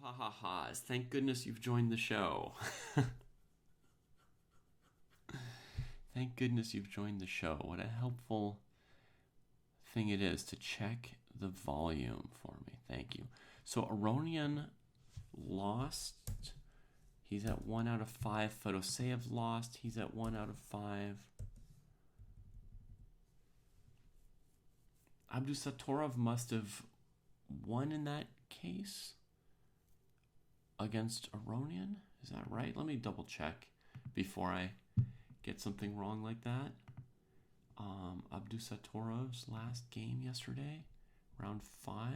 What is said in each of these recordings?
Ha ha ha's. Thank goodness you've joined the show. Thank goodness you've joined the show. What a helpful thing it is to check the volume for me. Thank you. So Aronian lost. He's at 1 out of 5. Fedoseev lost. He's at 1 out of 5. Abdusatorov must have won in that case against Aronian. Is that right? Let me double check before I get something wrong like that. Abdusatorov's last game yesterday, round 5.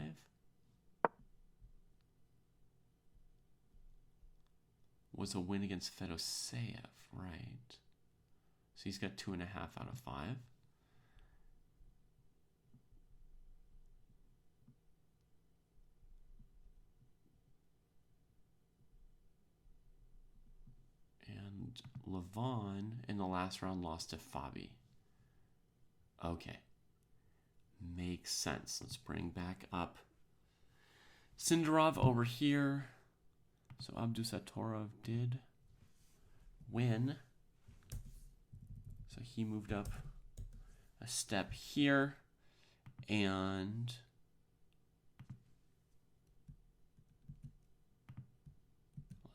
Was a win against Fedoseev, right? So he's got 2.5 out of 5. And Levon in the last round lost to Fabi. Okay. Makes sense. Let's bring back up Sindarov over here. So Abdusatorov did win. So he moved up a step here. And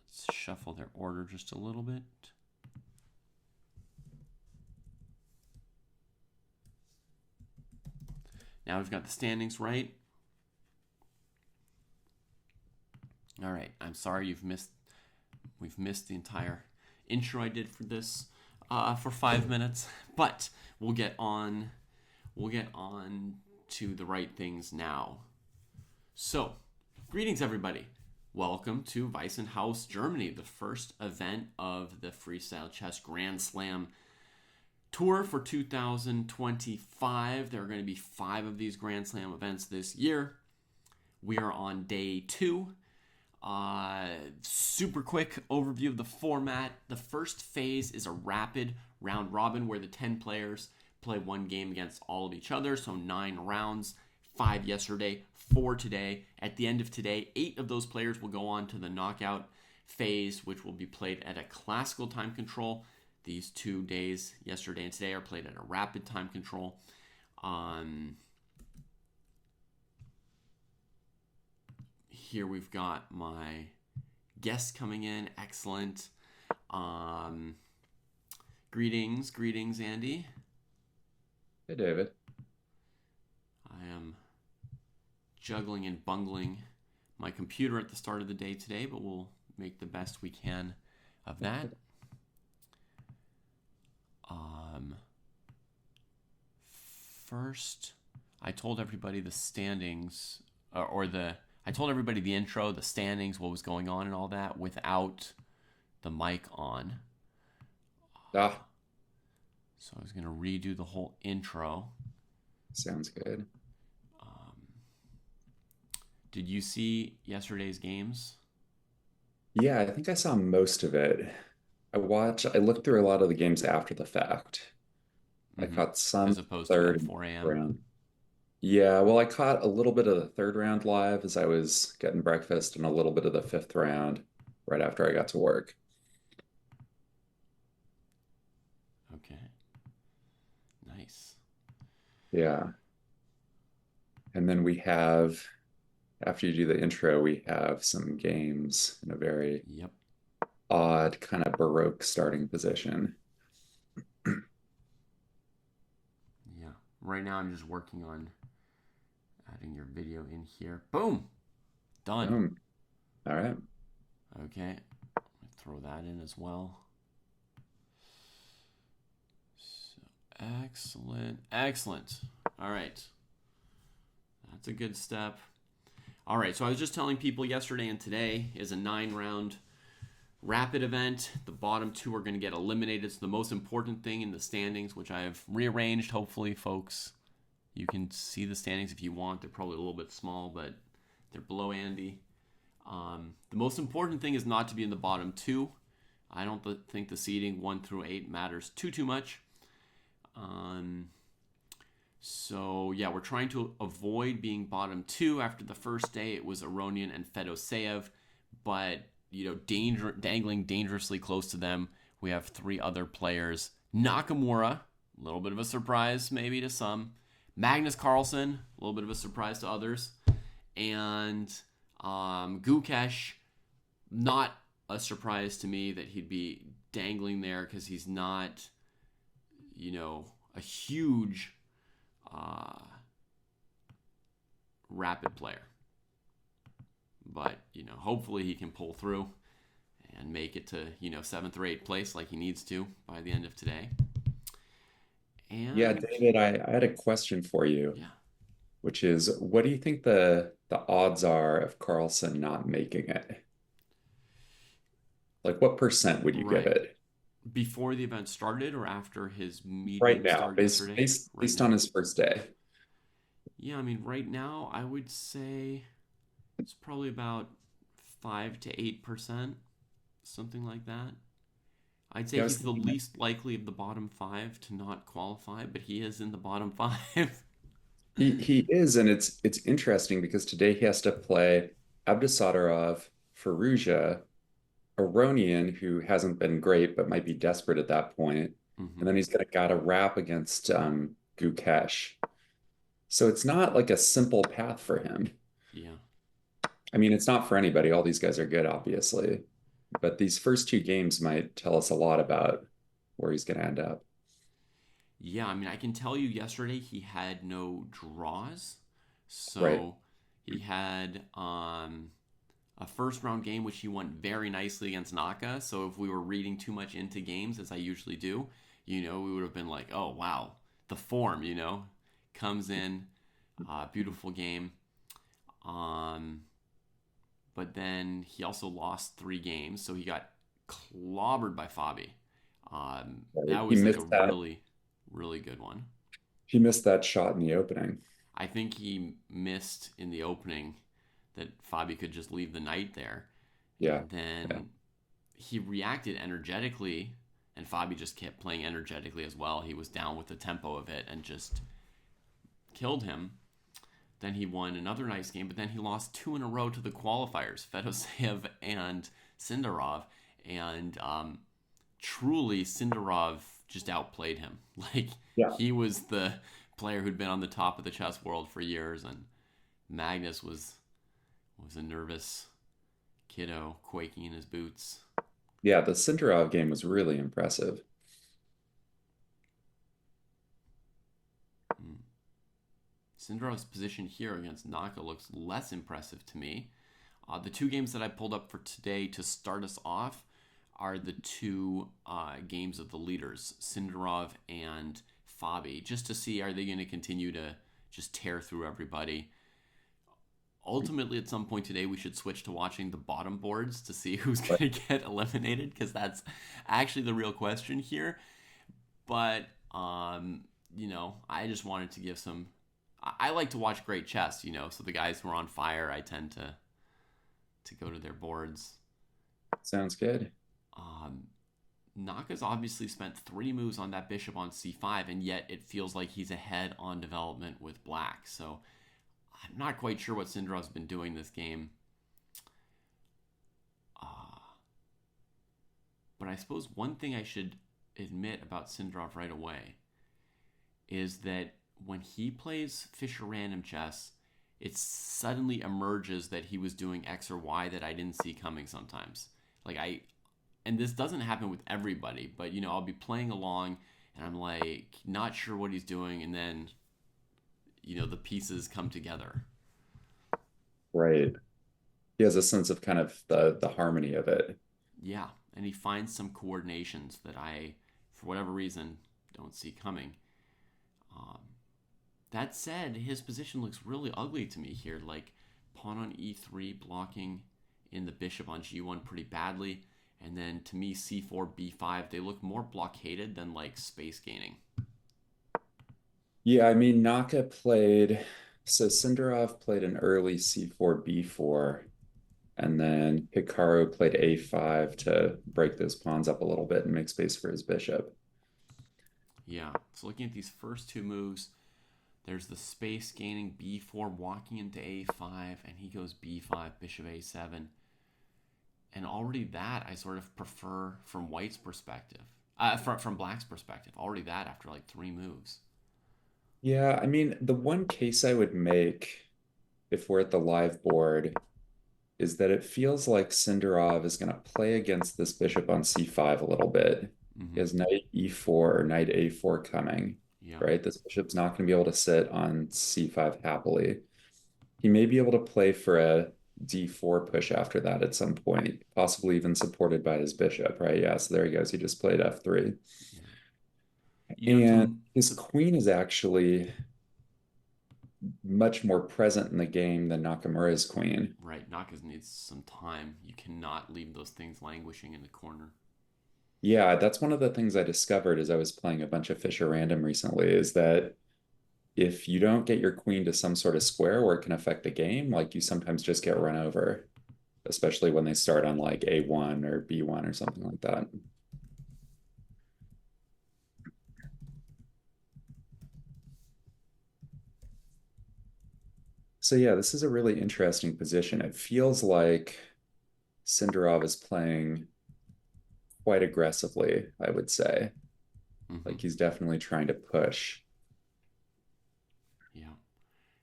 let's shuffle their order just a little bit. Now we've got the standings right. All right, I'm sorry we've missed the entire intro I did for this for 5 minutes, but we'll get on to the right things now. So, greetings everybody. Welcome to Weissenhaus, Germany, the first event of the Freestyle Chess Grand Slam Tour for 2025. There are going to be 5 of these Grand Slam events this year. We are on day 2. Super quick overview of the format. The first phase is a rapid round robin where the 10 players play one game against all of each other. So 9 rounds, 5 yesterday, 4 today. At the end of today, 8 of those players will go on to the knockout phase, which will be played at a classical time control. These 2 days, yesterday and today, are played at a rapid time control. Here we've got my guests coming in. Excellent. Greetings, Andy. Hey, David. I am juggling and bungling my computer at the start of the day today, but we'll make the best we can of that. First, I told everybody the standings, I told everybody the intro, the standings, what was going on and all that without the mic on. So I was going to redo the whole intro. Sounds good. Did you see yesterday's games? Yeah, I think I saw most of it. I looked through a lot of the games after the fact. I caught some As opposed to third at 4 a.m.? round. Yeah, well, I caught a little bit of the third round live as I was getting breakfast and a little bit of the 5th round right after I got to work. Okay. Nice. Yeah. And then after you do the intro, we have some games in a very odd kind of Baroque starting position. Yeah. Right now I'm just working on adding your video in here. Boom! Done. Boom. All right. Okay. Throw that in as well. So, excellent. All right. That's a good step. All right, so I was just telling people yesterday and today is a 9-round rapid event. The bottom 2 are going to get eliminated. It's the most important thing in the standings, which I have rearranged. Hopefully, folks, you can see the standings if you want. They're probably a little bit small, but they're below Andy. The most important thing is not to be in the bottom 2. I don't think the seeding 1 through 8 matters too much. So yeah, we're trying to avoid being bottom 2. After the first day, it was Aronian and Fedoseev. but dangling dangerously close to them, we have 3 other players. Nakamura, a little bit of a surprise maybe to some. Magnus Carlsen, a little bit of a surprise to others. And Gukesh, not a surprise to me that he'd be dangling there because he's not, a huge rapid player. But, hopefully he can pull through and make it to, 7th or 8th place like he needs to by the end of today. And Yeah, David, I had a question for you, yeah. which is, what do you think the odds are of Carlsen not making it? Like, what percent would you give Right. it Before the event started or after his right meeting now, started yesterday? Right based on now. his first day? Yeah, I mean, right now, I would say it's probably about 5 to 8%, something like that. I'd say Yeah, I was he's the thinking that least likely of the bottom 5 to not qualify, but he is in the bottom 5. he is, and it's interesting because today he has to play Abdusadarov, Firouzja, Aronian, who hasn't been great but might be desperate at that point, and Mm-hmm. then he's got a wrap against Gukesh. So it's not like a simple path for him. Yeah. I mean, it's not for anybody. All these guys are good, obviously, but these first 2 games might tell us a lot about where he's going to end up. Yeah, I mean, I can tell you yesterday he had no draws. Right. So he had a first round game which he won very nicely against Naka. So if we were reading too much into games, as I usually do, we would have been like, oh, wow, the form, comes in, beautiful game. Um, but then he also lost 3 games, so he got clobbered by Fabi. Right. That was like a really, really good one. He missed that shot in the opening. I think he missed in the opening that Fabi could just leave the knight there. Yeah. And Yeah. then he reacted energetically, and Fabi just kept playing energetically as well. He was down with the tempo of it and just killed him. Then he won another nice game, but then he lost 2 in a row to the qualifiers, Fedoseev and Sindarov. And truly, Sindarov just outplayed him. Like, Yeah. he was the player who'd been on the top of the chess world for years, and Magnus was a nervous kiddo quaking in his boots. Yeah, the Sindarov game was really impressive. Mm. Sindarov's position here against Naka looks less impressive to me. The 2 games that I pulled up for today to start us off are the 2 games of the leaders, Sindarov and Fabi, just to see are they going to continue to just tear through everybody. Ultimately, at some point today, we should switch to watching the bottom boards to see who's going to get eliminated, because that's actually the real question here. But, I just wanted to give some... I like to watch great chess, so the guys who are on fire, I tend to go to their boards. Sounds good. Naka's obviously spent 3 moves on that bishop on c5, and yet it feels like he's ahead on development with black. So I'm not quite sure what Sindarov's been doing this game. But I suppose one thing I should admit about Sindarov right away is that when he plays Fischer random chess, it suddenly emerges that he was doing X or Y that I didn't see coming sometimes. And this doesn't happen with everybody, but I'll be playing along and I'm like not sure what he's doing, and then the pieces come together. Right. He has a sense of kind of the harmony of it. Yeah, and he finds some coordinations that I, for whatever reason, don't see coming. That said, his position looks really ugly to me here. Like pawn on e3 blocking in the bishop on g1 pretty badly. And then to me, c4, b5, they look more blockaded than like space gaining. Yeah, I mean, so Sindarov played an early c4, b4, and then Hikaru played a5 to break those pawns up a little bit and make space for his bishop. Yeah, so looking at these first 2 moves, there's the space gaining b4, walking into a5, and he goes b5, bishop a7. And already that I sort of prefer from White's perspective. From Black's perspective. Already that after like 3 moves. Yeah, I mean, the one case I would make if we're at the live board is that it feels like Sindarov is going to play against this bishop on c5 a little bit. He Mm-hmm. has knight e4 or knight a4 coming, Yeah. right? This bishop's not going to be able to sit on c5 happily. He may be able to play for a d4 push after that at some point, possibly even supported by his bishop, right? Yeah, so there he goes. He just played f3. Yeah. You know, And his queen is actually much more present in the game than Nakamura's queen. right, Nakas needs some time. You cannot leave those things languishing in the corner. Yeah, that's one of the things I discovered as I was playing a bunch of Fischer Random recently is that if you don't get your queen to some sort of square where it can affect the game, like you sometimes just get run over, especially when they start on like A1 or B1 or something like that. So yeah, this is a really interesting position. It feels like Sindarov is playing quite aggressively, I would say. Mm-hmm. Like he's definitely trying to push. Yeah,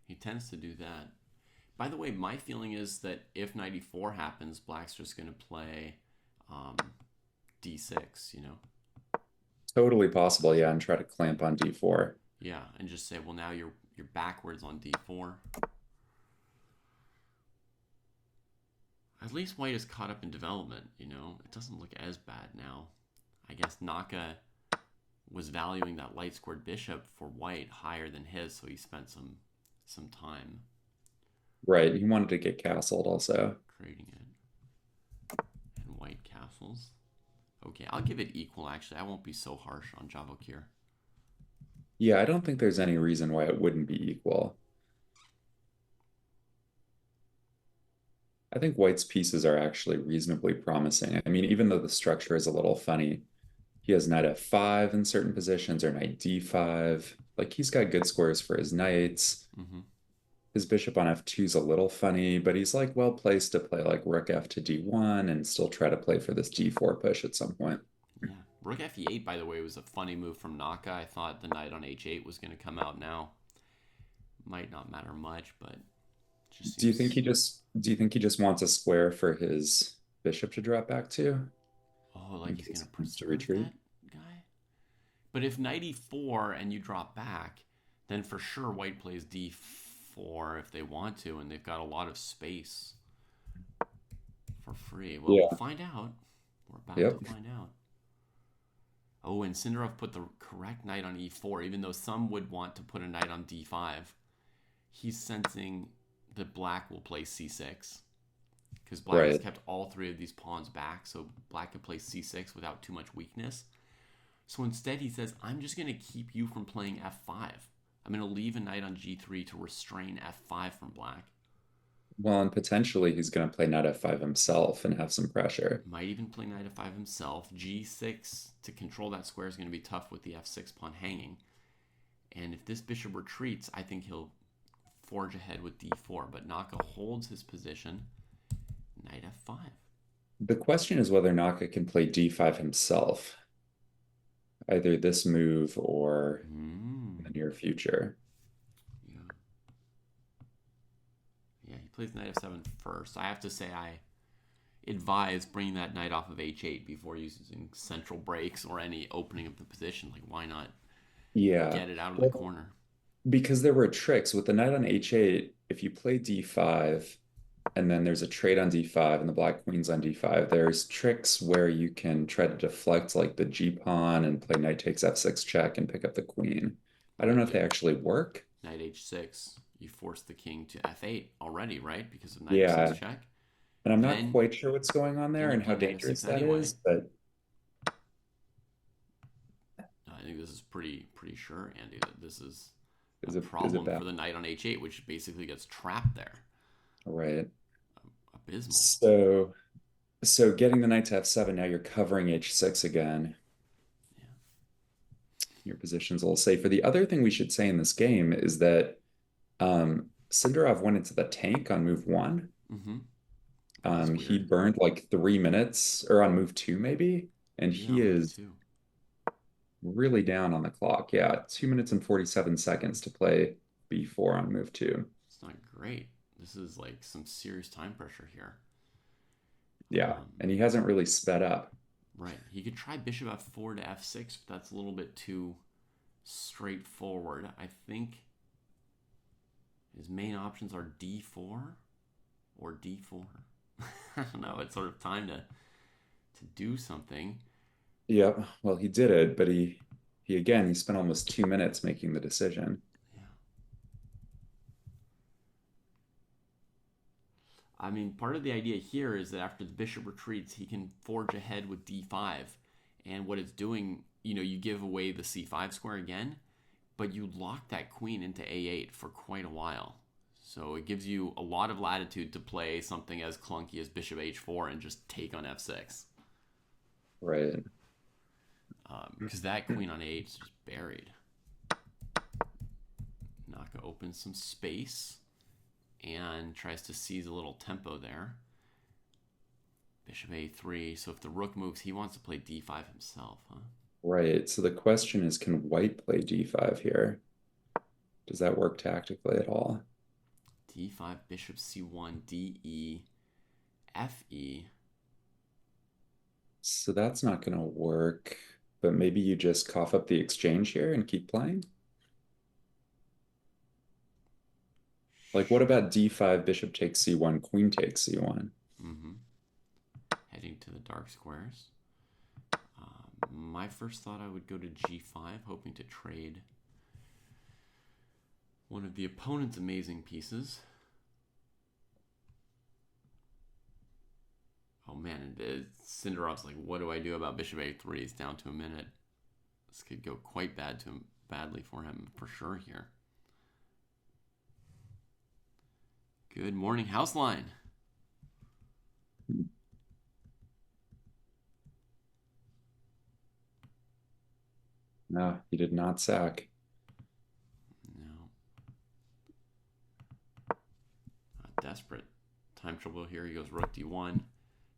he tends to do that. By the way, my feeling is that if 94 happens, Black's just going to play um, D6, you know? Totally possible, yeah, and try to clamp on D4. Yeah, and just say, well, now you're backwards on D4. At least White is caught up in development, you know? It doesn't look as bad now. I guess Naka was valuing that light squared bishop for White higher than his, so he spent some time Right, he wanted to get castled also. creating it. And White castles. Okay, I'll give it equal actually. I won't be so harsh on Javokir. Yeah, I don't think there's any reason why it wouldn't be equal. I think White's pieces are actually reasonably promising. I mean, even though the structure is a little funny, he has knight f5 in certain positions or knight d5. Like he's got good squares for his knights. Mm-hmm. His bishop on f2 is a little funny, but he's like well placed to play like rook f to d1 and still try to play for this d4 push at some point. Yeah. Rook f8, by the way, was a funny move from Naka. I thought the knight on h8 was going to come out now. Might not matter much, but just Do you seems. think he just wants a square for his bishop to drop back to Oh, in like he's case going to he wants to preserve retreat? that guy? But if knight e4 and you drop back, then for sure White plays d4 if they want to, and they've got a lot of space for free. Well, we'll Yeah. find out. We're about Yep. to find out. Oh, and Sindarov put the correct knight on e4, even though some would want to put a knight on d5. He's sensing that Black will play c6 because Black has Right. kept all 3 of these pawns back, so Black can play c6 without too much weakness. So instead, he says, I'm just going to keep you from playing f5. I'm going to leave a knight on g3 to restrain f5 from Black. Well, and potentially he's going to play knight f5 himself and have some pressure. Might even play knight f5 himself. g6 to control that square is going to be tough with the f6 pawn hanging. And if this bishop retreats, I think he'll forge ahead with d4. But Naka holds his position. Knight f5. The question is whether Naka can play d5 himself, either this move or in the near future. Yeah. Yeah, he plays knight f7 first. I have to say I advise bringing that knight off of h8 before using central breaks or any opening of the position. Like, why not Yeah. get it out of the Well, corner? because there were tricks with the knight on h8, if you play d5 and then there's a trade on d5 and the black queen's on d5, there's tricks where you can try to deflect like the g pawn and play knight takes f6 check and pick up the queen. I don't Right, know if yeah. they actually work. Knight h6. You force the king to f8 already, right? Because of knight Yeah. f6 check. And I'm not Then quite sure what's going on there you and play how knight dangerous f6 that anyway. is, but I think this is pretty sure, Andy, that this is is a it problem bad? for the knight on h8, which basically gets trapped there. Right. Abysmal. So getting the knight to f7, now you're covering h6 again. Yeah. Your position's a little safer. The other thing we should say in this game is that Sindarov went into the tank on move 1. Mm-hmm. That is He weird. burned like 3 minutes, or on move two maybe, and Yeah, he move is two. really down on the clock. Yeah, 2 minutes and 47 seconds to play b4 on move two. It's not great. This is like some serious time pressure here. Yeah, and he hasn't really sped up. Right. He could try bishop f4 to f6, but that's a little bit too straightforward. I think his main options are d4 or d4. I don't know. It's sort of time to do something. Yep. Well, he did it, but he again he spent almost 2 minutes making the decision. Yeah. I mean, part of the idea here is that after the bishop retreats, he can forge ahead with d5. And what it's doing, you give away the c5 square again, but you lock that queen into a8 for quite a while. So it gives you a lot of latitude to play something as clunky as bishop h4 and just take on f6. Right. Because that queen on a8 is just buried. Naka opens some space and tries to seize a little tempo there. Bishop a3. So if the rook moves, he wants to play d5 himself, huh? Right. So the question is, can white play d5 here? Does that work tactically at all? d5, bishop c1, de, fe. So that's not going to work, but maybe you just cough up the exchange here and keep playing? Like, what about d5, bishop takes c1, queen takes c1? Mm-hmm. Heading to the dark squares. My first thought, I would go to g5, hoping to trade one of the opponent's amazing pieces. Oh man, Cinderov's like, what do I do about bishop a3? It's down to a minute. This could go quite badly for him for sure here. Good morning, Houseline. No, he did not sack. No. Desperate. Time trouble here. He goes rook d1.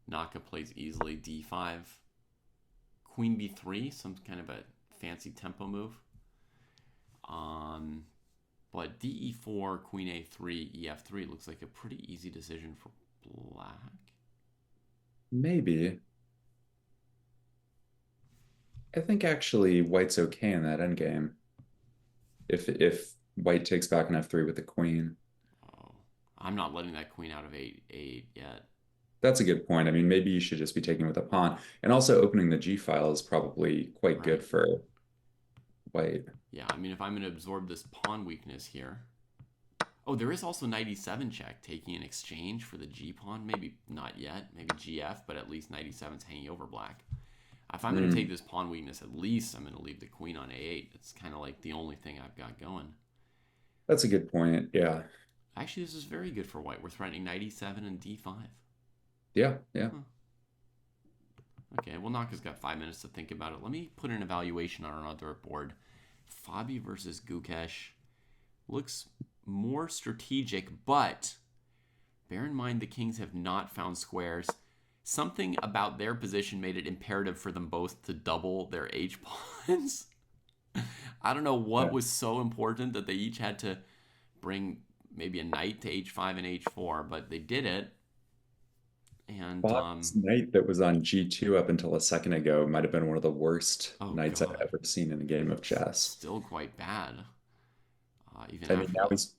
Naka plays easily d5. Queen b3, some kind of a fancy tempo move. But de4, queen a3, ef3 looks like a pretty easy decision for black. Maybe. I think actually white's okay in that endgame. If white takes back an f3 with the queen. Oh, I'm not letting that queen out of 8 yet. That's a good point. I mean, maybe you should just be taking with a pawn. And also opening the G file is probably quite good for white. Yeah, I mean, if I'm going to absorb this pawn weakness here. Oh, there is also knight e7 check, taking an exchange for the G pawn. Maybe not yet. Maybe GF, but at least knight e7's hanging over black. If I'm going to take this pawn weakness, at least I'm going to leave the queen on a8. It's kind of like the only thing I've got going. That's a good point. Yeah. Actually, this is very good for white. We're threatening knight e7 and d5. Yeah, yeah. Huh. Okay, well, Naka's got 5 minutes to think about it. Let me put an evaluation on another board. Fabi versus Gukesh looks more strategic, but bear in mind the kings have not found squares. Something about their position made it imperative for them both to double their h-pawns. I don't know what was so important that they each had to bring maybe a knight to h5 and h4, but they did it. And Bob's knight that was on G2 up until a second ago might have been one of the worst knights God. I've ever seen in a game of chess. Still quite bad. Even I mean,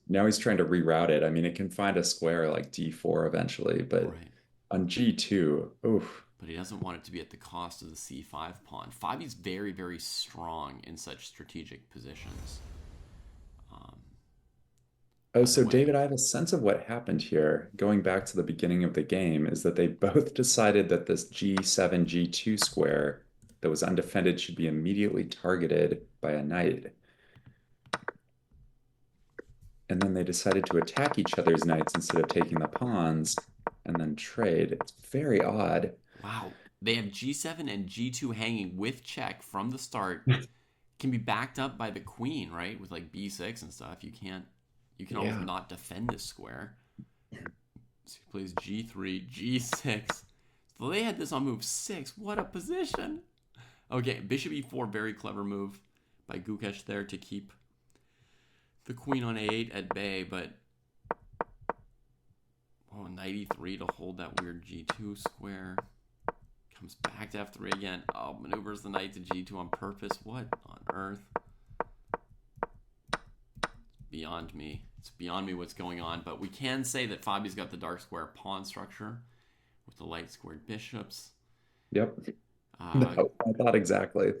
now he's trying to reroute it. I mean, it can find a square like D4 eventually, but on G2, oof. But he doesn't want it to be at the cost of the C5 pawn. Fabi's very, very strong in such strategic positions. Oh, so David, I have a sense of what happened here. Going back to the beginning of the game, is that they both decided that this G7, G2 square that was undefended should be immediately targeted by a knight. And then they decided to attack each other's knights instead of taking the pawns and then trade. It's very odd. Wow. They have G7 and G2 hanging with check from the start. Can be backed up by the queen, right? With like B6 and stuff. You can almost not defend this square. So he plays g3, g6. So they had this on move 6. What a position. Okay, bishop e4, very clever move by Gukesh there to keep the queen on a8 at bay, but knight e3 to hold that weird g2 square. Comes back to f3 again. Oh, maneuvers the knight to g2 on purpose. What on earth? Beyond me. It's beyond me what's going on, but we can say that Fabi's got the dark square pawn structure with the light squared bishops. Yep. No, I thought exactly.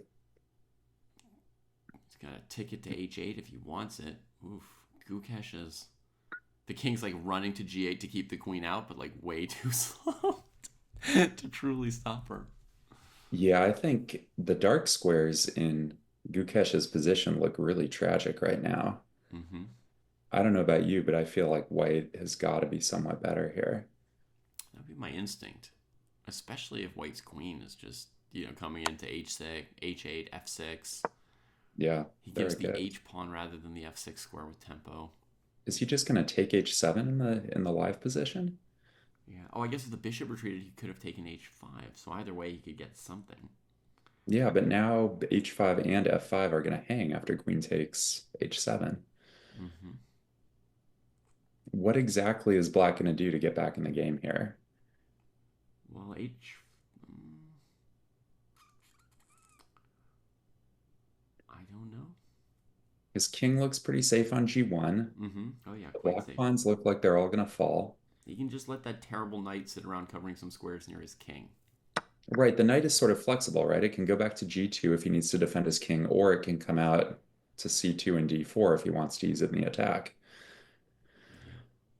He's got a ticket to h8 if he wants it. Oof. Gukesh is... The king's like running to g8 to keep the queen out, but like way too slow to truly stop her. Yeah, I think the dark squares in Gukesh's position look really tragic right now. Mm-hmm. I don't know about you, but I feel like white has got to be somewhat better here. That would be my instinct, especially if white's queen is just, coming into h6, h8, f6. Yeah, He gives the good. h pawn rather than the f6 square with tempo. Is he just going to take h7 in the live position? Yeah. Oh, I guess if the bishop retreated, he could have taken h5. So either way, he could get something. Yeah, but now h5 and f5 are going to hang after queen takes h7. Mm-hmm. What exactly is black going to do to get back in the game here? Well, I don't know. His king looks pretty safe on g1. Mm-hmm. Oh, yeah, The quite black safe. pawns look like they're all going to fall. He can just let that terrible knight sit around covering some squares near his king. Right, the knight is sort of flexible, right? It can go back to g2 if he needs to defend his king, or it can come out to c2 and d4 if he wants to use it in the attack. Yeah.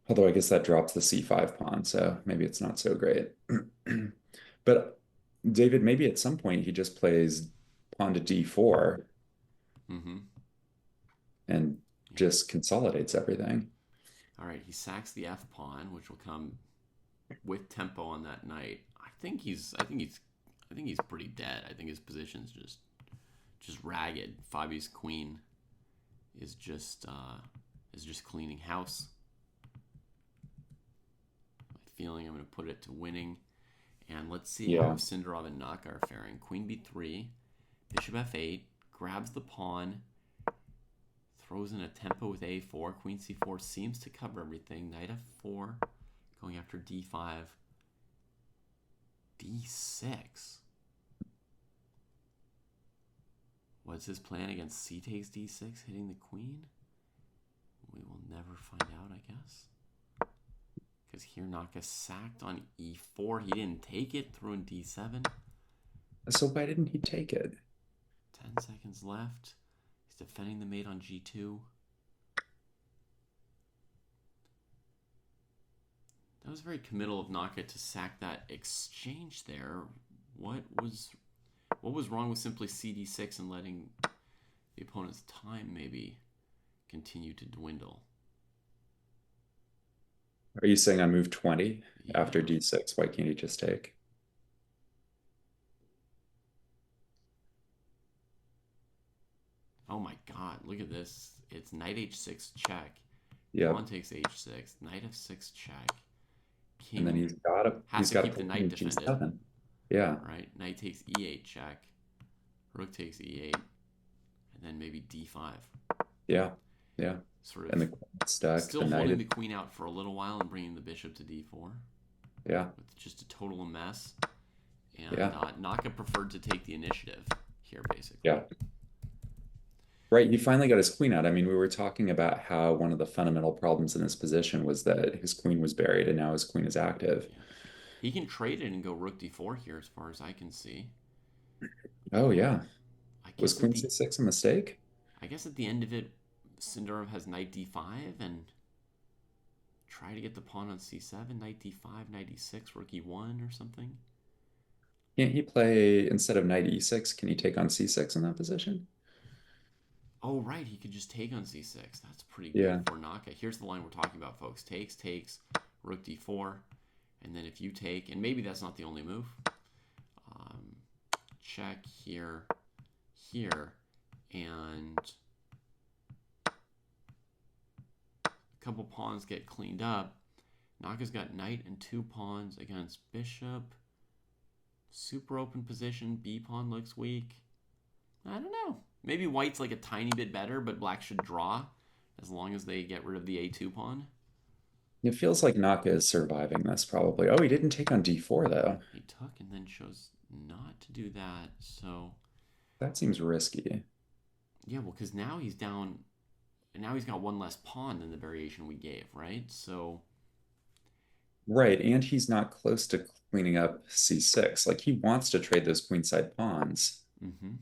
Although I guess that drops the c5 pawn, so maybe it's not so great. But David, maybe at some point he just plays pawn to d4 Mm-hmm. and just consolidates everything. All right, he sacks the f pawn, which will come with tempo on that knight. I think he's pretty dead. I think his position's just ragged. Fabi's queen is just cleaning house. My feeling I'm going to put it to winning. And let's see how Sindarov and Naka are faring. Queen b3, bishop f8, grabs the pawn, throws in a tempo with a4. Queen c4 seems to cover everything. Knight f4, going after d5. d6. What's his plan against c takes d6, hitting the queen? We will never find out, I guess. Because here Naka sacked on e4. He didn't take it, threw in d7. So why didn't he take it? 10 seconds left. He's defending the mate on g2. That was very committal of Naka to sack that exchange there. What was wrong with simply cd6 and letting the opponent's time maybe continue to dwindle? Are you saying on move 20 after d6, why can't he just take? Oh my god, look at this. It's knight h6 check. Yeah. Pawn takes h6, knight f6 check. King and then he's got to keep the knight defended. g7. Yeah. Right? Knight takes e8 check. Rook takes e8. And then maybe d5. Yeah. Yeah. Sort of and the stuck. still holding the queen out for a little while and bringing the bishop to d4. Yeah. It's just a total mess. And Naka preferred to take the initiative here, basically. Yeah. Right. He finally got his queen out. I mean, we were talking about how one of the fundamental problems in his position was that his queen was buried and now his queen is active. Yeah. He can trade it and go rook d4 here as far as I can see. Oh, yeah. Was guess queen c6 a mistake? I guess at the end of it, Sindarov has knight d5 and try to get the pawn on c7, knight d5, knight e6, rook e1 or something. Can't he play, instead of knight e6, can he take on c6 in that position? Oh, right. He could just take on c6. That's pretty good for Naka. Here's the line we're talking about, folks. Takes, rook d4. And then if you take, and maybe that's not the only move. Check here, and a couple pawns get cleaned up. Naka's got knight and 2 pawns against bishop. Super open position. B pawn looks weak. I don't know. Maybe white's like a tiny bit better, but black should draw as long as they get rid of the A2 pawn. It feels like Naka is surviving this probably. Oh, he didn't take on d4 though. He took and then chose not to do that. So that seems risky. Yeah, well, because now he's down, and now he's got one less pawn than the variation we gave, right? So Right, and he's not close to cleaning up c6. Like he wants to trade those queenside pawns. mm-hmm.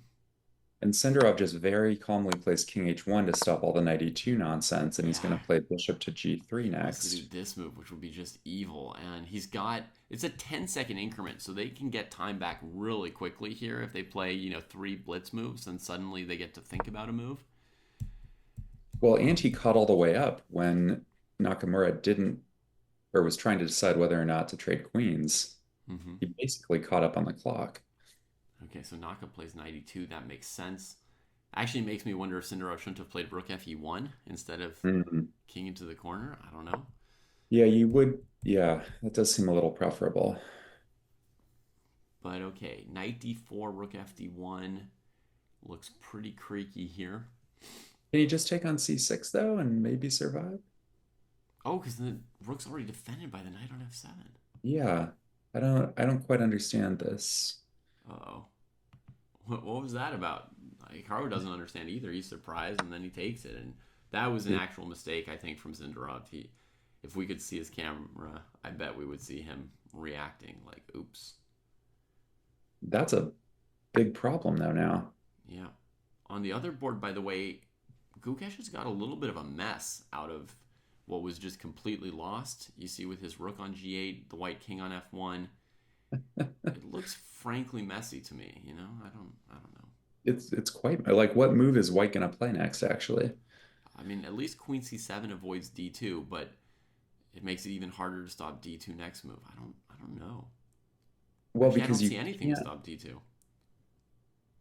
And Sindarov just very calmly plays king h1 to stop all the knight e2 nonsense, and he's going to play bishop to g3 he next. wants to do this move, which would be just evil. And he's got, it's a 10-second increment, so they can get time back really quickly here if they play, 3 blitz moves, and suddenly they get to think about a move. Well, and he caught all the way up when Nakamura didn't, or was trying to decide whether or not to trade queens. Mm-hmm. He basically caught up on the clock. Okay, so Naka plays knight e2. That makes sense. Actually makes me wonder if Sindarov shouldn't have played rook fe1 instead of king into the corner. I don't know. Yeah, you would. Yeah, that does seem a little preferable. But okay, knight d4, rook fd1 looks pretty creaky here. Can you just take on c6 though and maybe survive? Oh, because the rook's already defended by the knight on f7. Yeah, I don't quite understand this. Uh-oh. What was that about? Hikaru doesn't understand either. He's surprised, and then he takes it. And that was an actual mistake, I think, from Sindarov. If we could see his camera, I bet we would see him reacting like, oops. That's a big problem, though, now. Yeah. On the other board, by the way, Gukesh has got a little bit of a mess out of what was just completely lost. You see with his rook on g8, the white king on f1. It looks frankly messy to me, I don't know. It's quite like, what move is white gonna play next, actually? I mean, at least queen c7 avoids d2, but it makes it even harder to stop d2 next move. I don't know. Well, Actually, because I don't see anything to stop d2.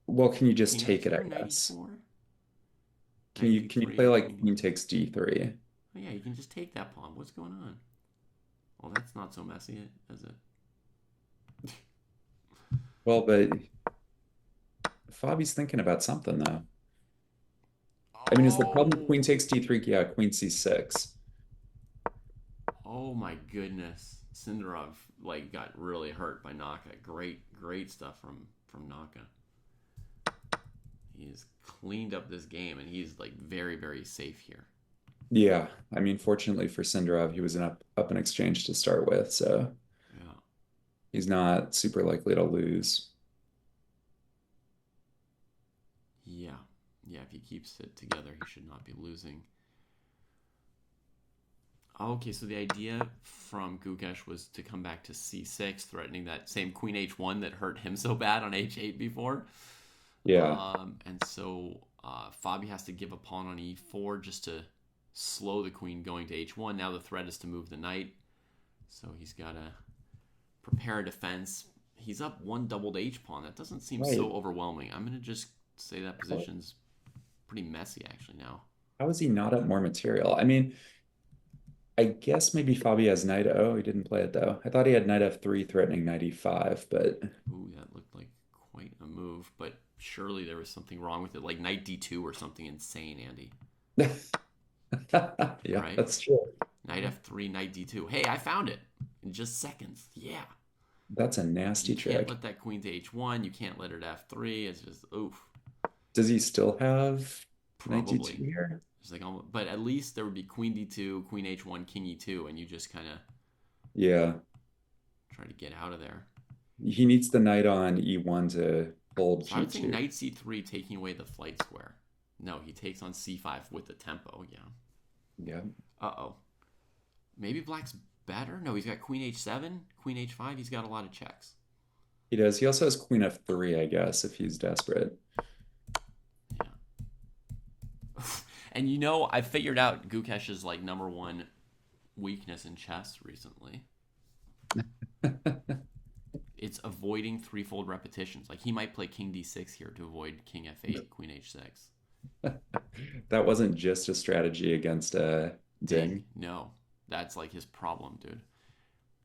Well, can you just King take it, I knight guess? e4? Can you play like queen takes d3? Oh yeah, you can just take that pawn. What's going on? Well, that's not so messy, is it? Well, but Fabi's thinking about something, though. I mean, is the problem queen takes d3? Yeah, queen c6. Oh my goodness. Sindarov got really hurt by Naka. Great stuff from Naka. He's cleaned up this game, and he's very, very safe here. Yeah, I mean, fortunately for Sindarov, he was up an exchange to start with, so yeah, he's not super likely to lose. Yeah, if he keeps it together, he should not be losing. Okay, so the idea from Gukesh was to come back to c6, threatening that same queen h1 that hurt him so bad on h8 before. Yeah. And so Fabi has to give a pawn on e4 just to slow the queen going to h1. Now the threat is to move the knight. So he's got to prepare a defense. He's up one doubled h-pawn. That doesn't seem so overwhelming. I'm going to just say that position's pretty messy actually now. How is he not up more material? I mean, I guess maybe Fabi has knight. Oh, he didn't play it though. I thought he had knight f3 threatening knight e5, but ooh, that looked like quite a move. But surely there was something wrong with it, like knight d2 or something insane, Andy. Yeah, right? That's true. Knight f3, knight d2. Hey, I found it in just seconds. Yeah. That's a nasty trick. You can't let that queen to h1. You can't let it f3. It's just oof. Does he still have probably knight d2 here? It's but at least there would be queen d2, queen h1, king e2, and you just kind of try to get out of there. He needs the knight on e1 to hold so g2. I would think knight c3 taking away the flight square. No, he takes on c5 with the tempo. Yeah. Uh-oh. Maybe black's better? No, he's got queen h7, queen h5. He's got a lot of checks. He does. He also has queen f3, I guess, if he's desperate. Yeah. And I figured out Gukesh's number one weakness in chess recently. It's avoiding threefold repetitions. He might play king d6 here to avoid king f8, queen h6. That wasn't just a strategy against Ding. No. That's like his problem, dude.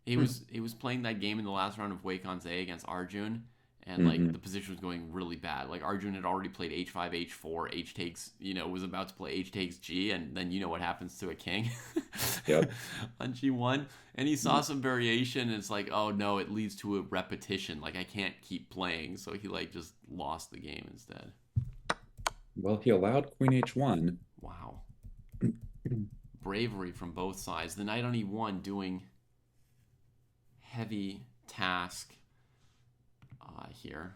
He was playing that game in the last round of Weissenhaus against Arjun, and like Hmm. the position was going really bad. Like Arjun had already played h5, h4, h takes, was about to play h takes g, and then you know what happens to a king Yep. on g1. And he saw some variation, and it's like, oh no, it leads to a repetition. Like I can't keep playing, so he like just lost the game instead. Well, he allowed Queen H1. Wow, bravery from both sides. The knight on e1 doing heavy task here.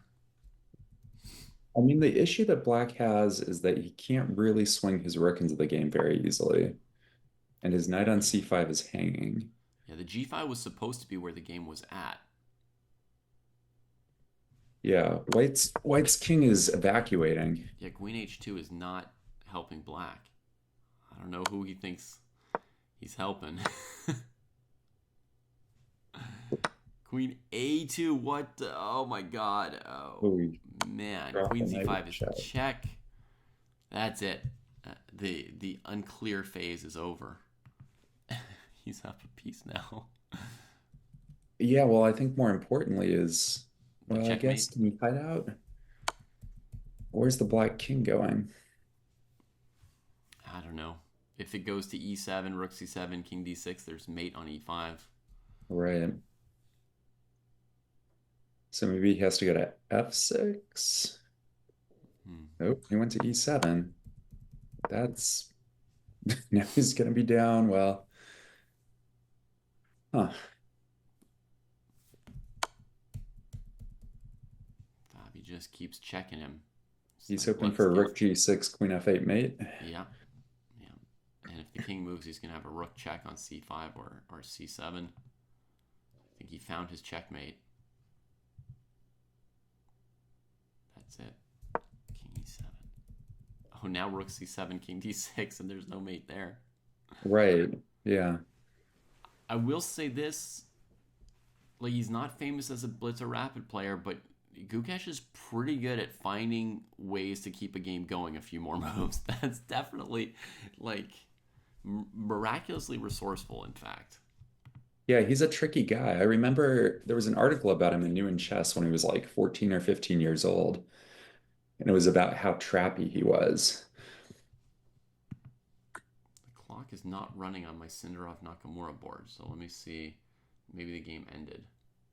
I mean, the issue that Black has is that he can't really swing his rook into the game very easily, and his knight on c5 is hanging. Yeah, the g5 was supposed to be where the game was at. Yeah, White's king is evacuating. Yeah, queen h2 is not helping black. I don't know who he thinks he's helping. Queen a2, what? Oh my god. Oh Oh, he man, dropped queen the knight c5 in is check. check. That's it. The unclear phase is over. He's up a piece now. Yeah, well, I think more importantly is, The well, I guess, checkmate. can you hide out? Where's the black king going? I don't know. If it goes to e7, rook c7, king d6, there's mate on e5. Right. So maybe he has to go to f6. Hmm. Nope, he went to e7. That's now he's gonna be down. Well, huh. Bobby just keeps checking him. It's He's like, hoping let's for a get. rook g6, queen f8 mate. Yeah, yeah. And if the king moves, he's going to have a rook check on c5 or c7. I think he found his checkmate. That's it. King e7. Oh, now rook c7, king d6, and there's no mate there. Right. Yeah. I will say this. Like, he's not famous as a blitz or rapid player, but Gukesh is pretty good at finding ways to keep a game going a few more moves. That's definitely, like, miraculously resourceful, in fact. Yeah, he's a tricky guy. I remember there was an article about him in New in Chess when he was like 14 or 15 years old, and it was about how trappy he was. The clock is not running on my Sindarov Nakamura board, so let me see. Maybe the game ended.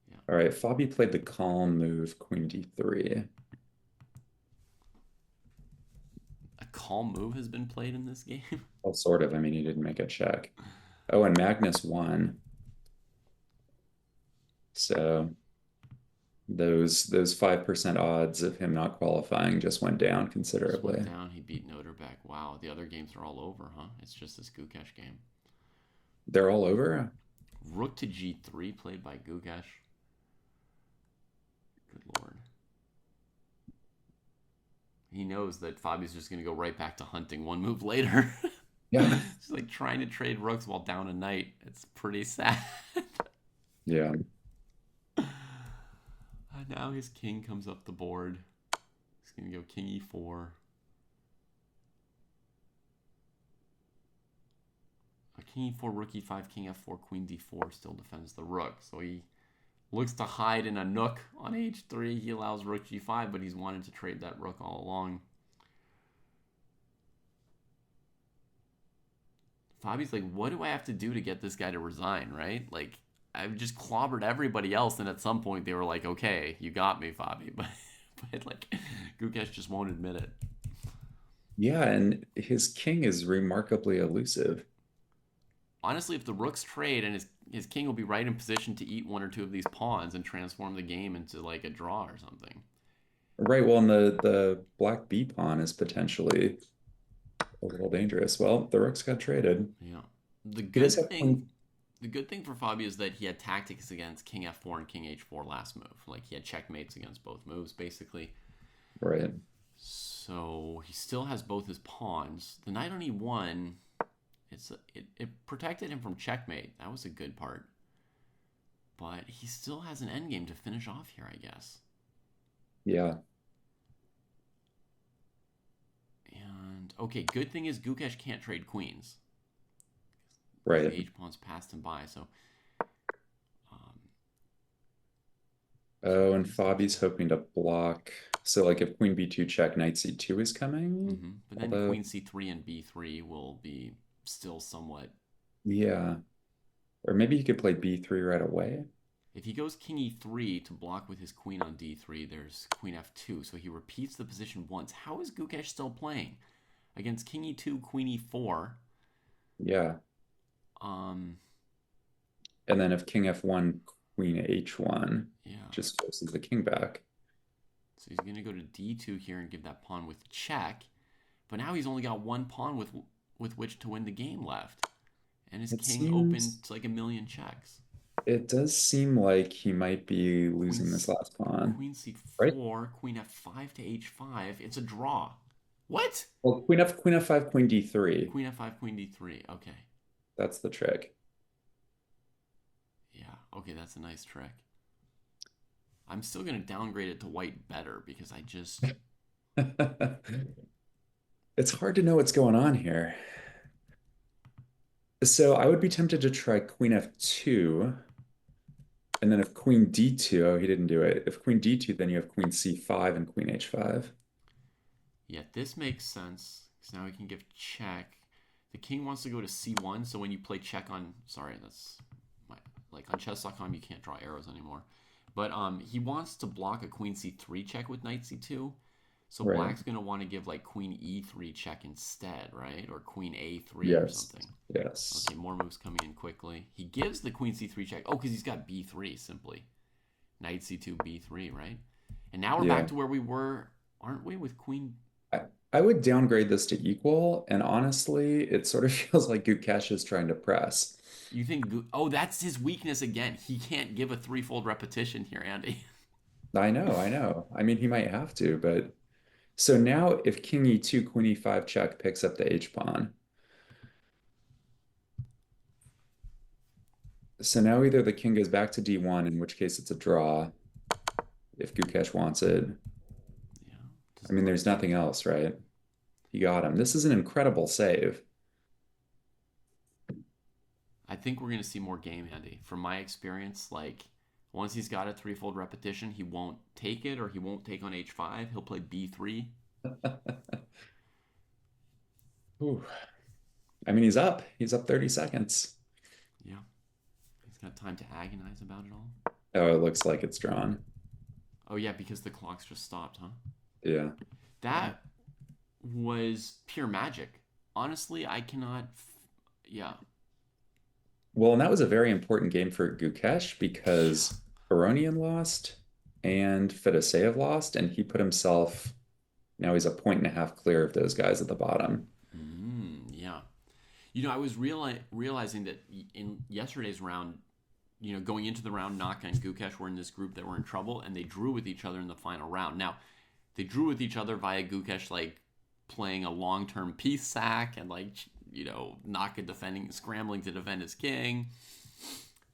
Yeah. All right, Fabi played the calm move, queen d3. A calm move has been played in this game. Well, sort of. I mean, he didn't make a check. Oh, and Magnus won. So those 5% odds of him not qualifying just went down Just went considerably. down. He beat Noterbeck. Wow, the other games are all over, huh? It's just this Gukesh game. They're all over? Rook to g3 played by Gukesh. Good lord. He knows that Fabi's just going to go right back to hunting one move later. Yeah. He's like trying to trade rooks while down a knight. It's pretty sad. Yeah. Now his king comes up the board. He's going to go king e4. King e4, rook e5, king f4, queen d4 still defends the rook. So he looks to hide in a nook on h3. He allows rook g5, but he's wanted to trade that rook all along. Fabi's like, what do I have to do to get this guy to resign, right? Like, I've just clobbered everybody else, and at some point they were like, okay, you got me, Fabi. But like, Gukesh just won't admit it. Yeah, and his king is remarkably elusive. Honestly, if the rooks trade and his king will be right in position to eat one or two of these pawns and transform the game into like a draw or something. Right, well, and the black b pawn is potentially a little dangerous. Well, the rooks got traded. Yeah. The He does good have thing queen. the good thing for Fabio is that he had tactics against king f4 and king h4 last move. Like he had checkmates against both moves basically. Right. So he still has both his pawns. The knight on e1, it protected him from checkmate. That was a good part. But he still has an endgame to finish off here, I guess. Yeah. And okay, good thing is Gukesh can't trade queens. because Right. the h-pawn's passed him by. So um, Oh, and King's Fabi's d2. hoping to block. So like if queen b2 check, knight c2 is coming. But then Although, queen c3 and b3 will be still somewhat. yeah. Or maybe he could play b3 right away. If he goes king e3 to block with his queen on d3, there's queen f2. So he repeats the position once. How is Gukesh still playing? Against king e2, queen e4. Yeah. Um, And then if king f1, queen h1, yeah. just forces the king back. So he's going to go to d2 here and give that pawn with check. But now he's only got one pawn with which to win the game left. And his It king open seems to like a million checks. it does seem like he might be Queen, losing this last pawn, queen right? c4, queen f5 to h5. It's a draw. What? Well, queen f5, queen d3. Queen f5, queen d3. Okay. That's the trick. Yeah. Okay, that's a nice trick. I'm still going to downgrade it to white better because I just. It's hard to know what's going on here. So I would be tempted to try queen f2, and then if queen d2, oh, he didn't do it. If queen d2, then you have queen c5 and queen h5. Yeah, this makes sense. Because now we can give check. The king wants to go to c1, so when you play check on. Sorry, that's. Like on chess.com, you can't draw arrows anymore. But he wants to block a queen c3 check with knight c2. So Right. black's going to want to give like queen e3 check instead, right? Or queen a3 or Yes. something. Yes. Okay, more moves coming in quickly. He gives the queen c3 check. Oh, because he's got b3 simply. Knight c2, b3, right? And now we're back Yeah. to where we were, aren't we, with queen. I, I would downgrade this to equal, and honestly, it sort of feels like Gukesh is trying to press. You think, oh, that's his weakness again. He can't give a threefold repetition here, Andy. I know, I know. I mean, he might have to, but so now if king e2, queen e5 check picks up the h pawn. So now either the king goes back to d1, in which case it's a draw if Gukesh wants it. Yeah, I does mean, not there's take. nothing else, right? He got him. This is an incredible save. I think we're going to see more game, Andy. From my experience, like, once he's got a threefold repetition, he won't take it or he won't take on h5. He'll play b3. Ooh. I mean, he's up. He's up 30 seconds. Yeah, he's got time to agonize about it all. Oh, it looks like it's drawn. Oh, yeah, because the clock's just stopped, huh? Yeah. That was pure magic. Honestly, I cannot. Yeah. Well, and that was a very important game for Gukesh Yeah. because Baronian lost and Fedoseev lost, and he put himself, now he's a point and a half clear of those guys at the bottom. Yeah. I was realizing that in yesterday's round, going into the round, Naka and Gukesh were in this group that were in trouble, and they drew with each other in the final round. Now, they drew with each other via Gukesh, like, playing a long-term peace sack and, like, Naka scrambling to defend his king.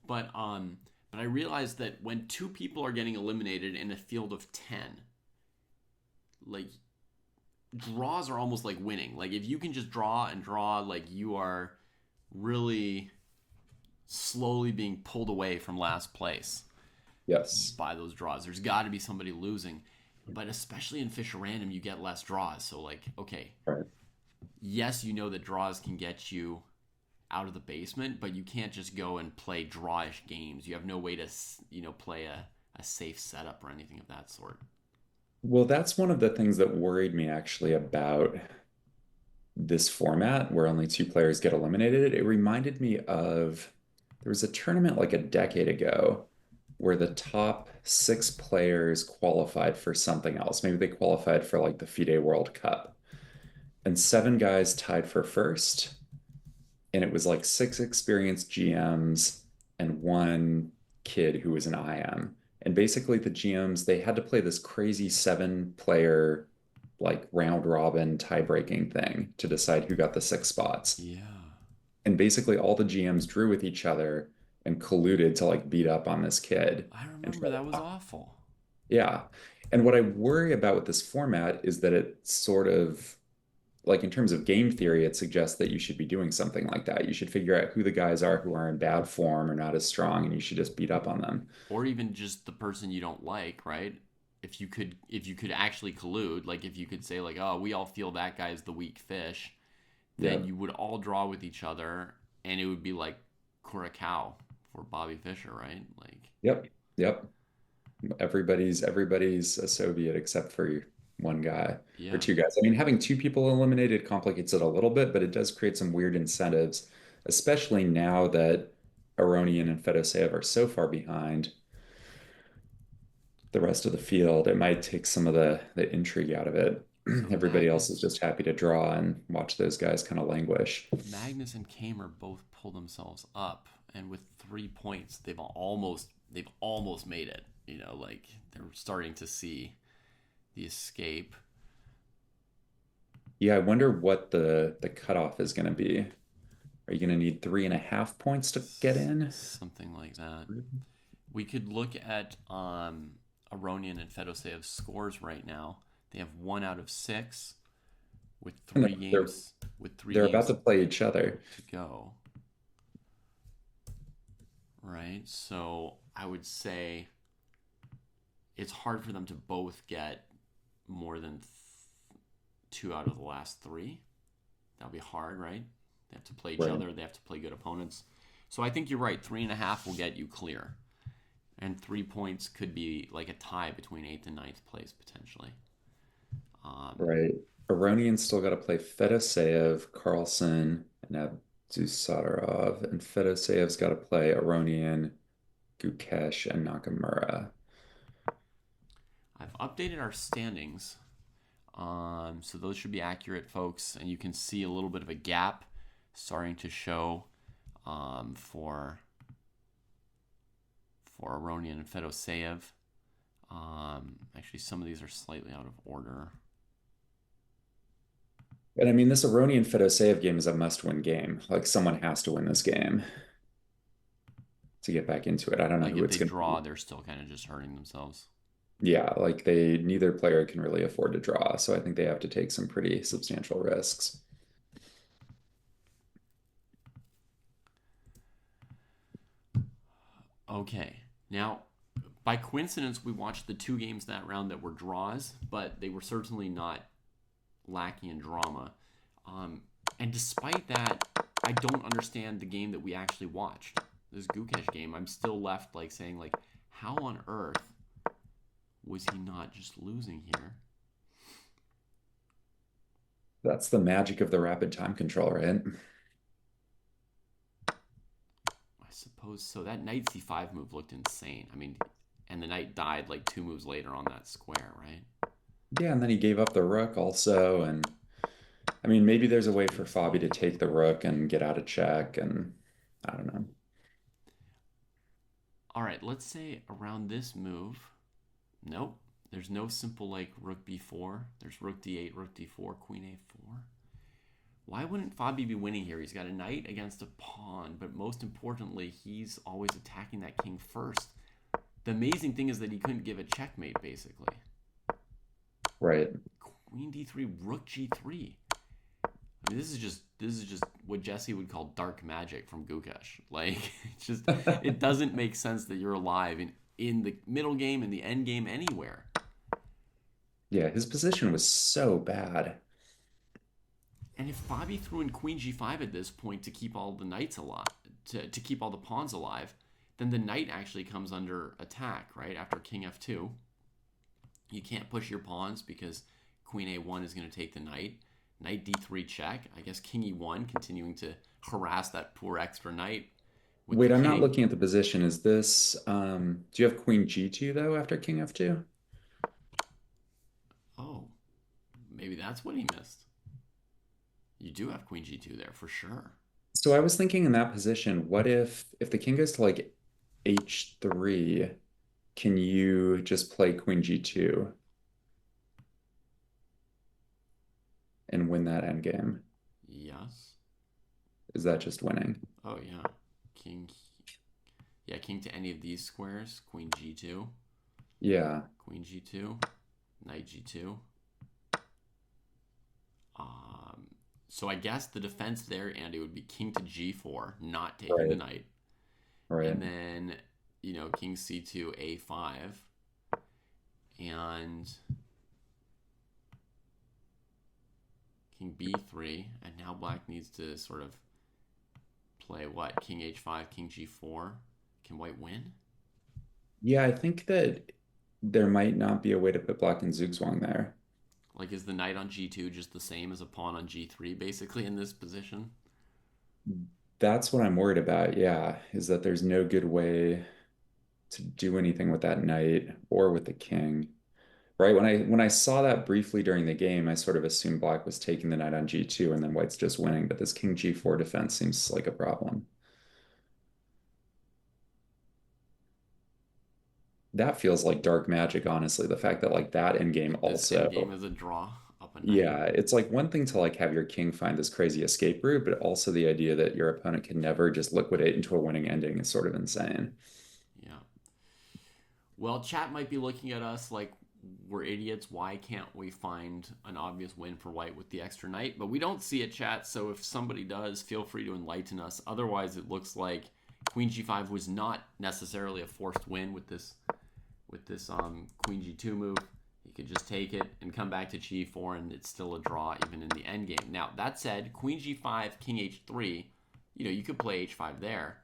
But I realized that when two people are getting eliminated in a field of 10, like, draws are almost like winning. Like, if you can just draw and draw, like, you are really slowly being pulled away from last place Yes. by those draws. There's got to be somebody losing. But especially in Fisher Random, you get less draws. So, like, okay, Right. yes, that draws can get you out of the basement, but you can't just go and play drawish games. You have no way to, play a safe setup or anything of that sort. Well, that's one of the things that worried me actually about this format where only two players get eliminated. It reminded me of there was a tournament like a decade ago where the top six players qualified for something else. Maybe they qualified for like the FIDE World Cup, and seven guys tied for first. And it was like six experienced GMs and one kid who was an IM. And basically, the GMs, they had to play this crazy seven-player, like round robin tie-breaking thing to decide who got the six spots. Yeah. And basically, all the GMs drew with each other and colluded to like beat up on this kid I and remember try that was to, awful. yeah. And what I worry about with this format is that it sort of like in terms of game theory, it suggests that you should be doing something like that. You should figure out who the guys are who are in bad form or not as strong, and you should just beat up on them. Or even just the person you don't like, right? If you could actually collude, like if you could say like, oh, we all feel that guy's the weak fish, then Yep. you would all draw with each other, and it would be like Curacao for Bobby Fischer, right? Like, Yep. Yep. Everybody's a Soviet except for one guy or yeah, two guys. I mean, having two people eliminated complicates it a little bit, but it does create some weird incentives, especially now that Aronian and Fedoseev are so far behind the rest of the field. It might take some of the intrigue out of it. so Everybody else is just happy to draw and watch those guys kind of languish. Magnus and Kamer both pull themselves up, and with 3 points, they've almost made it. You know, like they're starting to see the escape. Yeah, I wonder what the cutoff is going to be. Are you going to need 3.5 points to get in? Something like that. We could look at Aronian and Fedoseev's scores right now. They have 1 out of 6 with No, three games they're about to play each other. to go. Right? So I would say it's hard for them to both get more than 2 out of the last 3. That'll be hard, right? They have to play each Right. other. They have to play good opponents. So I think you're right. 3.5 will get you clear. And 3 points could be like a tie between 8th and 9th place, potentially. Right. Aronian's still got to play Fedoseev, Carlson, and Abdusattorov. And Fedoseev's got to play Aronian, Gukesh, and Nakamura. I've updated our standings. So those should be accurate, folks. And you can see a little bit of a gap starting to show for Aronian and Fedoseev. Actually, some of these are slightly out of order. And I mean, this Aronian Fedoseev game is a must-win game. Like, someone has to win this game to get back into it. I don't know Like who if it's they going to draw, be. they're still kind of just hurting themselves. Yeah, like neither player can really afford to draw. So I think they have to take some pretty substantial risks. Okay. Now, by coincidence, we watched the 2 games that round that were draws, but they were certainly not lacking in drama. And despite that, I don't understand the game that we actually watched. This Gukesh game, I'm still left like saying like, how on earth was he not just losing here? That's the magic of the rapid time control, right? I suppose so. That knight c5 move looked insane. I mean, and the knight died like 2 moves later on that square, right? Yeah, and then he gave up the rook also. And I mean, maybe there's a way for Fabi to take the rook and get out of check. And I don't know. All right, let's say around this move. Nope. There's no simple like rook b4. There's rook d8, rook d4, queen a4. Why wouldn't Fabi be winning here? He's got a knight against a pawn, but most importantly, he's always attacking that king first. The amazing thing is that he couldn't give a checkmate, basically. Right. Queen d3, rook g3. I mean, this is just what Jesse would call dark magic from Gukesh. Like, it doesn't make sense that you're alive in the middle game, in the end game, anywhere. Yeah, his position was so bad. And if Bobby threw in queen g5 at this point to keep all the knights alive, to keep all the pawns alive, then the knight actually comes under attack, right? After king f2. You can't push your pawns because queen a1 is going to take the knight. Knight d3 check. I guess king e1 continuing to harass that poor extra knight with Wait, the I'm not king. looking at the position. Is this, do you have queen g2 though after king f2? Oh, maybe that's what he missed. You do have queen g2 there for sure. So I was thinking in that position, what if the king goes to like h3, can you just play queen g2 and win that endgame? Yes. Is that just winning? Oh yeah. King. Yeah, king to any of these squares. Queen g2. Yeah. Queen g2. Knight g2. So I guess the defense there, Andy, would be king to g4, not taking the Right. knight. Right. And then, king c2, a5. And king b3. And now black needs to sort of play what? King h5, king g4. Can white win? Yeah, I think that there might not be a way to put black in Zugzwang there. Like, is the knight on g2 just the same as a pawn on g3, basically, in this position? That's what I'm worried about, yeah, is that there's no good way to do anything with that knight or with the king. Right? When I saw that briefly during the game, I sort of assumed black was taking the knight on g2 and then white's just winning, but this king g4 defense seems like a problem. That feels like dark magic, honestly. The fact that like that endgame This endgame also, is a draw up a knight. yeah, it's like one thing to like have your king find this crazy escape route, but also the idea that your opponent can never just liquidate into a winning ending is sort of insane. Yeah. Well, chat might be looking at us like we're idiots. Why can't we find an obvious win for white with the extra knight? But we don't see it, chat. So if somebody does, feel free to enlighten us. Otherwise, it looks like queen g5 was not necessarily a forced win with this queen g2 move. You could just take it and come back to g4, and it's still a draw even in the endgame. Now that said, queen g5, king h3. You could play h5 there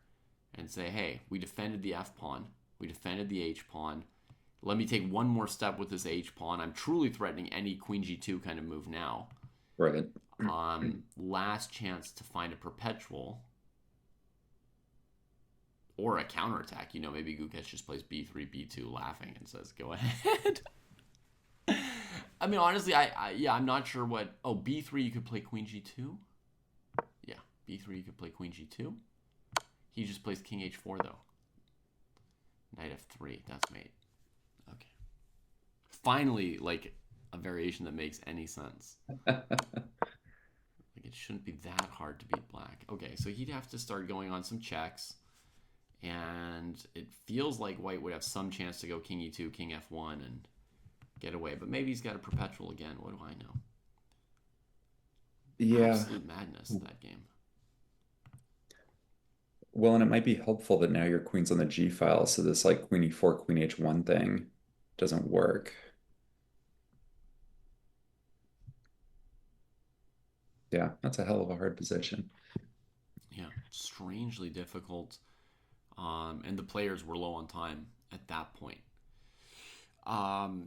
and say, hey, we defended the f pawn. We defended the h pawn. Let me take one more step with this h pawn. I'm truly threatening any queen g2 kind of move now. Right. Last chance to find a perpetual or a counterattack. Maybe Gukesh just plays b3, b2, laughing and says, "Go ahead." I mean, honestly, I'm not sure what. Oh, b3 you could play queen g2. Yeah, b3 you could play queen g2. He just plays king h4 though. Knight f3. That's mate. Okay. Finally, like a variation that makes any sense. Like it shouldn't be that hard to beat black. Okay, so he'd have to start going on some checks. And it feels like white would have some chance to go king e2, king f1, and get away. But maybe he's got a perpetual again. What do I know? Yeah. Absolute madness, that game. Well, and it might be helpful that now your queen's on the G file, so this like queen e4, queen h1 thing doesn't work. Yeah, that's a hell of a hard position. Yeah, strangely difficult. And the players were low on time at that point.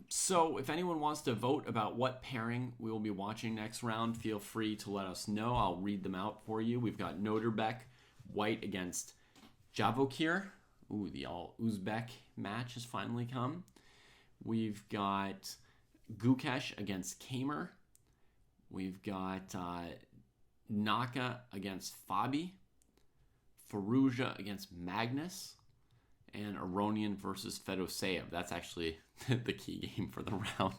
So if anyone wants to vote about what pairing we will be watching next round, feel free to let us know. I'll read them out for you. We've got Noterbeck, white against Javokir. Ooh, the all Uzbek match has finally come. We've got Gukesh against Kamer. We've got Naka against Fabi. Firouzja against Magnus. And Aronian versus Fedoseev. That's actually the key game for the round.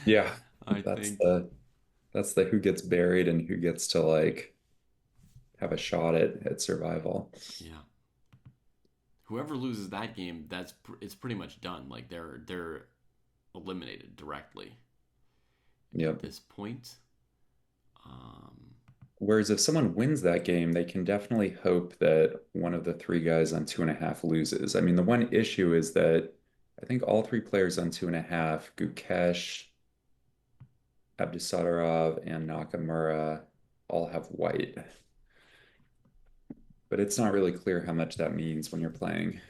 Yeah, I that's think. the who gets buried and who gets to like have a shot at survival. Yeah. Whoever loses that game, it's pretty much done. Like they're eliminated directly at Yep. this point. Whereas if someone wins that game, they can definitely hope that one of the three guys on 2.5 loses. I mean, the one issue is that I think all three players on 2.5, Gukesh, Abdusadarov, and Nakamura, all have white. But it's not really clear how much that means when you're playing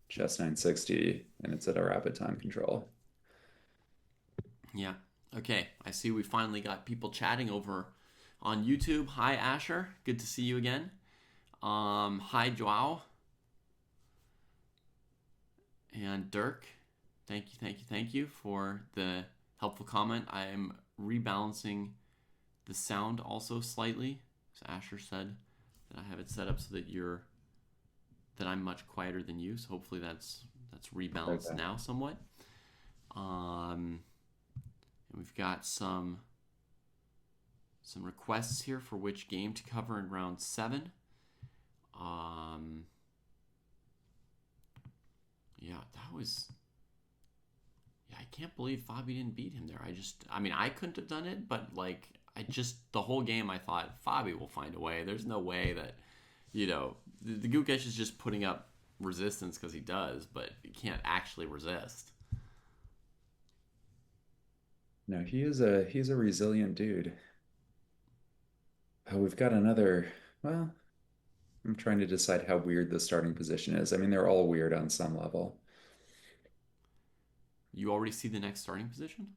Chess 960 and it's at a rapid time control. Yeah. Okay. I see we finally got people chatting over on YouTube. Hi, Asher. Good to see you again. Hi, Joao. And Dirk. Thank you for the helpful comment. I am rebalancing the sound also slightly. As Asher said, that I have it set up so that I'm much quieter than you. So hopefully that's rebalanced now somewhat. And we've got some requests here for which game to cover in round 7. Yeah, that was. Yeah, I can't believe Fabi didn't beat him there. I mean, I couldn't have done it, but like, the whole game I thought Fabi will find a way. There's no way that, the Gukesh is just putting up resistance because he does, but he can't actually resist. No, he's a resilient dude. Oh, we've got another. Well, I'm trying to decide how weird the starting position is. I mean, they're all weird on some level. You already see the next starting position?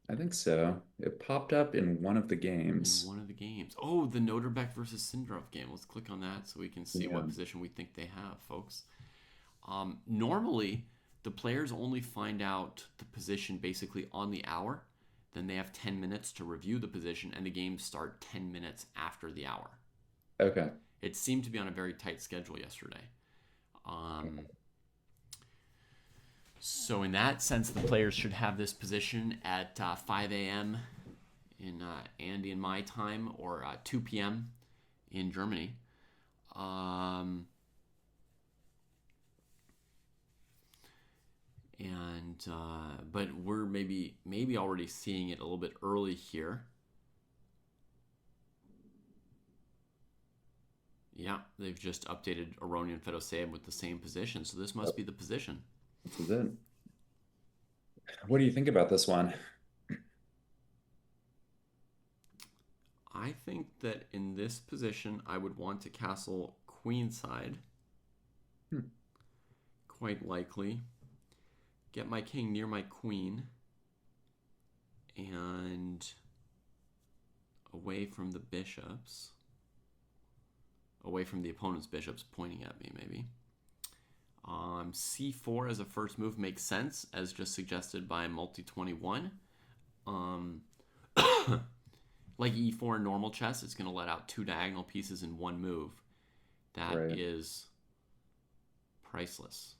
I think so. It popped up in one of the In games. one of the games. Oh, the Noterbeck versus Sindrov game. Let's click on that so we can see Yeah. what position we think they have, folks. Normally, the players only find out the position basically on the hour. Then they have 10 minutes to review the position, and the games start 10 minutes after the hour. Okay. It seemed to be on a very tight schedule yesterday. So in that sense, the players should have this position at 5 a.m. in Andy and my time, or 2 p.m. in Germany. But we're maybe already seeing it a little bit early here. Yeah, they've just updated Aronian Fedosseev with the same position, so this must be the position. This is it. What do you think about this one? I think that in this position, I would want to castle queenside. Quite likely. Get my king near my queen. And away from the bishops. Away from the opponent's bishops pointing at me, maybe. C4 as a first move makes sense, as just suggested by Multi21. Like E4 in normal chess, it's going to let out 2 diagonal pieces in one move. That is priceless.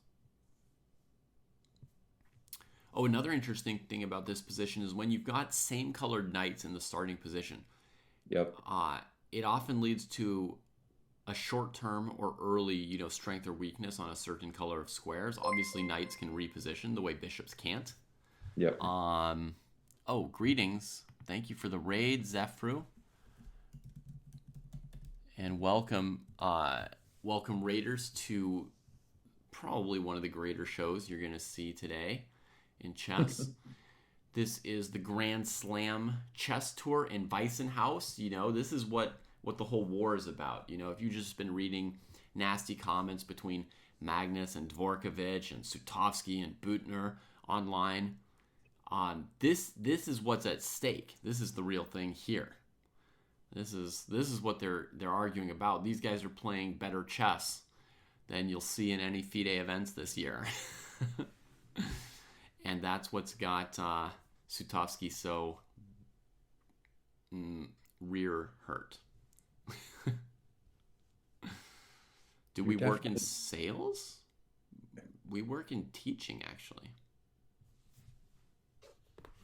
Oh, another interesting thing about this position is when you've got same colored knights in the starting position. Yep. It often leads to a short-term or early, strength or weakness on a certain color of squares. Obviously, knights can reposition the way bishops can't. Yep. Oh, greetings. Thank you for the raid, Zefru. And welcome raiders to probably one of the greater shows you're going to see today in chess. This is the Grand Slam chess tour in Weissenhaus. This is what the whole war is about. If you've just been reading nasty comments between Magnus and Dvorkovich and Sutovsky and Butner online, this is what's at stake. This is the real thing here. This is what they're arguing about. These guys are playing better chess than you'll see in any FIDE events this year. And that's what's got Sutovsky so rear hurt. Do we work in sales? We work in teaching, actually.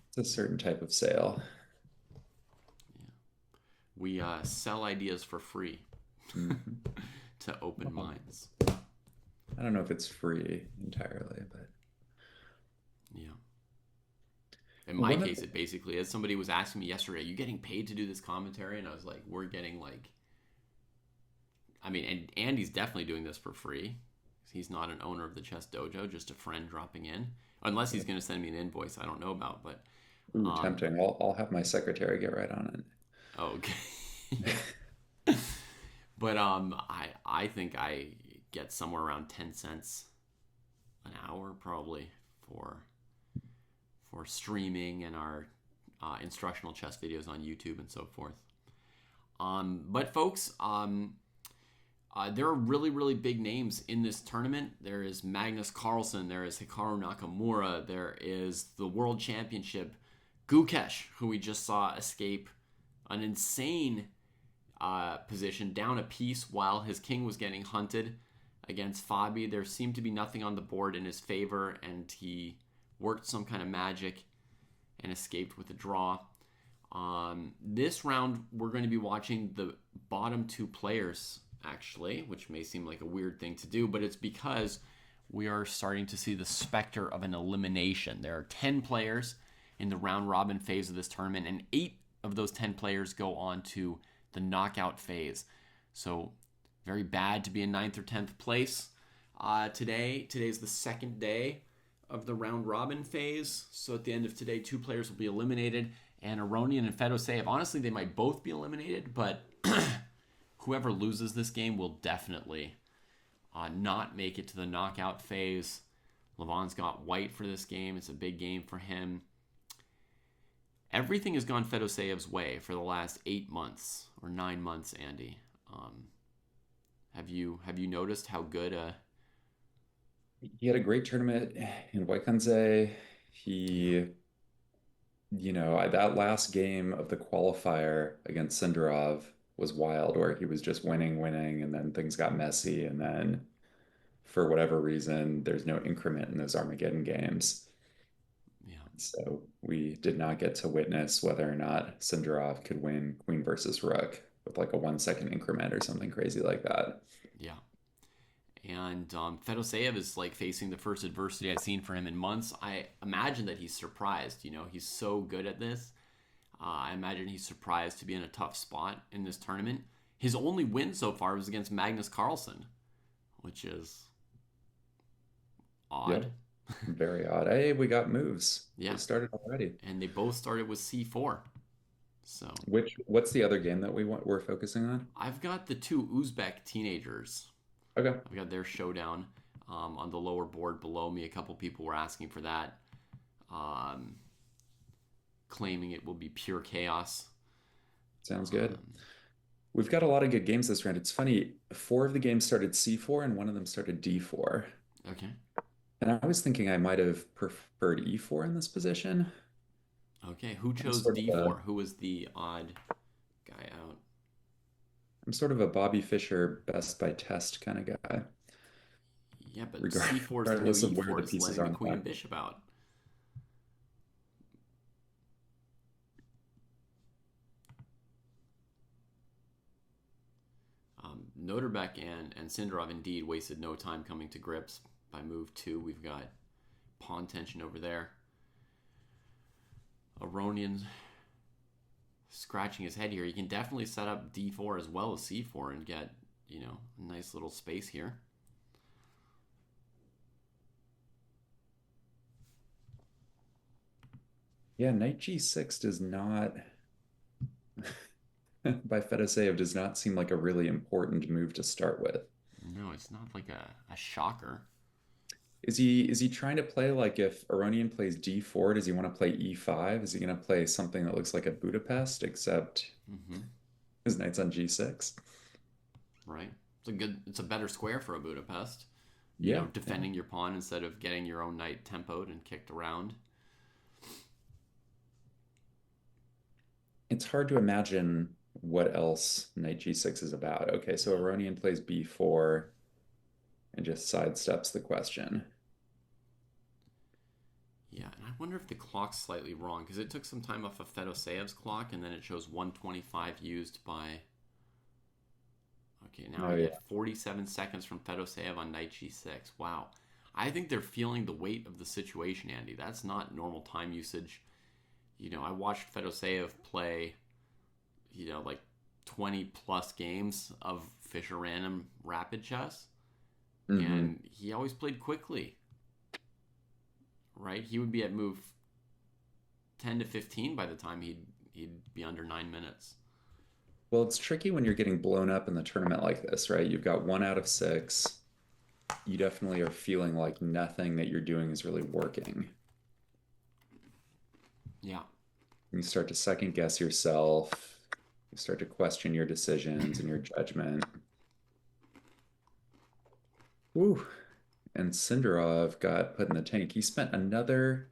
It's a certain type of sale. Yeah. We sell ideas for free to open minds. I don't know if it's free entirely, but yeah. In my case, it basically is. Somebody was asking me yesterday, are you getting paid to do this commentary? And I was like, we're getting and Andy's definitely doing this for free. He's not an owner of the Chess Dojo, just a friend dropping in. Unless he's going to send me an invoice I don't know about. But tempting. I'll have my secretary get right on it. Okay. But I think I get somewhere around 10 cents an hour probably for streaming and our instructional chess videos on YouTube and so forth. But folks, there are really, really big names in this tournament. There is Magnus Carlsen, there is Hikaru Nakamura, there is the World Championship Gukesh, who we just saw escape an insane position, down a piece while his king was getting hunted against Fabi. There seemed to be nothing on the board in his favor, and he worked some kind of magic and escaped with a draw. This round, we're going to be watching the bottom 2 players, actually, which may seem like a weird thing to do, but it's because we are starting to see the specter of an elimination. There are 10 players in the round-robin phase of this tournament, and 8 of those 10 players go on to the knockout phase. So very bad to be in 9th or 10th place. Today's the second day of the round robin phase. So at the end of today, 2 players will be eliminated. And Aronian and Fedoseev, honestly, they might both be eliminated, but whoever loses this game will definitely not make it to the knockout phase. Levon's got white for this game. It's a big game for him. Everything has gone Fedoseev's way for the last 8 months or 9 months, Andy. Have you noticed how good He had a great tournament in Weissenhaus. He, that last game of the qualifier against Sindarov was wild, where he was just winning, and then things got messy, and then for whatever reason, there's no increment in those Armageddon games. Yeah. So we did not get to witness whether or not Sindarov could win Queen versus Rook with like a 1 second increment or something crazy like that. Yeah. And Fedoseev is like facing the first adversity I've seen for him in months. I imagine that he's surprised. He's so good at this. I imagine he's surprised to be in a tough spot in this tournament. His only win so far was against Magnus Carlsen, which is odd. Yep. Very odd. Hey, we got moves. Yeah. They started already. And they both started with C4. So what's the other game that we're focusing on? I've got the 2 Uzbek teenagers. Okay. I've got their showdown on the lower board below me. A couple people were asking for that, claiming it will be pure chaos. Sounds good. We've got a lot of good games this round. It's funny, 4 of the games started C4 and 1 of them started D4. Okay. And I was thinking I might have preferred E4 in this position. Okay, who chose D4? Who was the odd guy out? I'm sort of a Bobby Fischer best by test kind of guy. Yeah, but C4 is through E4 is letting the queen and bishop out. Noterbeck and Sindarov indeed wasted no time coming to grips. By move 2, we've got pawn tension over there. Aronian scratching his head here. You can definitely set up D4 as well as C4 and get, a nice little space here. Yeah, knight G6 does not, by Fedoseev, does not seem like a really important move to start with. No, it's not like a shocker. Is he trying to play like if Aronian plays D4, does he want to play E5? Is he going to play something that looks like a Budapest, except his knight's on G6? Right. It's a better square for a Budapest. Yeah. Defending your pawn instead of getting your own knight tempoed and kicked around. It's hard to imagine what else knight G6 is about. Okay, so Aronian plays B4 and just sidesteps the question. Yeah, and I wonder if the clock's slightly wrong, because it took some time off of Fedoseev's clock, and then it shows 125 used by... Okay, now we get 47 seconds from Fedoseev on knight G6. Wow. I think they're feeling the weight of the situation, Andy. That's not normal time usage. I watched Fedoseev play, like 20 plus games of Fischer Random Rapid Chess. And he always played quickly, right? He would be at move 10 to 15 by the time he'd be under 9 minutes. Well, it's tricky when you're getting blown up in the tournament like this, right? You've got 1 out of 6. You definitely are feeling like nothing that you're doing is really working. Yeah. You start to second guess yourself. You start to question your decisions and your judgment. Woo. And Sindarov got put in the tank. He had another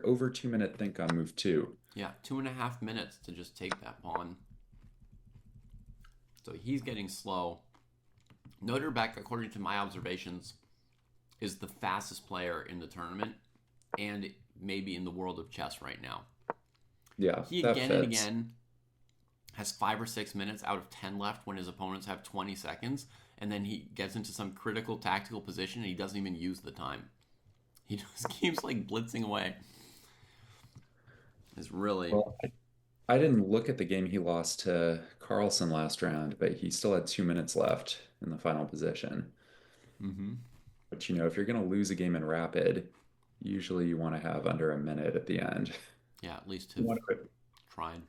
over 2-minute think on move 2. Yeah, 2.5 minutes to just take that pawn. So he's getting slow. Noterbeck, according to my observations, is the fastest player in the tournament and maybe in the world of chess right now. Yeah, he again and again has 5 or 6 minutes out of 10 left when his opponents have 20 seconds. And then he gets into some critical tactical position and he doesn't even use the time. He just keeps like blitzing away. It's really... Well, I didn't look at the game he lost to Carlsen last round, but he still had 2 minutes left in the final position. Mm-hmm. But if you're going to lose a game in rapid, usually you want to have under a minute at the end. Yeah, at least You have want to, tried.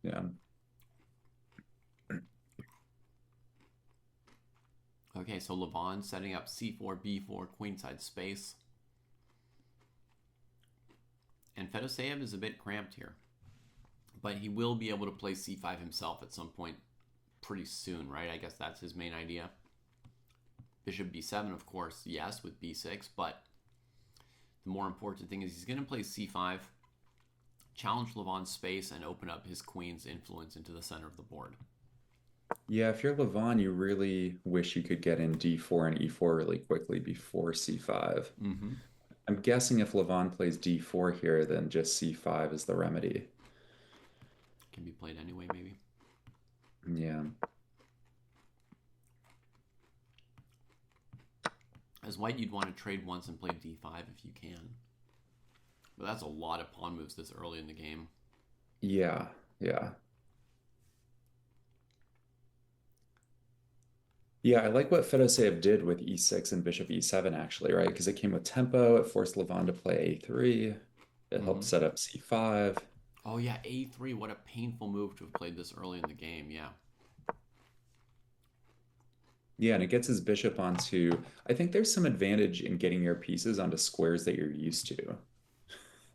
yeah. Okay, so Levon setting up c4, b4, queenside space. And Fedoseev is a bit cramped here. But he will be able to play c5 himself at some point pretty soon, right? I guess that's his main idea. Bishop b7, of course, yes, with b6. But the more important thing is he's going to play c5, challenge Levon's space, and open up his queen's influence into the center of the board. Yeah, if you're Levon, you really wish you could get in d4 and e4 really quickly before c5. Mm-hmm. I'm guessing if Levon plays d4 here, then just c5 is the remedy. Can be played anyway, maybe. Yeah. As white, you'd want to trade once and play d5 if you can. But that's a lot of pawn moves this early in the game. Yeah, yeah. Yeah, I like what Fedoseev did with e6 and bishop e7, actually, right? Because it came with tempo, it forced Levon to play a3, it helped Mm-hmm. set up c5. Oh, yeah, a3. What a painful move to have played this early in the game, yeah. Yeah, and it gets his bishop onto. I think there's some advantage in getting your pieces onto squares that you're used to.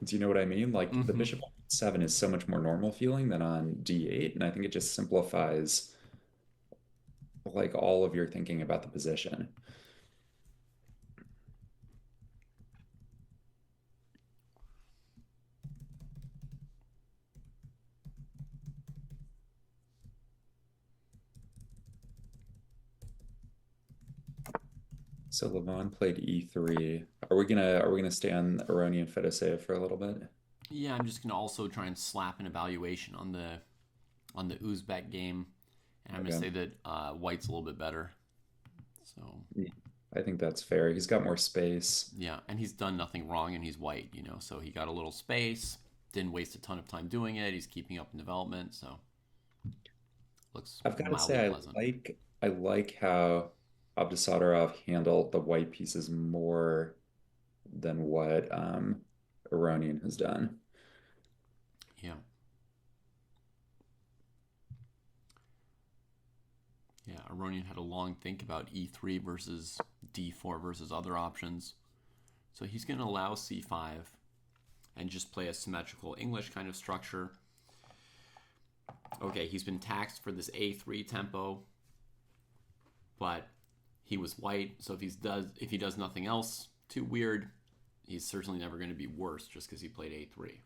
Do you know what I mean? Like the Mm-hmm. bishop on 7 is so much more normal feeling than on d8, and I think it just simplifies like all of your thinking about the position. So Levon played e3. Are we gonna stay on Aronian Fedoseev for a little bit? Yeah, I'm just gonna also try and slap an evaluation on the Uzbek game, and I'm gonna Okay. say that white's a little bit better. So Yeah, I think that's fair. He's got more space. yeah, and he's done nothing wrong, and he's white, so he got a little space, didn't waste a ton of time doing it. He's keeping up in development, so looks I've got to mildly say, pleasant. I like how Abdusadarov handled the white pieces more than what Aronian has done. Yeah, yeah. Aronian had a long think about e3 versus d4 versus other options, so he's gonna allow c5 and just play a symmetrical English kind of structure. Okay, he's been taxed for this a3 tempo, but he was white, so if he does nothing else too weird, he's certainly never going to be worse just because he played a3.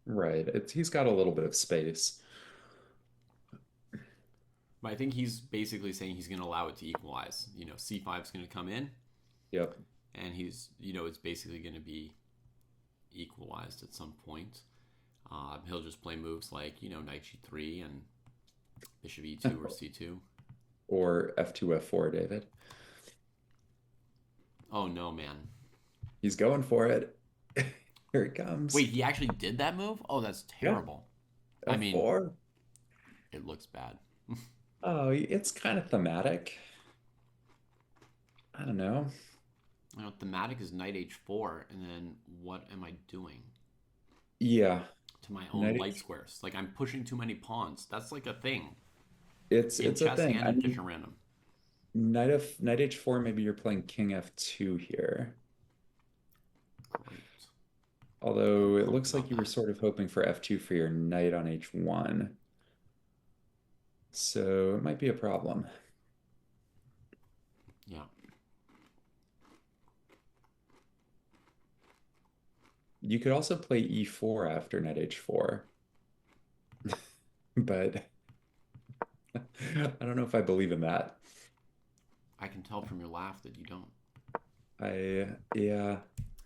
Right. He's got a little bit of space. But I think he's basically saying he's going to allow it to equalize. C5 is going to come in, Yep. and it's basically going to be equalized at some point. He'll just play moves like knight g3 and bishop e2 or c2. Or f2, f4, David. Oh no, man! He's going for it. Here it Wait, comes. he actually did that move? Oh, that's Yeah. terrible. I mean, F4. it looks bad. Oh, it's kind of thematic. I don't know. Thematic is knight h4, and then what am I doing Yeah. to my own Knight light H, squares? Like I'm pushing too many pawns. That's like a thing in it's a chess thing. and I in mean, Fischer Random. knight h4, maybe you're playing king f2 here. Great. I'm Although it pumped looks about like you were that. sort of hoping for f2 for your knight on h1. So it might be a problem. Yeah. You could also play e4 after knight h4, but I don't know if I believe in that. I can tell from your laugh that you don't. Yeah,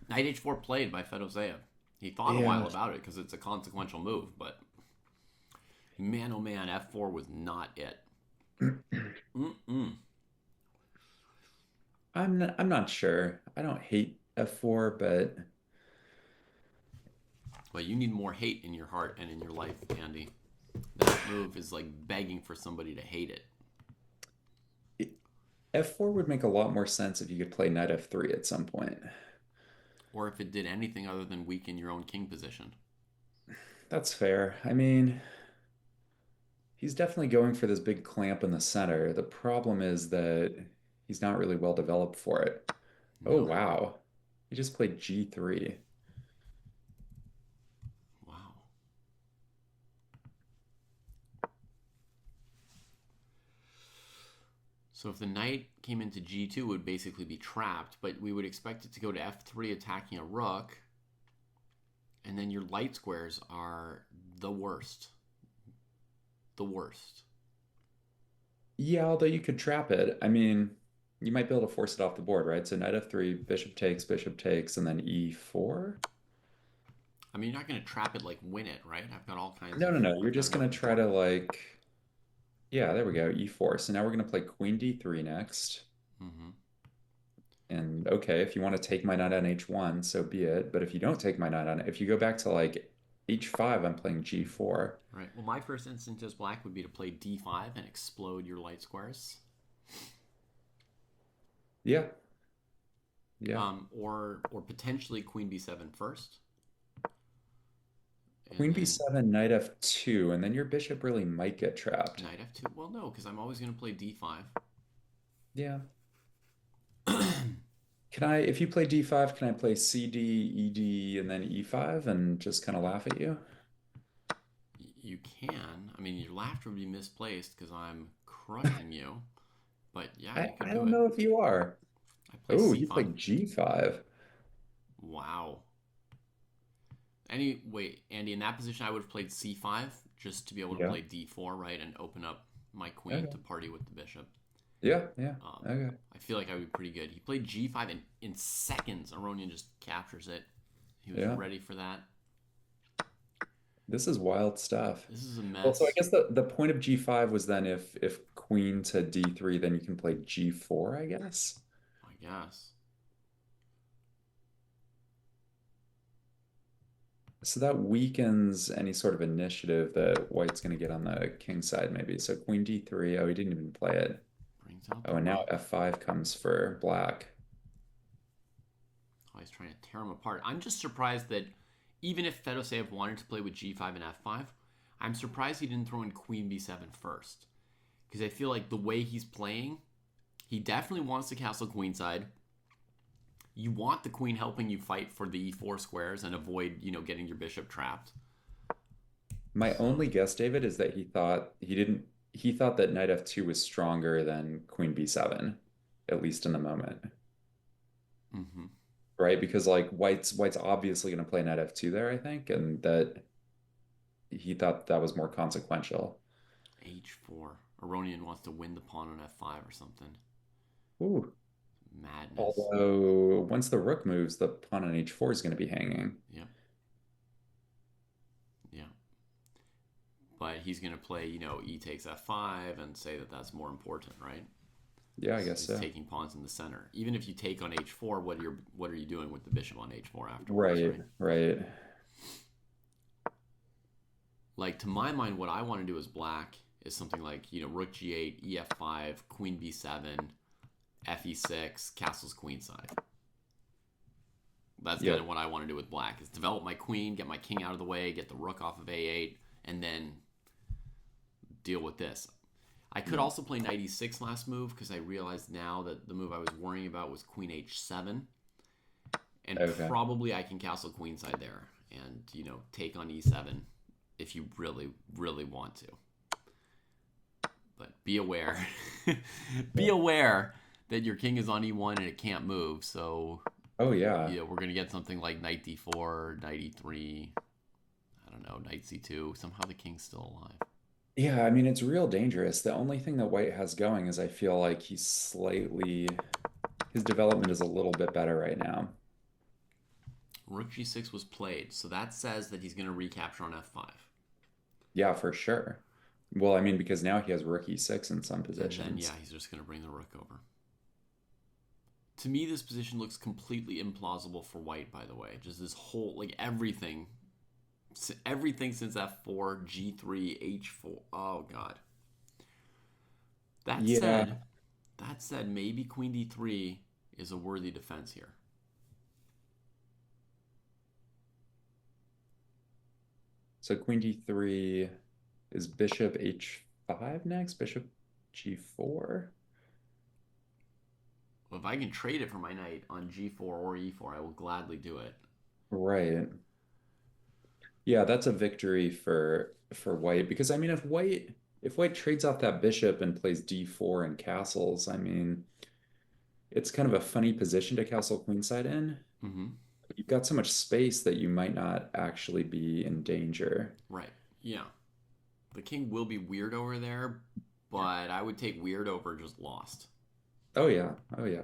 Knight h4 played by Fedoseev. He thought a yeah. while about it because it's a consequential move, but man, oh man, f4 was not it. Mm-mm. I'm not sure. I don't hate f4, but But you need more hate in your heart and in your life, Andy. That move is like begging for somebody to hate it. F4 would make a lot more sense if you could play knight f3 at some point. Or if it did anything other than weaken your own king position. That's fair. I mean, he's definitely going for this big clamp in the center. The problem is that he's not really well developed for it. Oh, No. wow. He just played g3. Wow. So if the knight came into g2, it would basically be trapped, but we would expect it to go to f3 attacking a rook, and then your light squares are the worst. The worst. Yeah, although you could trap it. I mean, you might be able to force it off the board, right? So knight f3, bishop takes, and then e4. I mean, you're not going to trap it like win it, right? I've got all kinds No, of... no, no. You're I've got just enough gonna try board. to like, yeah, there we go, e4. So now we're gonna play queen d3 next. Mm-hmm. And okay, if you want to take my knight on h1, so be it. But if you don't take my knight on, if you go back to like h5, I'm playing g4. Right. Well, my first instinct as black would be to play d5 and explode your light squares. Yeah, yeah. Or potentially queen b7 first. And Queen then b7, knight f2, and then your bishop really might get trapped. knight f2. Well, no, because I'm always going to play d5. Yeah. Can I, if you play d5, can I play cd, ed, and then e5 and just kind of laugh at you? You can. I mean, your laughter would be misplaced because I'm crushing you. But yeah, you could I do don't it. know if you are. I play Oh, you c5. played g5. Wow. Wait, Andy, in that position, I would have played c5 just to be able to Yeah. play d4, right, and open up my queen to Okay. party with the bishop. Yeah, yeah. Um, Okay. I feel like I would be pretty good. He played g5, and in seconds, Aronian just captures it. He was Yeah. ready for that. This is wild stuff. This is a Well, so I mess, guess the point of g5 was then if queen to d3, then you can play g4, I guess. I guess. So that weakens any sort of initiative that white's going to get on the king side, maybe. So queen d3. Oh, he didn't even play it. Brings out the Oh, and now rook. f5 comes for black. Oh, he's trying to tear him apart. I'm just surprised that even if Fedoseev wanted to play with g5 and f5, I'm surprised he didn't throw in queen b7 first. Because I feel like the way he's playing, he definitely wants to castle queenside. You want the queen helping you fight for the e4 squares and avoid, getting your bishop trapped. My So, only guess, David, is that he thought that knight f2 was stronger than queen b7, at least in the moment. mm-hmm. Right? Because like white's obviously going to play knight f2 there, I think, and that he thought that was more consequential. h4. Aronian wants to win the pawn on f5 or something. Ooh. Madness. Although once the rook moves, the pawn on h4 is going to be hanging. Yep. Yeah. But he's going to play, e takes f5 and say that that's more important, right? Yeah, I guess He's so. taking pawns in the center. Even if you take on h4, what are you doing with the bishop on h4 afterwards, Right, right? right. Like, to my mind, what I want to do as black is something like, rook g8, ef5, queen b7, fe6, castles queenside. That's kind Yep. of what I want to do with black, is develop my queen, get my king out of the way, get the rook off of a8, and then deal with this. I could also play knight e6 last move because I realized now that the move I was worrying about was queen h7. And Okay. probably I can castle queenside there and, take on e7 if you really, really want to. But be aware. Be Yeah. aware that your king is on e1 and it can't move. So, Oh yeah. we're going to get something like knight d4, knight e3, I don't know, knight c2. Somehow the king's still alive. Yeah, I mean it's real dangerous. The only thing that white has going is I feel like his development is a little bit better right now. Rook g6 was played, so that says that he's going to recapture on f5. Yeah, for sure. Well, I mean, because now he has rook e6 in some And then, yeah, positions. he's just going to bring the rook over. To me, this position looks completely implausible for white, by the way. Just this whole, like, everything Everything since f4, g3, h4. Oh god. That Yeah. said, that said, maybe queen d3 is a worthy defense here. So queen d3 is bishop h5 next, bishop g4. Well, if I can trade it for my knight on g4 or e4, I will gladly do it. Right. Yeah, that's a victory for white because I mean if white trades off that bishop and plays d4 and castles, I mean it's kind of a funny position to castle queenside in. Mm-hmm. You've got so much space that you might not actually be in danger. Right. Yeah. The king will be weird over there, but I would take weird over just lost. Oh yeah. Oh yeah.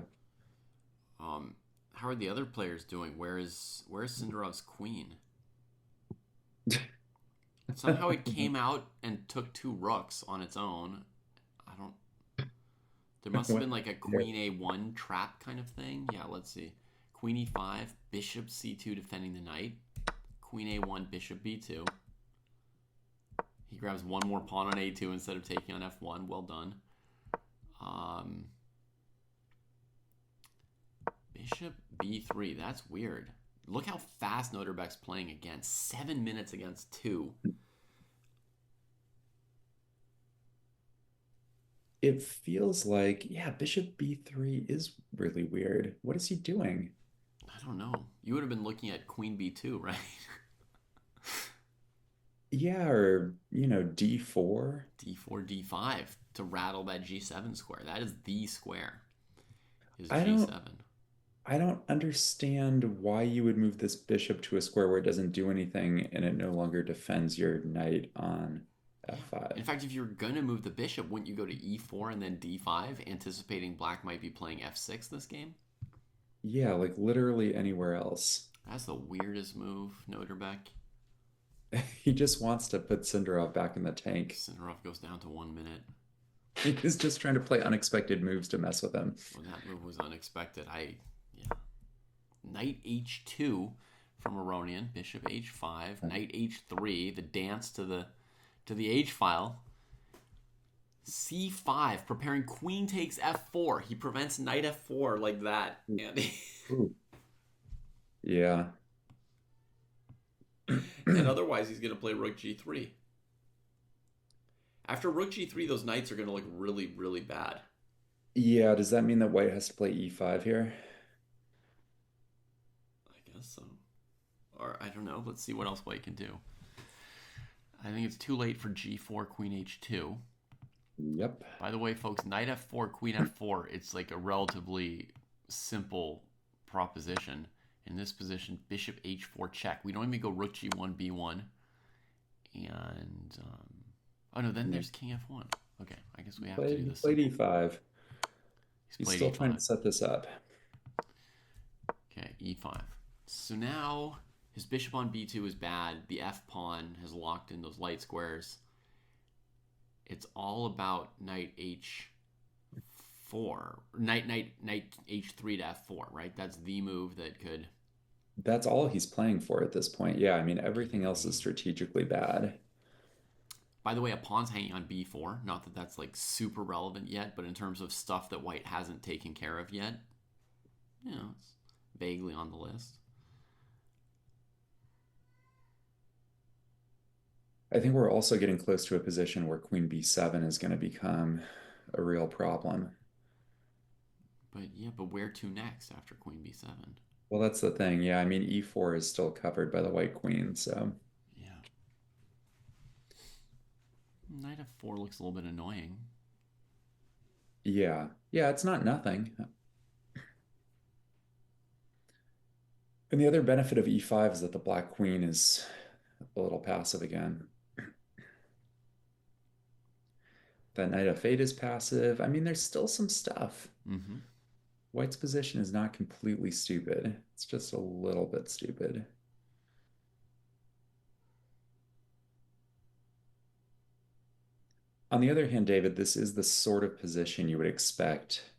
How are the other players doing? Where's Sindarov's queen? Somehow it came out and took 2 rooks on its own. I don't. There must have been like a queen a1 trap kind of thing. Yeah, let's see. Queen e5, bishop c2 defending the knight. Queen a1, bishop b2. He grabs one more pawn on a2 instead of taking on f1. Well done. Bishop b3. That's weird. Look how fast Noterbeck's playing again. 7 minutes against 2. It feels like, yeah, bishop b3 is really weird. What is he doing? I don't know. You would have been looking at queen b2, right? Yeah, or d4. d4, d5 to rattle that g7 square. That is the square. Is I don't g7. I don't understand why you would move this bishop to a square where it doesn't do anything and it no longer defends your knight on f5. In fact, if you're going to move the bishop, wouldn't you go to e4 and then d5, anticipating black might be playing f6 this game? Yeah, like literally anywhere else. That's the weirdest move, Noterbeck. He just wants to put Sindarov back in the tank. Sindarov goes down to 1 minute. He's just trying to play unexpected moves to mess with him. Well, that move was unexpected. Knight h2 from Aronian, bishop h5, knight h3, the dance to the h file. c5, preparing queen takes f4. He prevents knight f4 like that. Yeah. And otherwise, he's going to play rook g3. After rook g3, those knights are going to look really, really bad. Yeah, does that mean that white has to play e5 here? I guess so. Or, I don't know. Let's see what else white can do. I think it's too late for g4, queen h2. Yep. By the way, folks, knight f4, queen f4, it's like a relatively simple proposition. In this position, bishop h4 check. We don't even go rook g1, b1. And, oh no, then there's king f1. Okay, I guess we have to do this. He played e5. He's still e5. trying to set this up. Okay, e5. So now his bishop on b2 is bad. The f pawn has locked in those light squares. It's all about knight h4. Knight h3 to f4, right? That's the move that could... That's all he's playing for at this point. Yeah, I mean, everything else is strategically bad. By the way, a pawn's hanging on b4. Not that that's like super relevant yet, but in terms of stuff that white hasn't taken care of yet, it's vaguely on the list. I think we're also getting close to a position where queen b7 is going to become a real problem. But where to next after queen b7? Well, that's the thing. Yeah, I mean, e4 is still covered by the white queen, so... Yeah. Knight f4 looks a little bit annoying. Yeah. Yeah, it's not nothing. And the other benefit of e5 is that the black queen is a little passive again. That knight f8 is passive. I mean, there's still some stuff. Mm-hmm. White's position is not completely stupid. It's just a little bit stupid. On the other hand, David, this is the sort of position you would expect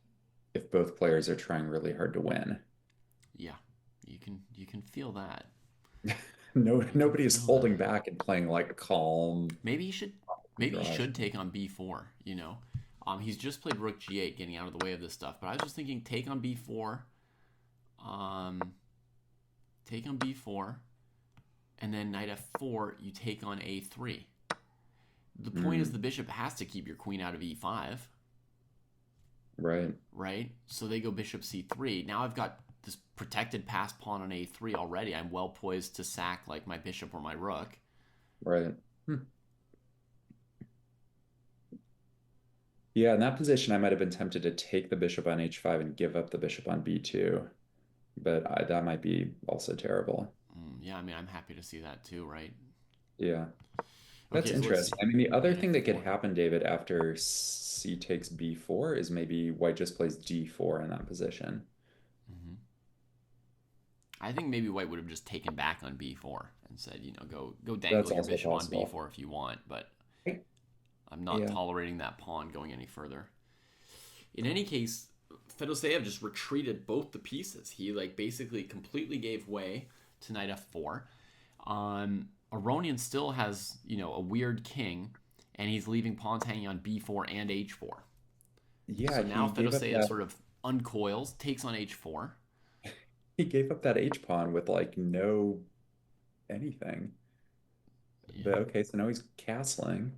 if both players are trying really hard to win. Yeah, you can feel that. Nobody's holding back and playing like calm Maybe he should. Maybe he draws. should take on b4. He's just played rook g8, getting out of the way of this stuff. But I was just thinking, take on b4. Take on b4, and then knight f4. You take on a3. The point is the bishop has to keep your queen out of e5. Right. Right? So they go bishop c3. Now I've got this protected passed pawn on a3 already. I'm well poised to sack like my bishop or my rook. Right. Yeah, in that position, I might have been tempted to take the bishop on h5 and give up the bishop on b2, but that might be also terrible. Yeah, I mean, I'm happy to see that too, right? Yeah. That's Okay, so interesting. I mean, the other knight thing that could f4. happen, David, after c takes b4 is maybe white just plays d4 in that position. I think maybe white would have just taken back on b4 and said, go That's dangle your also bishop on possible. b4 if you want, but I'm not Yeah. tolerating that pawn going any further. In any case, Fedoseev just retreated both the pieces. He basically completely gave way to knight f4. Aronian still has a weird king, and he's leaving pawns hanging on b4 and h4. Yeah, So now he gave up Fedoseev that sort of uncoils, takes on h4. he gave up that h pawn with like no anything. But Yeah. okay, so now he's castling.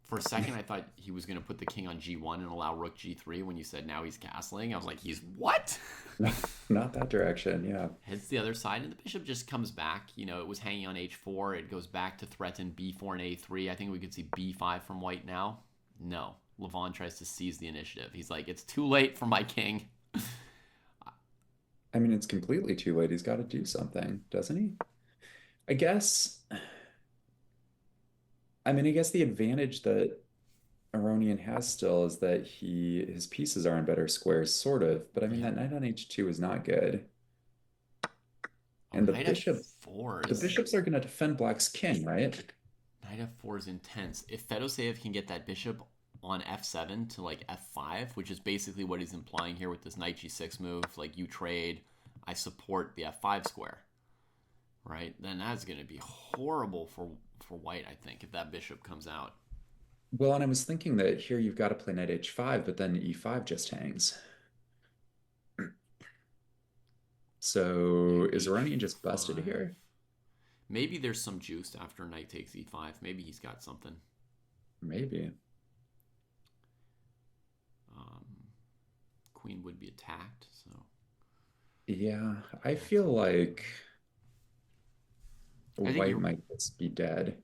For a second, I thought he was going to put the king on g1 and allow rook g3. When you said now he's castling, I was like, he's what? Not that direction, yeah. Hits the other side, and the bishop just comes back. It was hanging on h4. It goes back to threaten b4 and a3. I think we could see b5 from white now. No. Levon tries to seize the initiative. He's like, it's too late for my king. I mean, it's completely too late. He's got to do something, doesn't he? I guess. I guess the advantage that Aronian has still is that his pieces are in better squares, sort of. But I mean, Yeah. that knight on h2 is not good. Oh, And knight f4 the is bishops are going to defend Black's king, right? knight f4 is intense. If Fedoseev can get that bishop on f7 to f5, which is basically what he's implying here with this knight g6 move, you trade, I support the f5 square, right? Then that's going to be horrible for white, I think, if that bishop comes out. Well, and I was thinking that here you've got to play knight h5, but then e5 just hangs. So is Aronian just busted here? Maybe there's some juice after knight takes e5. Maybe he's got something. Maybe. Queen would be attacked, so. Yeah, I feel like white might just be dead.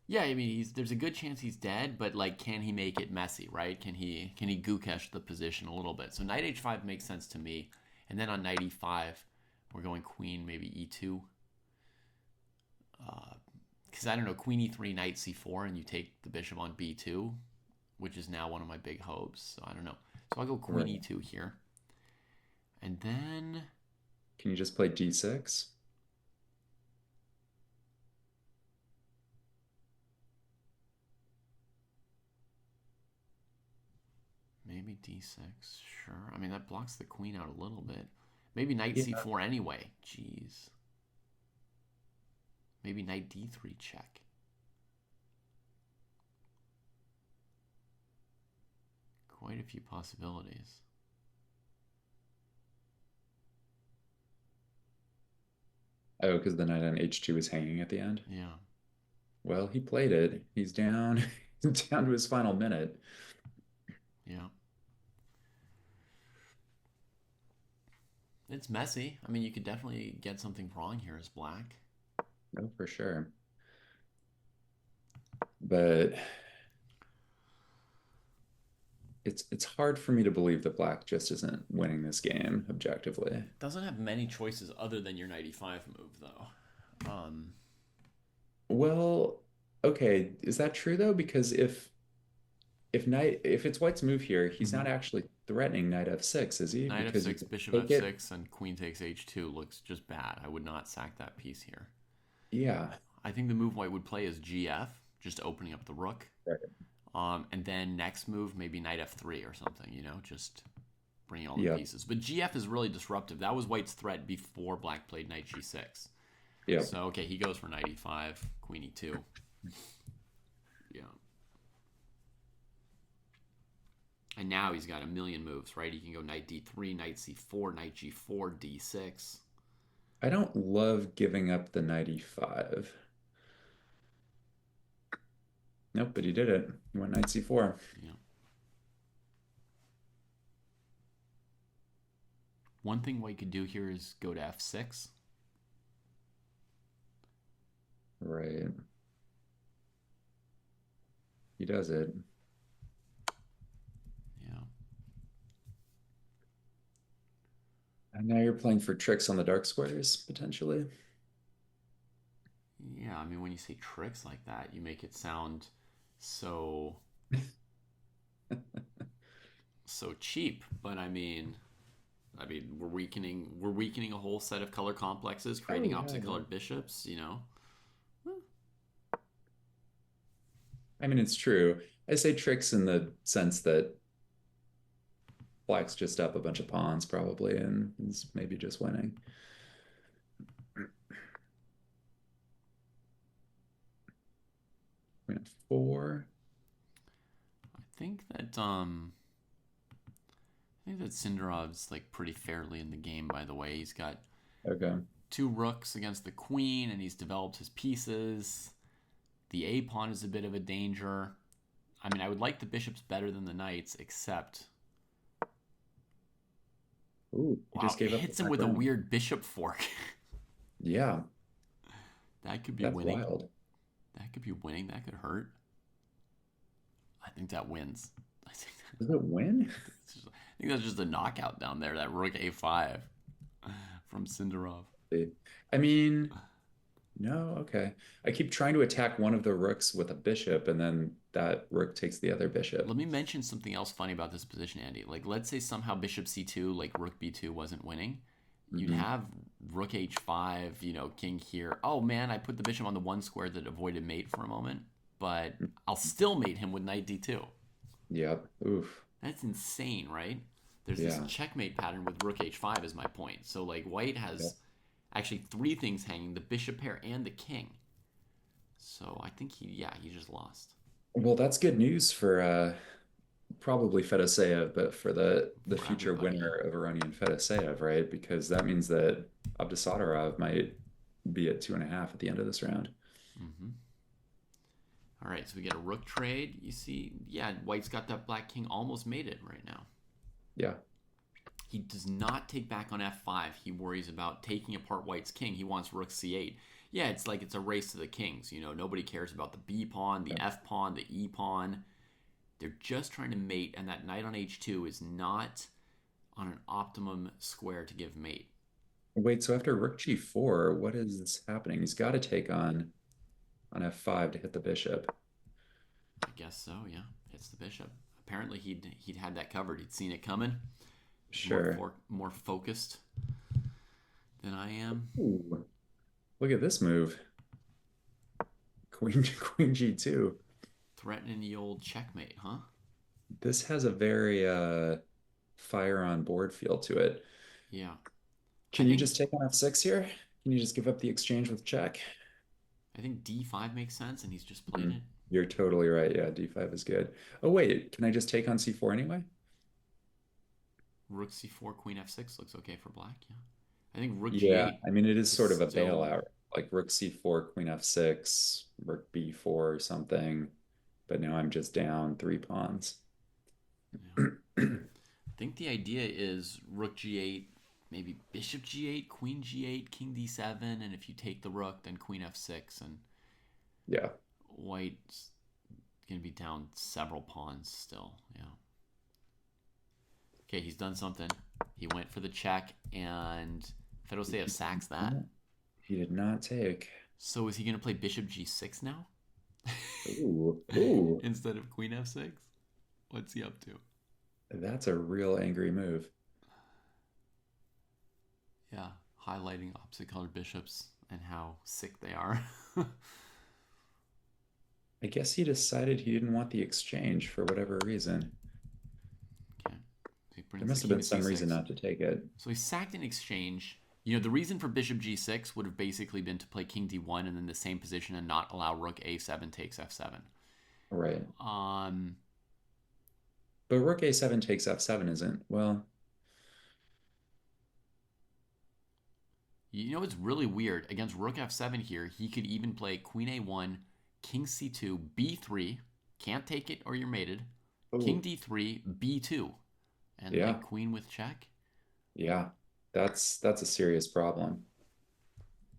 Yeah, I mean, there's a good chance he's dead, but can he make it messy, right? Can he Gukesh the position a little bit? So knight h5 makes sense to me, and then on knight e5, we're going queen, maybe e2. Because I don't know, queen e3, knight c4, and you take the bishop on b2, which is now one of my big hopes. So I don't know. So I'll go queen e2 here, and then can you just play d6? Maybe d6, sure. I mean, that blocks the queen out a little bit. Maybe knight c4 anyway. Jeez. Maybe knight d3 check. Quite a few possibilities. Oh, because the knight on h2 is hanging at the end? Yeah. Well, he played it. He's down, down to his final minute. Yeah. It's messy. I mean, you could definitely get something wrong here as black. No, for sure. But it's hard for me to believe that black just isn't winning this game objectively. Doesn't have many choices other than your knight e5 move, though. Well, okay, is that true though? Because if it's white's move here, he's not actually threatening knight f6, is he? Knight Because f6, bishop f6, and queen takes h2 looks just bad. I would not sack that piece here. Yeah. I think the move white would play is gf, just opening up the rook. Right. And then next move, maybe knight f3 or something, just bringing all the pieces. But GF is really disruptive. That was white's threat before black played knight g6. Yeah. So, okay, he goes for knight e5, queen e2. Yeah. And now he's got a million moves, right? He can go knight d3, knight c4, knight g4, d6. I don't love giving up the knight e5. Nope, but he did it. He went knight c4. Yeah. One thing white could do here is go to f6. Right. He does it. Yeah. And now you're playing for tricks on the dark squares, potentially. Yeah, I mean, when you say tricks like that, you make it sound so so cheap. But I mean, we're weakening a whole set of color complexes, creating opposite colored bishops. You know. I mean, it's true. I say tricks in the sense that black's just up a bunch of pawns probably and is maybe just winning. Queen f4. I think that Sindarov's like pretty fairly in the game. By the way, he's got two rooks against the queen, and he's developed his pieces. The a pawn is a bit of a danger. I mean, I would like the bishops better than the knights, except. Ooh, he just gave up. Hits him with a weird bishop fork. Yeah. That could be winning. That's wild. That could be winning. That could hurt. I think that wins. Does it win? I think that's just a knockout down there. That rook a5 from Sindarov. I mean, no, okay. I keep trying to attack one of the rooks with a bishop, and then that rook takes the other bishop. Let me mention something else funny about this position, Andy. Like, let's say somehow bishop c2, like rook b2 wasn't winning. You'd have rook h5, you know, king here. Oh, man, I put the bishop on the one square that avoided mate for a moment, but I'll still mate him with knight d2. Yep. Oof. That's insane, right? There's this checkmate pattern with rook h5 is my point. So, like, white has actually three things hanging, the bishop pair and the king. So I think he just lost. Well, that's good news for probably Fedoseev, but for the future winner of Aronian Fedoseev, right? Because that means that Abdusatorov might be at 2.5 at the end of this round. Mm-hmm. All right, so we get a rook trade. You see, white's got that black king almost mated right now. Yeah. He does not take back on f5. He worries about taking apart white's king. He wants rook c8. Yeah, it's like it's a race to the kings. You know, nobody cares about the b pawn, the f pawn, the e pawn. They're just trying to mate, and that knight on h2 is not on an optimum square to give mate. Wait, so after rook g4, what is happening? He's got to take on f5 to hit the bishop. I guess so, yeah. Hits the bishop. Apparently he'd had that covered. He'd seen it coming. Sure. More focused than I am. Ooh, look at this move. Queen g2. Threatening the old checkmate, huh? This has a very fire on board feel to it. Yeah. Can you just take on f6 here? Can you just give up the exchange with check? I think d5 makes sense, and he's just played it. You're totally right. Yeah, d5 is good. Oh, wait. Can I just take on c4 anyway? Rook c4, queen f6 looks okay for black, yeah. I think rook g8. g8. I mean, it is sort of a bailout. Like rook c4, queen f6, rook b4 or something. But now I'm just down 3 pawns. Yeah. I think the idea is rook g8, maybe bishop g8, queen g8, king d7, and if you take the rook, then queen f6, and white's going to be down several pawns still, yeah. Okay, he's done something. He went for the check, and Fedoseev sacks that. He did not take. So is he going to play bishop g6 now? Ooh. Instead of queen f6? What's he up to? That's a real angry move. Yeah, highlighting opposite colored bishops and how sick they are. I guess he decided he didn't want the exchange for whatever reason. Okay, He brings There the must have king been to some reason c6. not to take it. So he sacked in exchange. You know, the reason for bishop g6 would have basically been to play king d1 and then the same position and not allow rook a7 takes f7. Right. Um, But rook a7 takes f7 isn't, well, you know, it's really weird. Against rook f7 here, he could even play queen a1, king c2, b3. Can't take it or you're mated. King oh, d3, b2. And yeah, like queen with check. yeah. That's a serious problem.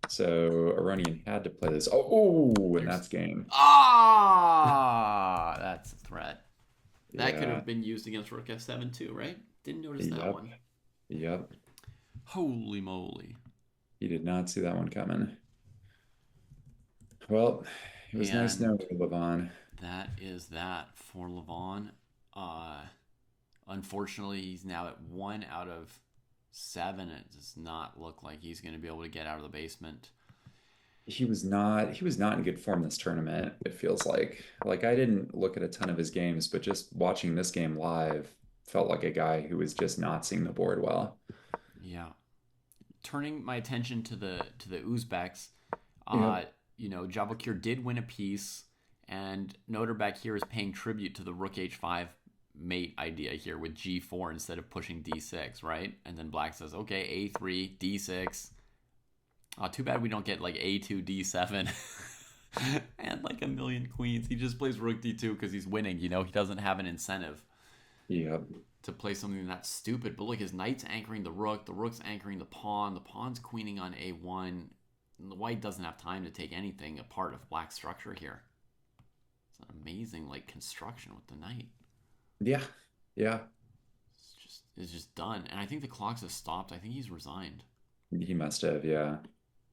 So Aronian had to play this. And There's that's game. that's a threat. That could Yeah. have been used against rook f7 too, right? Didn't notice that Yep. one. Yep. Holy moly. He did not see that one coming. Well, it was nice knowing And you, Levon. that is that for Levon. Uh, Unfortunately, he's now at 1 out of 7. It does not look like he's going to be able to get out of the basement. He was not in good form this tournament, it feels like. Like I didn't look at a ton of his games, but just watching this game live felt like a guy who was just not seeing the board well. Yeah. Turning my attention to the Uzbeks, Yep. uh, Jabakir did win a piece, and Noterbeck here is paying tribute to the rook h5 mate idea here with g4 instead of pushing d6, right? And then Black says, okay, a3, d6. Too bad we don't get like a2, d7, and like a million queens. He just plays rook d2 because he's winning. He doesn't have an incentive Yep. to play something that's stupid. But look, his knight's anchoring the rook's anchoring the pawn's queening on a1. And the white doesn't have time to take anything apart of black's structure here. It's an amazing like construction with the knight. Yeah. Yeah. It's just done. And I think the clocks have stopped. I think he's resigned. He must have, yeah.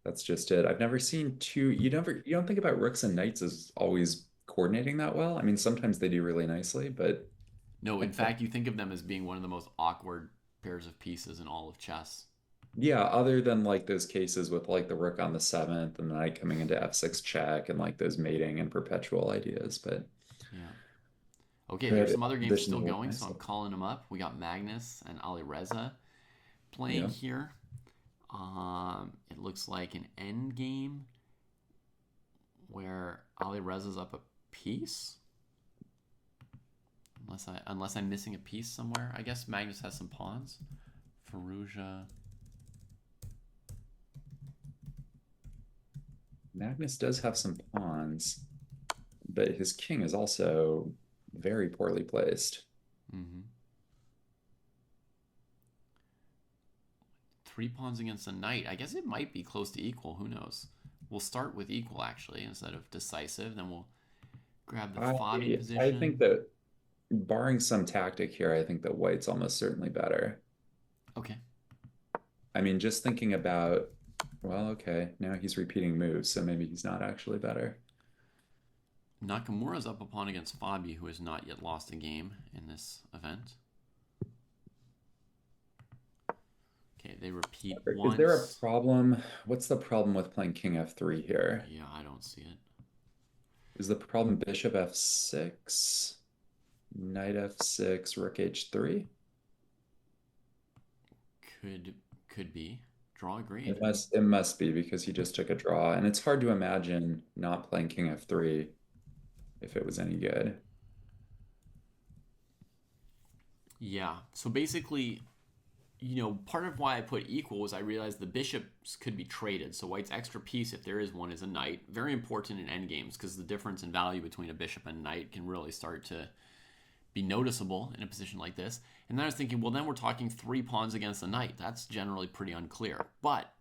That's just it. I've never seen two. You don't think about rooks and knights as always coordinating that well. I mean, sometimes they do really nicely, but No, in fact, you think of them as being one of the most awkward pairs of pieces in all of chess. yeah, other than like those cases with like the rook on the seventh and the knight coming into f6 check and like those mating and perpetual ideas, but Yeah. Okay, there's good some other games opposition to still work going, so I'm nicely. calling them up. We got Magnus and Ali Reza playing Yeah. here. It looks like an end game where Ali Reza's up a piece. Unless I'm missing a piece somewhere. I guess Magnus has some pawns. Firouzja. Magnus does have some pawns, but his king is also very poorly placed. Mm-hmm. 3 pawns against a knight. I guess it might be close to equal. Who knows? We'll start with equal, actually, instead of decisive. Then we'll grab the Fabi I think position. that barring some tactic here, I think that white's almost certainly better. Okay. I mean, just thinking about, well, okay, now he's repeating moves, so maybe he's not actually better. Nakamura's up a pawn against Fabi, who has not yet lost a game in this event. Okay, they repeat once. Is there a problem? What's the problem with playing king f3 here? Yeah, I don't see it. Is the problem bishop f6, knight f6, rook h3? Could be. Draw agreed. It must be because he just took a draw, and it's hard to imagine not playing king f3 if it was any good. Yeah. So basically, part of why I put equal was I realized the bishops could be traded. So white's extra piece, if there is one, is a knight. Very important in endgames because the difference in value between a bishop and a knight can really start to be noticeable in a position like this. And then I was thinking, well, then we're talking 3 pawns against a knight. That's generally pretty unclear. But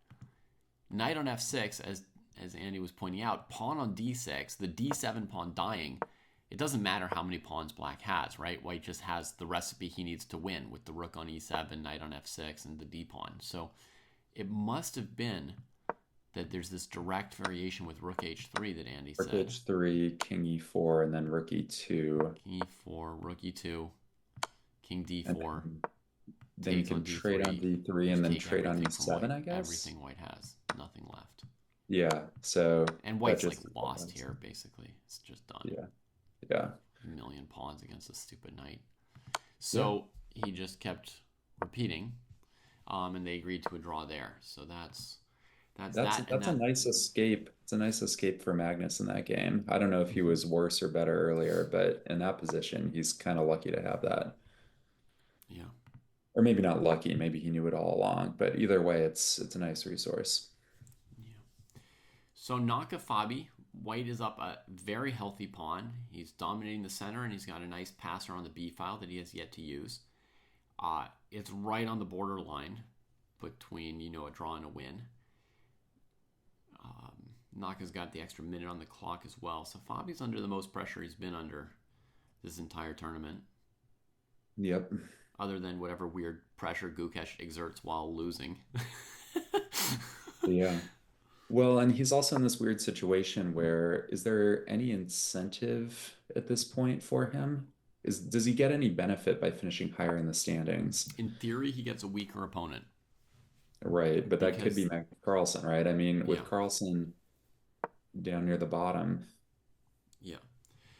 knight on f6, as Andy was pointing out, pawn on d6, the d7 pawn dying, it doesn't matter how many pawns black has, right? White just has the recipe he needs to win with the rook on e7, knight on f6, and the d pawn. So it must have been that there's this direct variation with rook h3 that Andy Rook said. h3, king e4, and then rook e2. King e4, rook e2, king d4. Then you can trade on d3 and then trade on e7, I guess. Everything white has, nothing left. Yeah, so and white's like lost here, basically. It's just done. Yeah. A million pawns against a stupid knight. So he just kept repeating, and they agreed to a draw there. So that's that, and That's a that. nice escape. It's a nice escape for Magnus in that game. I don't know if he Mhm. was worse or better earlier, but in that position, he's kind of lucky to have that. Yeah. Or maybe not lucky, maybe he knew it all along, but either way, it's a nice resource. Yeah. So Naka Fabi, White is up a very healthy pawn. He's dominating the center, and he's got a nice passer on the b file that he has yet to use. It's right on the borderline between a draw and a win. Naka's got the extra minute on the clock as well, so Fabi's under the most pressure he's been under this entire tournament, Yep. other than whatever weird pressure Gukesh exerts while losing. Yeah. Well, and he's also in this weird situation where is there any incentive at this point for him? Does he get any benefit by finishing higher in the standings? In theory, he gets a weaker opponent Right, but that could be because, Magnus Carlsen, right? I mean, yeah, with Carlsen down near the bottom, yeah.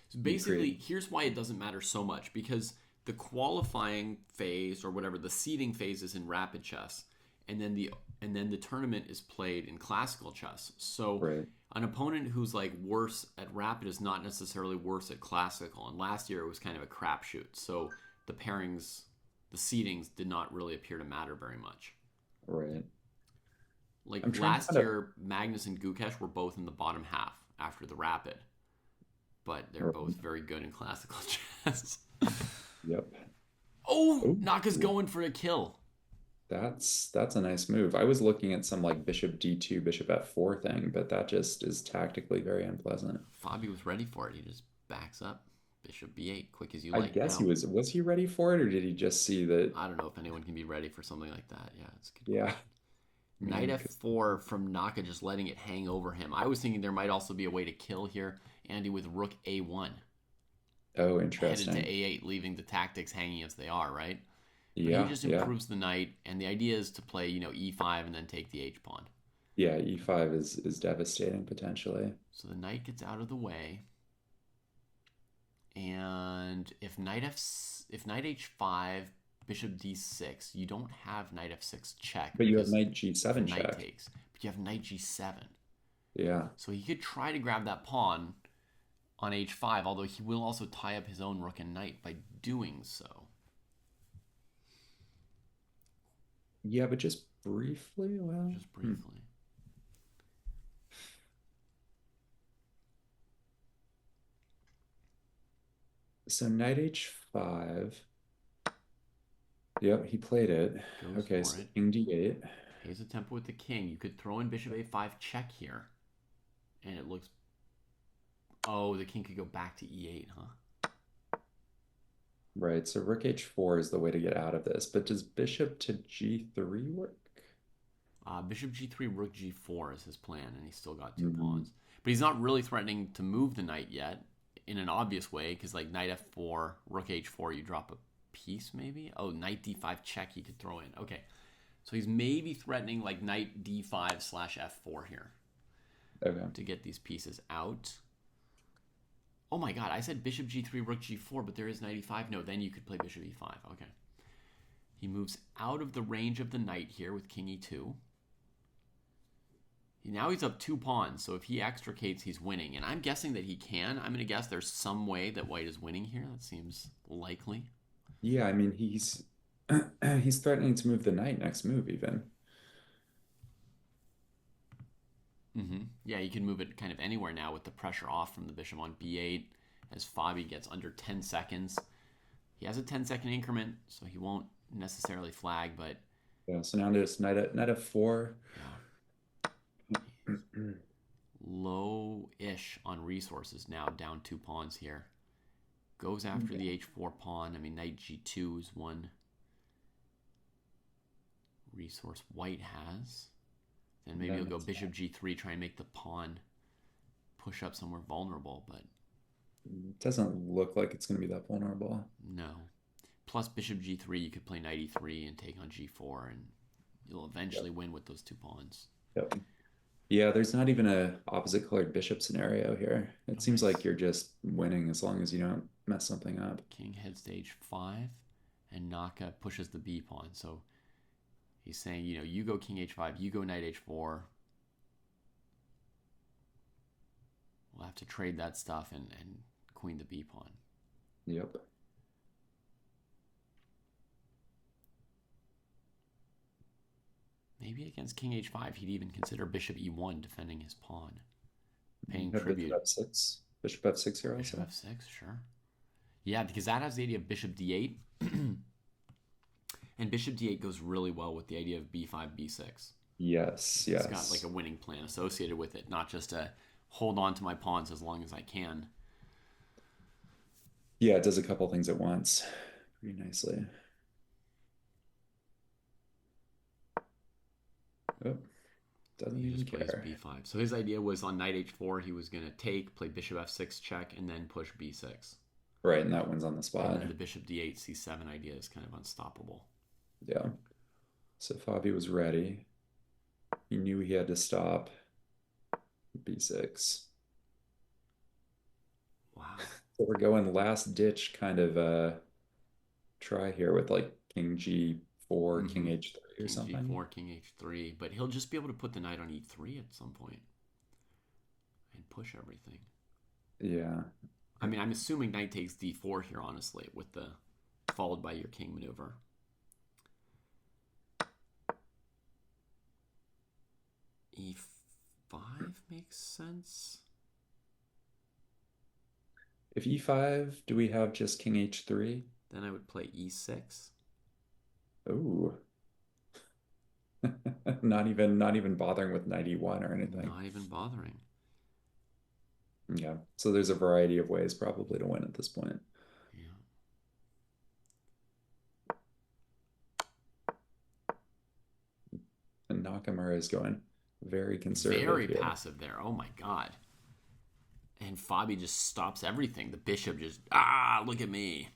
So you basically, create. here's why it doesn't matter so much, because the qualifying phase or whatever the seeding phase is in rapid chess, and then the tournament is played in classical chess. So Right, an opponent who's like worse at rapid is not necessarily worse at classical. And last year it was kind of a crapshoot. So the pairings, the seedings did not really appear to matter very much. right. Like I'm trying to last kind of. year, Magnus and Gukesh were both in the bottom half after the rapid, but they're both very good in classical chess. Yep. Oh, Oh, Naka's going for a kill. that's a nice move. I was looking at some like bishop d2, bishop f4 thing, but that just is tactically very unpleasant. Fabi was ready for it. He just backs up. Bishop b8, quick as you I like guess now. was he ready for it, or did he just see that? I don't know if anyone can be ready for something like that. Yeah, it's a good Yeah, question. I Knight mean, 'cause- f4 from Naka, just letting it hang over him. I was thinking there might also be a way to kill here, Andy, with rook a1. oh, Headed to interesting. a8, leaving the tactics hanging as they are, right? But he Yeah, just yeah, improves the knight, and the idea is to play, e5 and then take the h pawn. yeah. E5 is devastating potentially. So the knight gets out of the way, and if knight h5, bishop d6, you don't have knight f6 check But you have because knight the g7 knight check. takes. But you have knight g7, Yeah, so he could try to grab that pawn on h5, although he will also tie up his own rook and knight by doing so. yeah, but just briefly. Well, Just briefly. So knight h5. Yep, he played it. Goes Okay, for so it. king d8. Pays a tempo with the king. You could throw in bishop a5 check here, and it looks. Oh, the king could go back to e8, huh? Right, so rook h4 is the way to get out of this. But does bishop to g3 work? Bishop g3, rook g4 is his plan, and he's still got two Mm, pawns. But he's not really threatening to move the knight yet in an obvious way, because like knight f4, rook h4, you drop a piece maybe? Oh, knight d5 check he could throw in. Okay, so he's maybe threatening like knight d5 slash f4 here okay. to get these pieces out. Oh my god, I said bishop g3, rook g4, but there is knight e5. No, then you could play bishop e5. Okay. He moves out of the range of the knight here with king e2. Now he's up two pawns, so if he extricates, he's winning. And I'm guessing that he can. I'm going to guess there's some way that white is winning here. That seems likely. Yeah, I mean he's he's threatening to move the knight next move even. Yeah, you can move it kind of anywhere now with the pressure off from the bishop on b8 as Fabi gets under 10 seconds. He has a 10-second increment, so he won't necessarily flag, but Yeah, so now just knight f4. yeah, low-ish on resources now, down two pawns here. Goes after the h4 pawn. I mean, knight g2 is one resource white has. Then maybe he'll go bishop g3, try and make the pawn push up somewhere vulnerable, but It doesn't look like it's going to be that vulnerable. no. Plus bishop g3, you could play knight e3 and take on g4, and you'll eventually win with those two pawns. Yep. Yeah, there's not even a opposite colored bishop scenario here. It seems like you're just winning as long as you don't mess something up. King heads to h5, and Naka pushes the b pawn. So he's saying, you go king h5, you go knight h4. We'll have to trade that stuff and queen the b pawn. Yep. Maybe against king h5, he'd even consider bishop e1 defending his pawn. Paying Bishop tribute. f6. Bishop f6 here Bishop also. f6, sure. Yeah, because that has the idea of bishop d8. And bishop d8 goes really well with the idea of b5, b6. Yes. It's got like a winning plan associated with it, not just a hold on to my pawns as long as I can. Yeah, it does a couple things at once pretty nicely. Oh, doesn't even care. B5. So his idea was on knight h4, he was going to take, play bishop f6 check, and then push b6. Right, and that one's on the spot. And then the bishop d8, c7 idea is kind of unstoppable. Yeah. So Fabi was ready. He knew he had to stop. b6. Wow. So we're going last ditch kind of try here with like king g4, king h3 or something. King g4, king h3, but he'll just be able to put the knight on e3 at some point and push everything. Yeah. I mean, I'm assuming knight takes d4 here, honestly, with the followed by your king maneuver. e5 makes sense. If e5, do we have just king h3? Then I would play e6. Ooh. not even bothering with knight e1 or anything. Not even bothering. Yeah. So there's a variety of ways probably to win at this point. Yeah. And Nakamura is going very conservative. Very passive there. Oh my god. And Fabi just stops everything. The bishop just, look at me.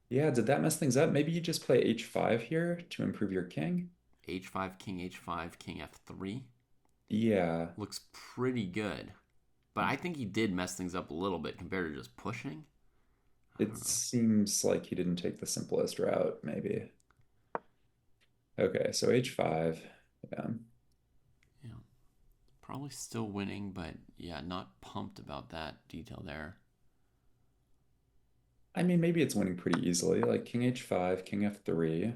Yeah, did that mess things up? Maybe you just play h5 here to improve your king? h5, king h5, king f3. Yeah. Looks pretty good. But I think he did mess things up a little bit compared to just pushing. It seems like he didn't take the simplest route, maybe. Okay, so h5. Yeah. Yeah. Probably still winning, but yeah, not pumped about that detail there. I mean, maybe it's winning pretty easily. Like king h5, king f3.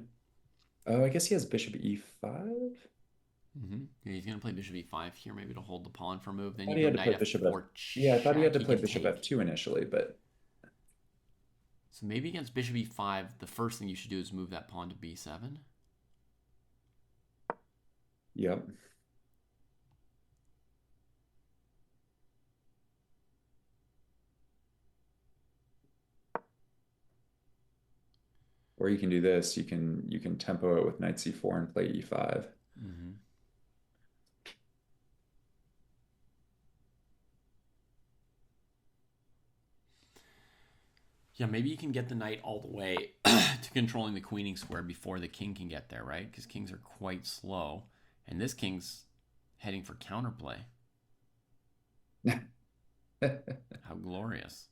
Oh, I guess he has bishop e5. Yeah, he's going to play bishop e5 here, maybe to hold the pawn for a move. Then I thought you he go had to knight play bishop f4 Yeah, I thought he had to check, play can bishop take. f2 initially, but So maybe against bishop e5, the first thing you should do is move that pawn to b7. yep. Or you can do this. You can tempo it with knight c4 and play e5. Yeah, maybe you can get the knight all the way to controlling the queening square before the king can get there, right? Because kings are quite slow. And this king's heading for counterplay. How glorious.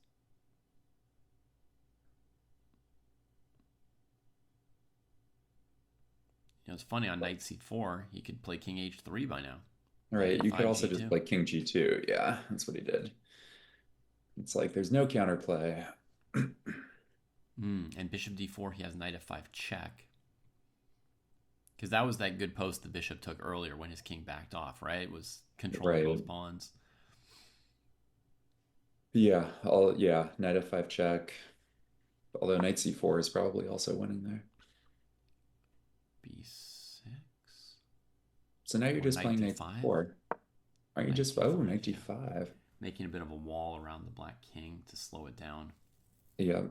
It's funny, on knight c4, he could play king h3 by now. Right, you could also just play king g2. Yeah, that's what he did. It's like there's no counterplay. And bishop d4, he has knight f5 check. Because that was that good post the bishop took earlier when his king backed off, right? It was controlling both pawns. Yeah, knight f5 check. Although knight c4 is probably also winning there. b6. So now you're just playing knight d4. Aren't you just knight d5? Making a bit of a wall around the black king to slow it down. Yeah.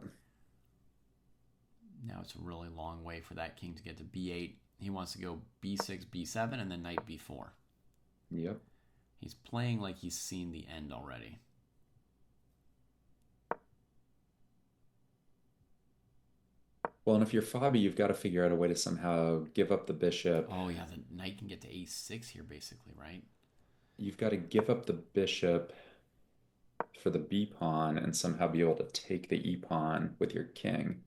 Now it's a really long way for that king to get to b8. He wants to go b6, b7, and then knight b4. Yep. He's playing like he's seen the end already. Well, and if you're Fabi, you've got to figure out a way to somehow give up the bishop. Oh, yeah, the knight can get to a6 here, basically, right? You've got to give up the bishop for the b pawn and somehow be able to take the e pawn with your king.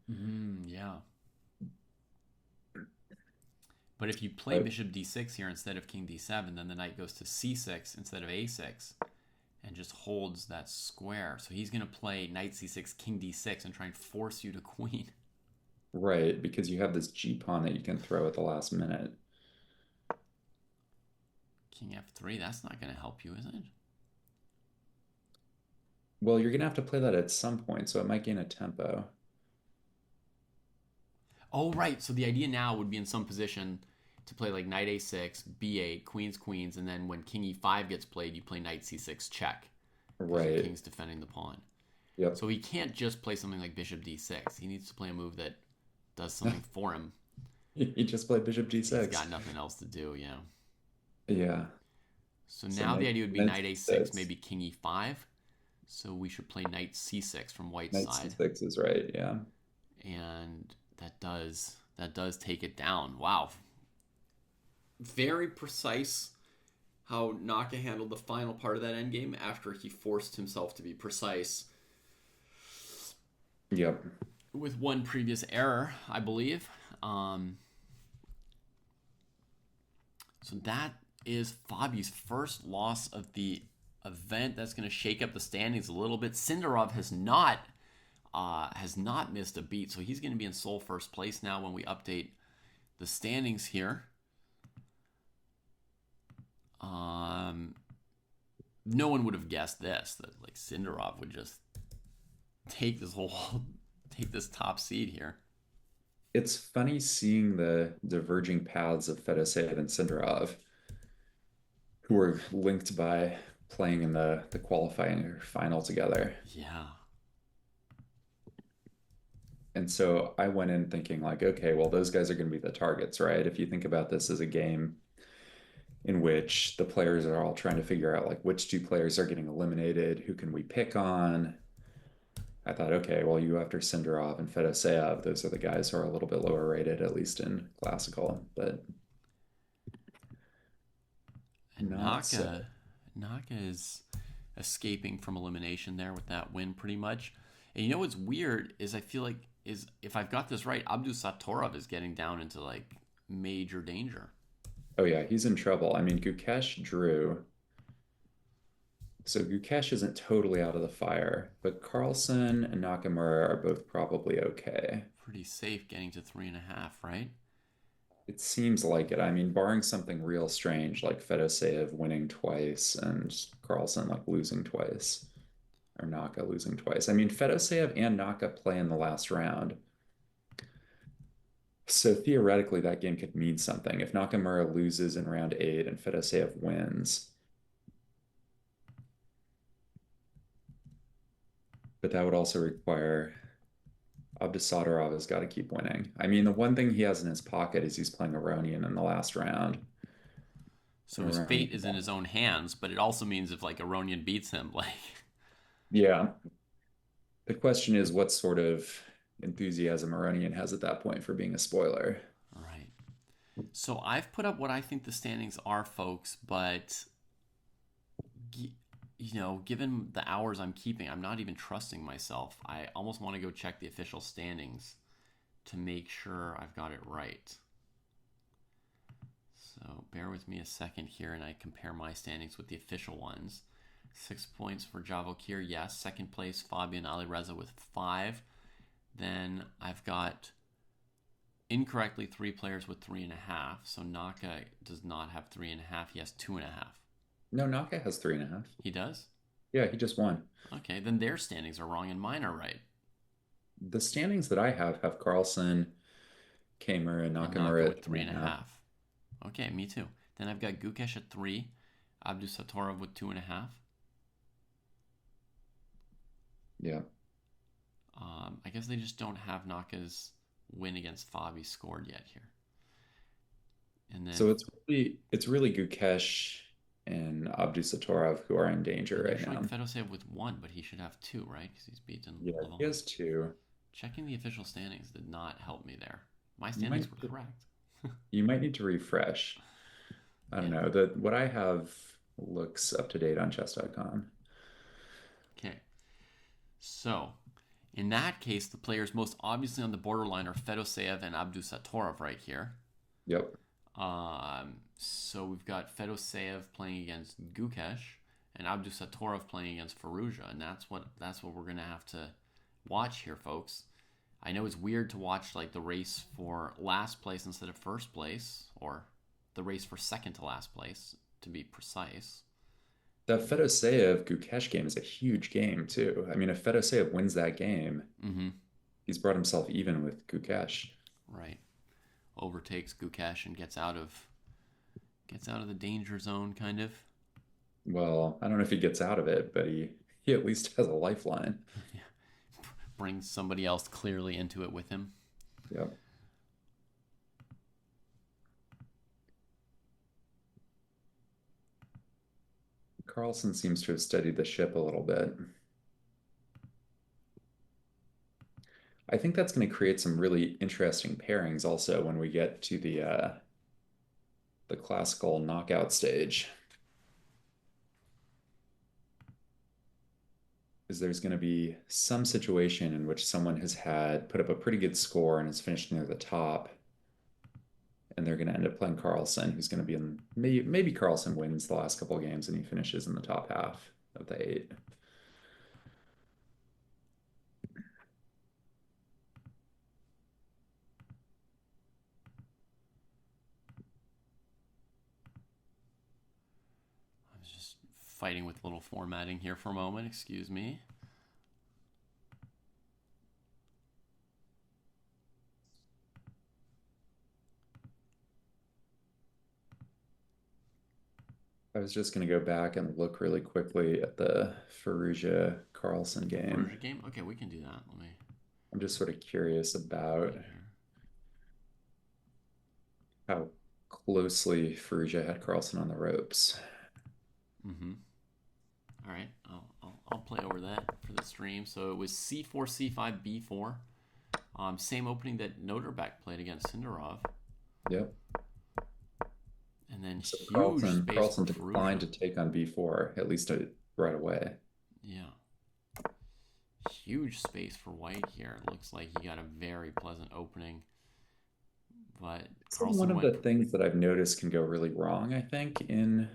Yeah. But if you play bishop d6 here instead of king d7, then the knight goes to c6 instead of a6 and just holds that square. So he's going to play knight c6, king d6 and try and force you to queen. Right, because you have this g-pawn that you can throw at the last minute. King f3, that's not going to help you, is it? Well, you're going to have to play that at some point, so it might gain a tempo. Oh, right. So the idea now would be in some position to play like knight a6, b8, queens, and then when king e5 gets played, you play knight c6 check. Right. The king's defending the pawn. Yep. So he can't just play something like bishop d6. He needs to play a move that does something for him. He just played bishop d6. He's got nothing else to do, yeah. Yeah. So now the idea would be knight a6, maybe king e5. So we should play knight c6 from white's side. Knight c6 is right, yeah. And that does take it down. Wow. Very precise how Naka handled the final part of that endgame after he forced himself to be precise. Yep. With one previous error, I believe. So that is Fabi's first loss of the event. That's going to shake up the standings a little bit. Sindarov has not missed a beat, so he's going to be in sole first place now when we update the standings here. No one would have guessed this, that like Sindarov would just take this top seed here. It's funny seeing the diverging paths of Fedoseev and Sindarov, who were linked by playing in the qualifying final together. Yeah. And so I went in thinking like, okay, well, those guys are going to be the targets, right? If you think about this as a game in which the players are all trying to figure out like which two players are getting eliminated, who can we pick on? I thought, okay, well, you after Sindarov and Fedoseev, those are the guys who are a little bit lower rated, at least in classical, but Naka is escaping from elimination there with that win pretty much. And you know what's weird is I feel like if I've got this right, Abdusatorov is getting down into like major danger. Oh yeah, he's in trouble. I mean, Gukesh drew. So Gukesh isn't totally out of the fire, but Carlsen and Nakamura are both probably okay. Pretty safe getting to 3.5, right? It seems like it. I mean, barring something real strange like Fedoseev winning twice and Carlsen like losing twice, or Naka losing twice. I mean, Fedoseev and Naka play in the last round. So theoretically, that game could mean something. If Nakamura loses in round 8 and Fedoseev wins, but that would also require Abdusatorov has got to keep winning. I mean, the one thing he has in his pocket is he's playing Aronian in the last round. So his fate is in his own hands, but it also means if like Aronian beats him, like yeah. The question is what sort of enthusiasm Aronian has at that point for being a spoiler. Right. So I've put up what I think the standings are, folks, but you know, given the hours I'm keeping, I'm not even trusting myself. I almost want to go check the official standings to make sure I've got it right. So bear with me a second here and I compare my standings with the official ones. 6 points for Javokir, yes. Second place, Fabian Alireza with 5. Then I've got incorrectly 3 players with 3.5. So Naka does not have 3.5. He has 2.5. No, Naka has 3.5. He does? Yeah, he just won. Okay, then their standings are wrong and mine are right. The standings that I have Carlsen, Kamer, and Nakamura at 3.5. Okay, me too. Then I've got Gukesh at 3, Abdusatorov with 2.5. Yeah. I guess they just don't have Naka's win against Fabi scored yet here. And then so it's really Gukesh and Abdusatorov who are in danger right now. Fedoseev with 1, but he should have 2, right? Because he's beaten. Yeah, he has 2. Checking the official standings did not help me there. My standings were correct. You might need to refresh. I don't know. What I have looks up to date on chess.com. Okay. So, in that case, the players most obviously on the borderline are Fedoseev and Abdusatorov right here. Yep. So we've got Fedoseev playing against Gukesh and Abdusattorov playing against Firouzja, and that's what we're gonna have to watch here, folks. I know it's weird to watch like the race for last place instead of first place, or the race for second to last place, to be precise. The Fedoseev Gukesh game is a huge game too. I mean, if Fedoseev wins that game, he's brought himself even with Gukesh. Right. Overtakes Gukesh and gets out of the danger zone, kind of. Well, I don't know if he gets out of it, but he at least has a lifeline. Brings somebody else clearly into it with him. Yep. Carlsen seems to have steadied the ship a little bit. I think that's going to create some really interesting pairings also when we get to the classical knockout stage. Because there's going to be some situation in which someone has put up a pretty good score and has finished near the top. And they're going to end up playing Carlsen, who's going to be in maybe Carlsen wins the last couple of games and he finishes in the top half of the 8. I was just fighting with little formatting here for a moment. Excuse me. I was just going to go back and look really quickly at the Firouzja Carlsen game. Firouzja game? Okay, we can do that. I'm just sort of curious about how closely Firouzja had Carlsen on the ropes. All right, I'll play over that for the stream. So it was C4, C5, B4. Same opening that Noterbeck played against Sindarov. Yep. And then so huge Carlsen declined to take on B4, at least right away. Yeah. Huge space for white here. It looks like he got a very pleasant opening. But Carlsen one of the things that I've noticed can go really wrong, I think, in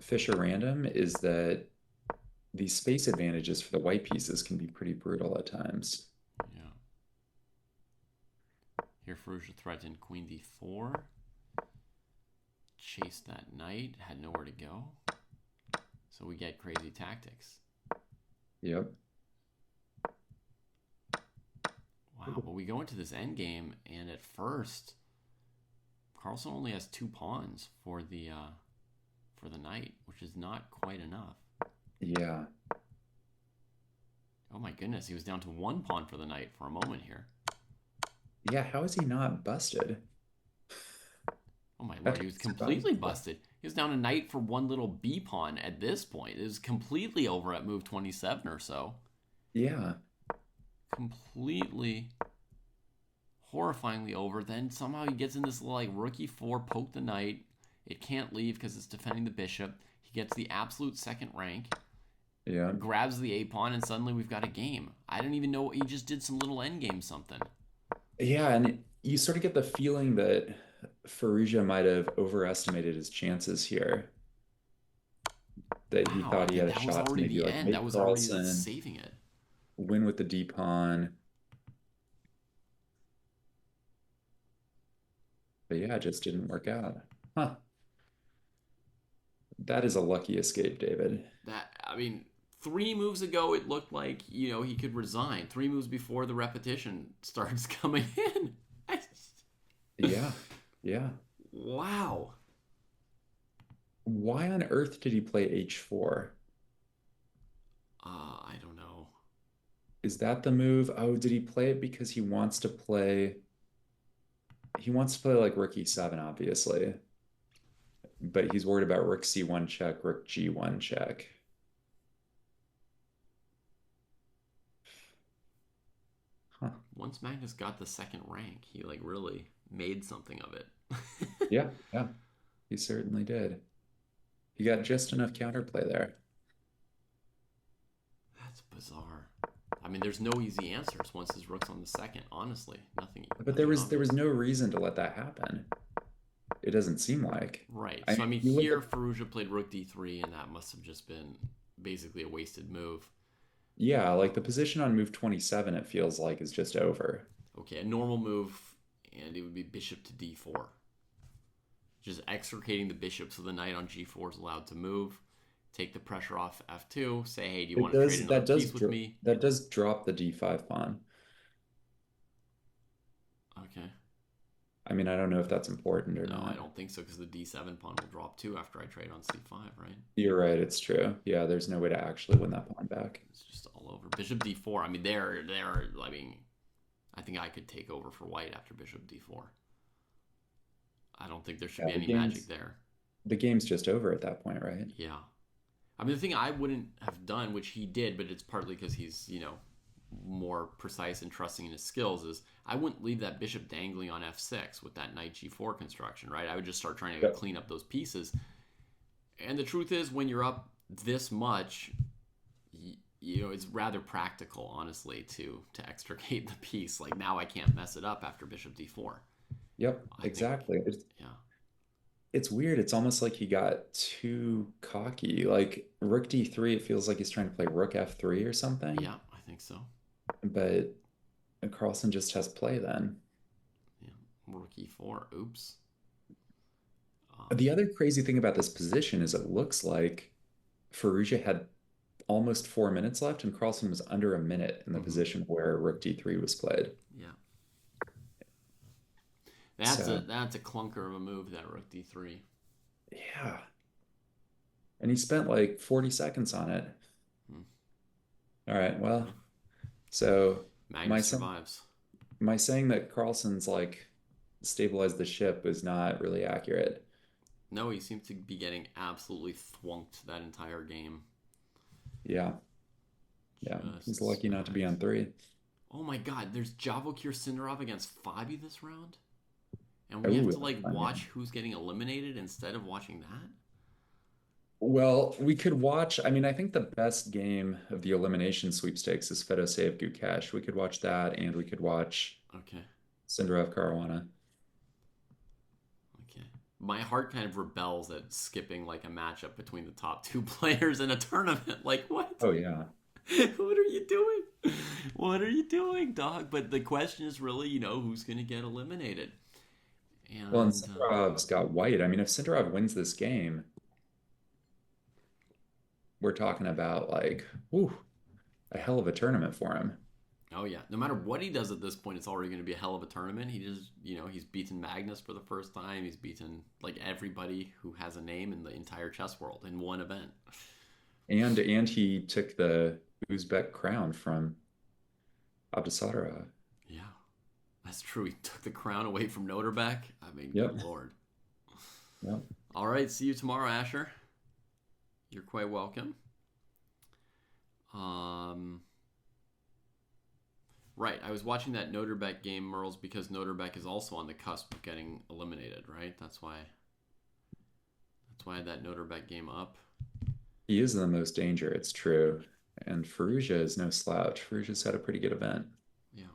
Fischer Random is that the space advantages for the white pieces can be pretty brutal at times. Yeah. Here Firouzja threatened Queen D4. Chased that knight, had nowhere to go. So we get crazy tactics. Yep. Wow, but we go into this endgame, and at first, Carlsen only has 2 pawns for the knight, which is not quite enough. Yeah. Oh my goodness, he was down to 1 pawn for the knight for a moment here. Yeah, how is he not busted? Oh my lord, he was completely busted. He was down a knight for 1 little B pawn at this point. It was completely over at move 27 or so. Yeah. Completely, horrifyingly over. Then somehow he gets in this little like rookie 4, poke the knight. It can't leave because it's defending the bishop. He gets the absolute second rank. Yeah. Grabs the A pawn, and suddenly we've got a game. I don't even know. He just did some little endgame something. Yeah, and you sort of get the feeling that Firouzja might have overestimated his chances here. That he thought he had a shot to maybe like make Carlsen saving it. Win with the D pawn. But yeah, it just didn't work out. Huh. That is a lucky escape, David. I mean, 3 moves ago, it looked like, he could resign. 3 moves before the repetition starts coming in. Yeah. Yeah. Wow. Why on earth did he play H4? I don't know. Is that the move? Oh, did he play it because he wants to play... He wants to play like rook E7, obviously. But he's worried about rook C1 check, rook G1 check. Huh. Once Magnus got the second rank, he like really made something of it. Yeah, he certainly did. He got just enough counterplay there. That's bizarre. I mean, there's no easy answers once his rook's on the second. Honestly, nothing. But there was no reason to let that happen. It doesn't seem like. Right. I So, mean, I mean, you look here, at, Firouzja played rook d3, and that must have just been basically a wasted move. yeah, like the position on move 27, it feels like is just over. Okay, a normal move, and it would be bishop to d4. Just extricating the bishop so the knight on g4 is allowed to move. Take the pressure off f2. Say, hey, do you It want to trade does another that does piece with me? that does drop the d5 pawn. Okay. I mean, I don't know if that's important or No, I not. don't think so because the d7 pawn will drop too after I trade on c5, right? You're right, it's true. Yeah, there's no way to actually win that pawn back. It's just all over. Bishop d4. I mean, I mean, I think I could take over for white after bishop d4. I don't think there should Yeah, be any magic there. the game's just over at that point, right? Yeah. I mean, the thing I wouldn't have done, which he did, but it's partly because he's, more precise and trusting in his skills, is I wouldn't leave that bishop dangling on f6 with that knight g4 construction, right? I would just start trying to Yep. clean up those pieces. And the truth is, when you're up this much, it's rather practical, honestly, to extricate the piece. Like now, I can't mess it up after bishop d4. Yep, I think, exactly. yeah, It's weird. It's almost like he got too cocky. Like rook d3, it feels like he's trying to play rook f3 or something. yeah, I think so. But Carlsen just has play then. Yeah, rook e4. Oops. The other crazy thing about this position is it looks like Firouzja had almost 4 minutes left, and Carlsen was under a minute in the Mm-hmm. position where rook d3 was played. Yeah, So, that's a clunker of a move. That rook d3. yeah. And he spent like 40 seconds on it. Hmm. All right, well, Okay. so my Magnus son, survives. my saying that Carlsen's like stabilized the ship is not really accurate. No, he seems to be getting absolutely thwonked that entire game. Yeah, yeah. He's Just lucky not to be on smacked. three. Oh my god, there's Javokir Sindarov against Fabi this round? And we have Oh, to like fun watch game. who's getting eliminated instead of watching that? Well, we could watch. I mean, I think the best game of the elimination sweepstakes is Fedoseev Gukesh. We could watch that, and we could watch Okay. Sindarev Caruana. Okay. My heart kind of rebels at skipping like a matchup between the top two players in a tournament. Like what? Oh yeah. What are you doing? What are you doing, dog? But the question is really, who's going to get eliminated? Well, and And Sindarov's got white. I mean, if Sindarov wins this game, we're talking about like, whew, a hell of a tournament for him. oh yeah, no matter what he does at this point, it's already going to be a hell of a tournament. He just, he's beaten Magnus for the first time. He's beaten like everybody who has a name in the entire chess world in one event. And he took the Uzbek crown from Abdusatara. Yeah, that's true. He took the crown away from Noterbeck. I mean, Yep. good lord. Yep. All right, see you tomorrow, Asher. You're quite welcome. Um, right, I was watching that Noterbeck game, Merles, because Noterbeck is also on the cusp of getting eliminated. Right, that's why. That's why I had that Noterbeck game up. He is in the most danger, it's true. And Firouzja is no slouch. Firouzja's had a pretty good event. Yeah.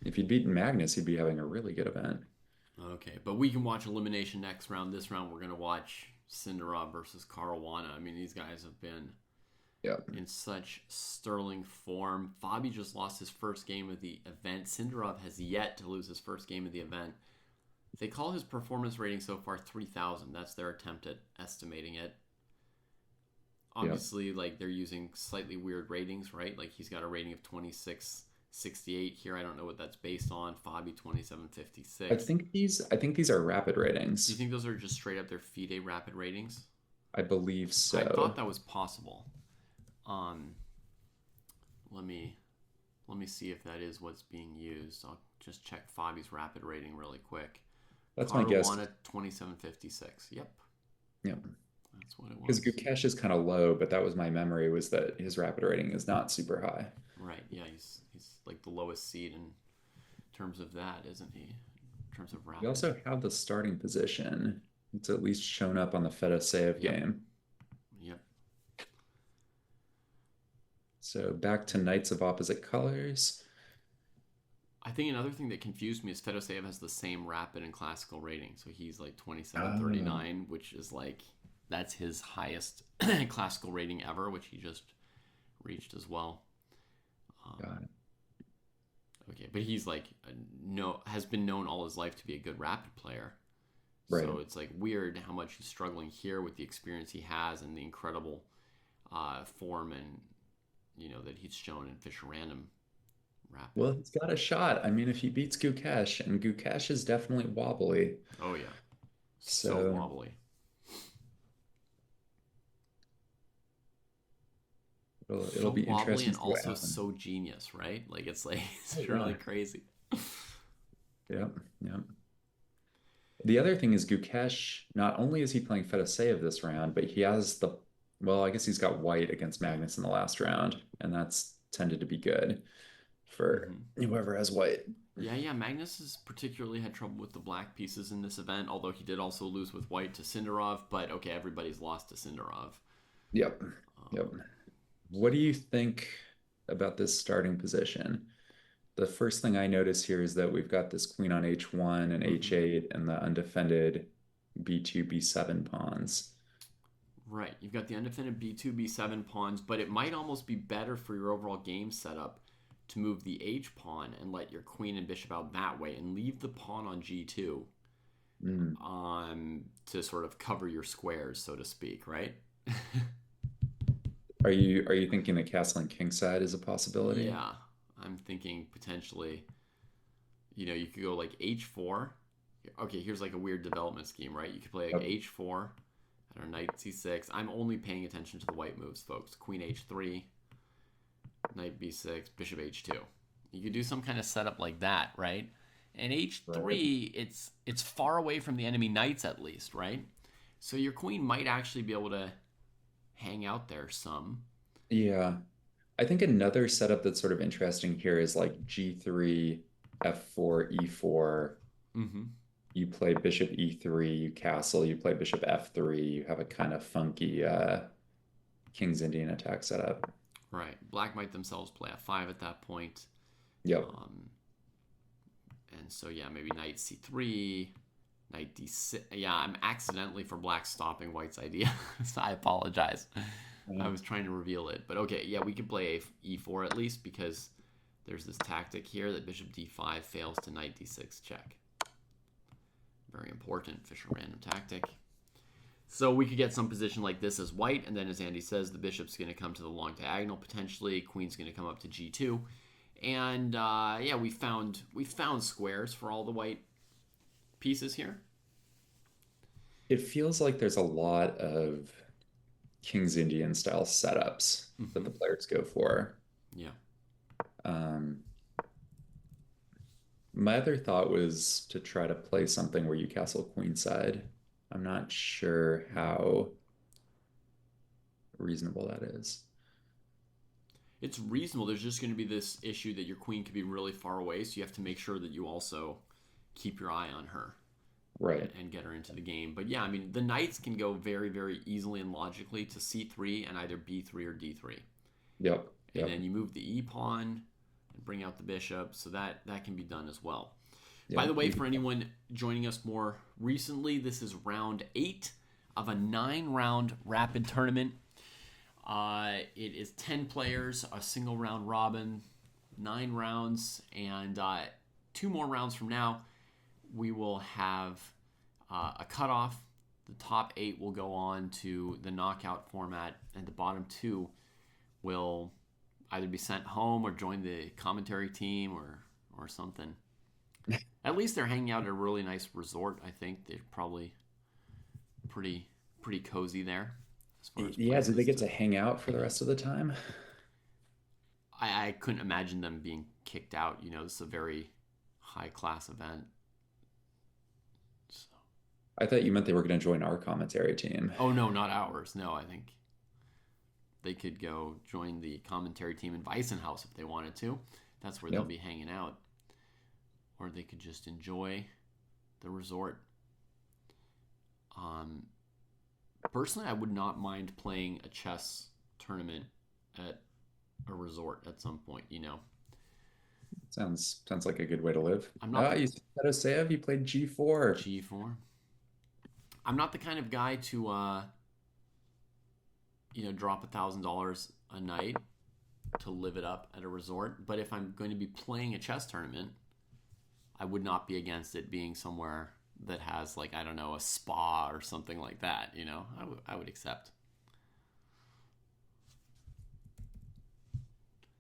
If he'd beaten Magnus, he'd be having a really good event. Okay, but we can watch elimination next round. This round, we're gonna watch Sindarov versus Caruana. I mean, these guys have been Yeah. in such sterling form. Fabi just lost his first game of the event. Sindarov has yet to lose his first game of the event. They call his performance rating so far 3,000. That's their attempt at estimating it. Obviously, like they're using slightly weird ratings, right? Like he's got a rating of 2668 here. I don't know what that's based on. Fabi 2756. I think these are rapid Do you ratings. think those are just straight up their FIDE rapid ratings? I believe I thought so. that was possible. Um, let me see if that is what's being used. I'll just check Fabi's rapid rating really quick. That's my guess. Caruana 2756. Yep, Yeah. that's what it Because was. Gukesh is kind of low, but that was my memory was that his rapid rating is not super high. Right. Yeah, he's like the lowest seed in terms of that, isn't he? In terms of rapid. We also have the starting position. It's at least shown up on the Fedoseev Yep. game. Yep. So back to Knights of Opposite Colors. I think another thing that confused me is Fedoseev has the same rapid and classical rating. So he's like Oh, 2739, which is like, that's his highest classical rating ever, which he just reached as well. got it. Okay, but he's like, no, has been known all his life to be a good rapid player. Right. So it's like weird how much he's struggling here with the experience he has and the incredible form and, that he's shown in Fisher Random rapid. Well, he's got a shot. I mean, if he beats Gukesh, and Gukesh is definitely wobbly. Oh, yeah. So So wobbly. it'll So be wobbly interesting and to see what also happens. so genius, right? Like it's like Oh, it's really yeah. crazy. Yep. Yep. The other thing is Gukesh, not only is he playing Fedosеев this round, but he has well, I guess he's got white against Magnus in the last round, and that's tended to be good for Hmm. whoever has white. Yeah. Magnus has particularly had trouble with the black pieces in this event, although he did also lose with white to Sindarov. But okay, everybody's lost to Sindarov. Yep. Yep. Um, What do you think about this starting position? The first thing I notice here is that we've got this queen on h1 and mhm. h8 and the undefended b2, b7 pawns. Right, you've got the undefended b2, b7 pawns, but it might almost be better for your overall game setup to move the h pawn and let your queen and bishop out that way and leave the pawn on g2 Mm. to sort of cover your squares, so to speak, right? Are you thinking that castling kingside is a possibility? Yeah, I'm thinking potentially, you could go like h4. Okay, here's like a weird development scheme, right? You could play like Yep. h4, I don't know, knight c6. I'm only paying attention to the white moves, folks. Queen h3, knight b6, bishop h2. You could do some kind of setup like that, right? And Right. h3, it's far away from the enemy knights at least, right? So your queen might actually be able to hang out there some. Yeah. I think another setup that's sort of interesting here is like g3, f4, e4. Mm-hmm. You play bishop e3, you castle, you play bishop f3, you have a kind of funky King's Indian attack setup. Right. Black might themselves play f5 at that point. Yep. Um, and so, yeah, maybe knight c3, knight d6. Yeah, I'm accidentally for black stopping white's idea. So I apologize. I Yeah. was trying to reveal it. But okay, yeah, we could play e4 at least because there's this tactic here that bishop d5 fails to knight d6 check. Very important Fisher random tactic. So we could get some position like this as white, and then as Andy says, the bishop's going to come to the long diagonal potentially. Queen's going to come up to g2, and yeah, we found squares for all the white pieces here. It feels like there's a lot of King's Indian style setups that Mm-hmm. the players go for. Yeah. Um, my other thought was to try to play something where you castle queenside. I'm not sure how reasonable that is. It's reasonable. There's just going to be this issue that your queen could be really far away, so you have to make sure that you also keep your eye on her Right. and get her into the game. But yeah, I mean, the knights can go very, very easily and logically to c3 and either b3 or d3. Yep. And Yep. then you move the e pawn and bring out the bishop, so that can be done as well. By Yep. the way, for anyone joining us more recently, this is round 8 of a 9-round rapid tournament. It is 10 players, a single round robin, 9 rounds, and 2 more rounds from now, we will have a cutoff. The top 8 will go on to the knockout format, and the bottom 2 will either be sent home or join the commentary team or something. At least they're hanging out at a really nice resort. I think they're probably pretty cozy there as far as Yeah, did they places get to. to hang out for the rest of the time? I couldn't imagine them being kicked out. This is a very high class event. So. I thought you meant they were going to join our commentary team. Oh no, not ours. No, I think they could go join the commentary team in Weissenhaus if they wanted to. That's where they'll Yep. be hanging out, or they could just enjoy the resort. Um, Personally, I would not mind playing a chess tournament at a resort at some point. Sounds like a good way to live. I'm not Ah, the you said Fedoseev, you played G4. G4. I'm not the kind of guy to drop $1,000 a night to live it up at a resort. But if I'm going to be playing a chess tournament, I would not be against it being somewhere that has, like, I don't know, a spa or something like that. I would accept.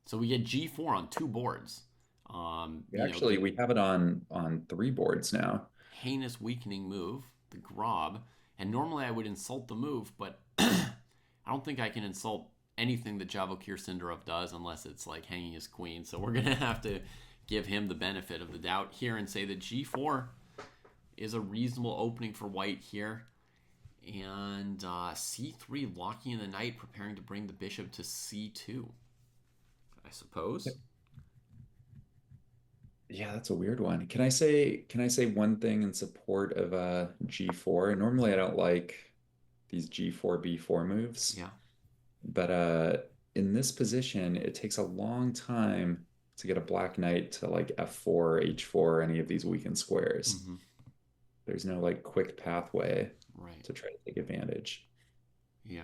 So we get G4 on 2 boards. We have it on 3 boards now. Heinous weakening move, the Grob. And normally I would insult the move, but I don't think I can insult anything that Javokir Sindarov does unless it's like hanging his queen. So we're going to have to give him the benefit of the doubt here and say that G4 is a reasonable opening for white here. And C3 locking in the knight, preparing to bring the bishop to C2, I suppose. Yeah, that's a weird one. Can I say one thing in support of G4? Normally I don't like these G4 B4 moves. Yeah. But in this position, it takes a long time to get a black knight to like F4, H4, any of these weakened squares. Mm-hmm. There's no like quick pathway Right. to try to take advantage. Yeah.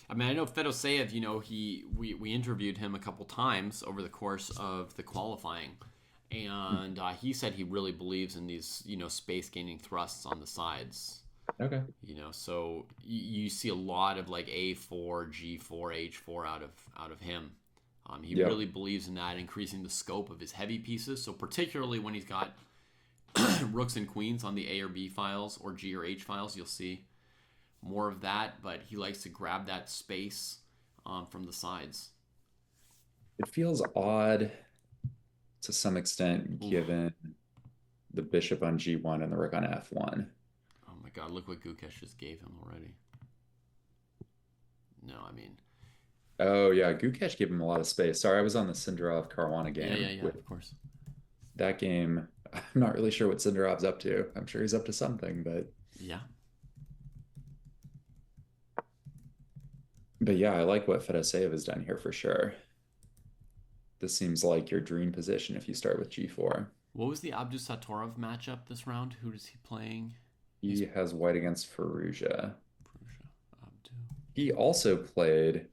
I mean, I know Fedoseev, we interviewed him a couple times over the course of the qualifying, and he said he really believes in these, space gaining thrusts on the sides. Okay. So you see a lot of like A4, G4, H4 out of him. He really believes in that, increasing the scope of his heavy pieces. So particularly when he's got rooks and queens on the A or B files or G or H files, you'll see more of that. But he likes to grab that space from the sides. It feels odd to some extent given the bishop on G1 and the rook on F1. Oh my god, look what Gukesh just gave him already. No, I mean... Oh yeah, Gukesh gave him a lot of space. Sorry, I was on the Sindarov Caruana game. Yeah, of course. That game, I'm not really sure what Sindarov's up to. I'm sure he's up to something, but... Yeah. But yeah, I like what Fedoseev has done here for sure. This seems like your dream position if you start with G4. What was the Abdusatorov matchup this round? Who is he playing? He has white against Firouzja. Abdu. He also played,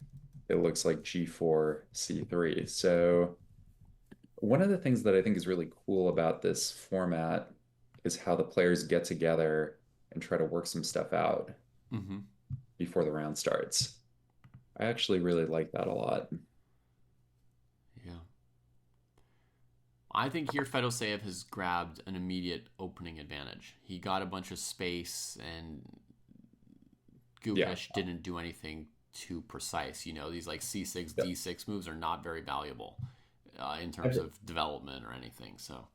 it looks like G4, C3. So one of the things that I think is really cool about this format is how the players get together and try to work some stuff out before the round starts. I actually really like that a lot. Yeah. I think here Fedoseev has grabbed an immediate opening advantage. He got a bunch of space, and Gukesh didn't do anything too precise. These like C6, D6 moves are not very valuable in terms of development or anything. So.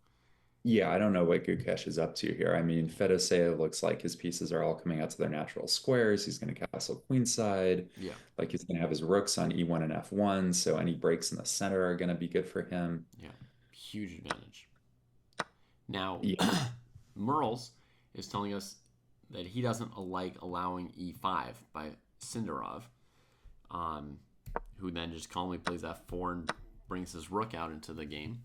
Yeah, I don't know what Gukesh is up to here. I mean, Fedoseev looks like his pieces are all coming out to their natural squares. He's going to castle queenside. Yeah. Like he's going to have his rooks on E1 and F1, so any breaks in the center are going to be good for him. Yeah, huge advantage. Now, Merles is telling us that he doesn't like allowing E5 by Sindarov, who then just calmly plays F4 and brings his rook out into the game.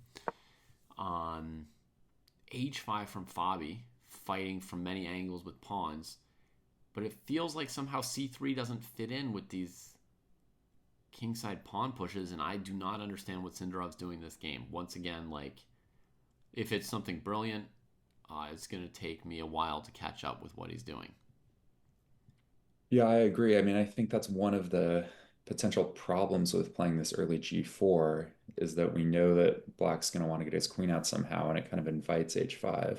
H5 from Fabi, fighting from many angles with pawns, but it feels like somehow C3 doesn't fit in with these kingside pawn pushes, and I do not understand what Sindarov's doing this game. Once again, like, if it's something brilliant, it's going to take me a while to catch up with what he's doing. Yeah, I agree. I mean, I think that's one of the potential problems with playing this early G4 is that we know that Black's going to want to get his queen out somehow, and it kind of invites H5.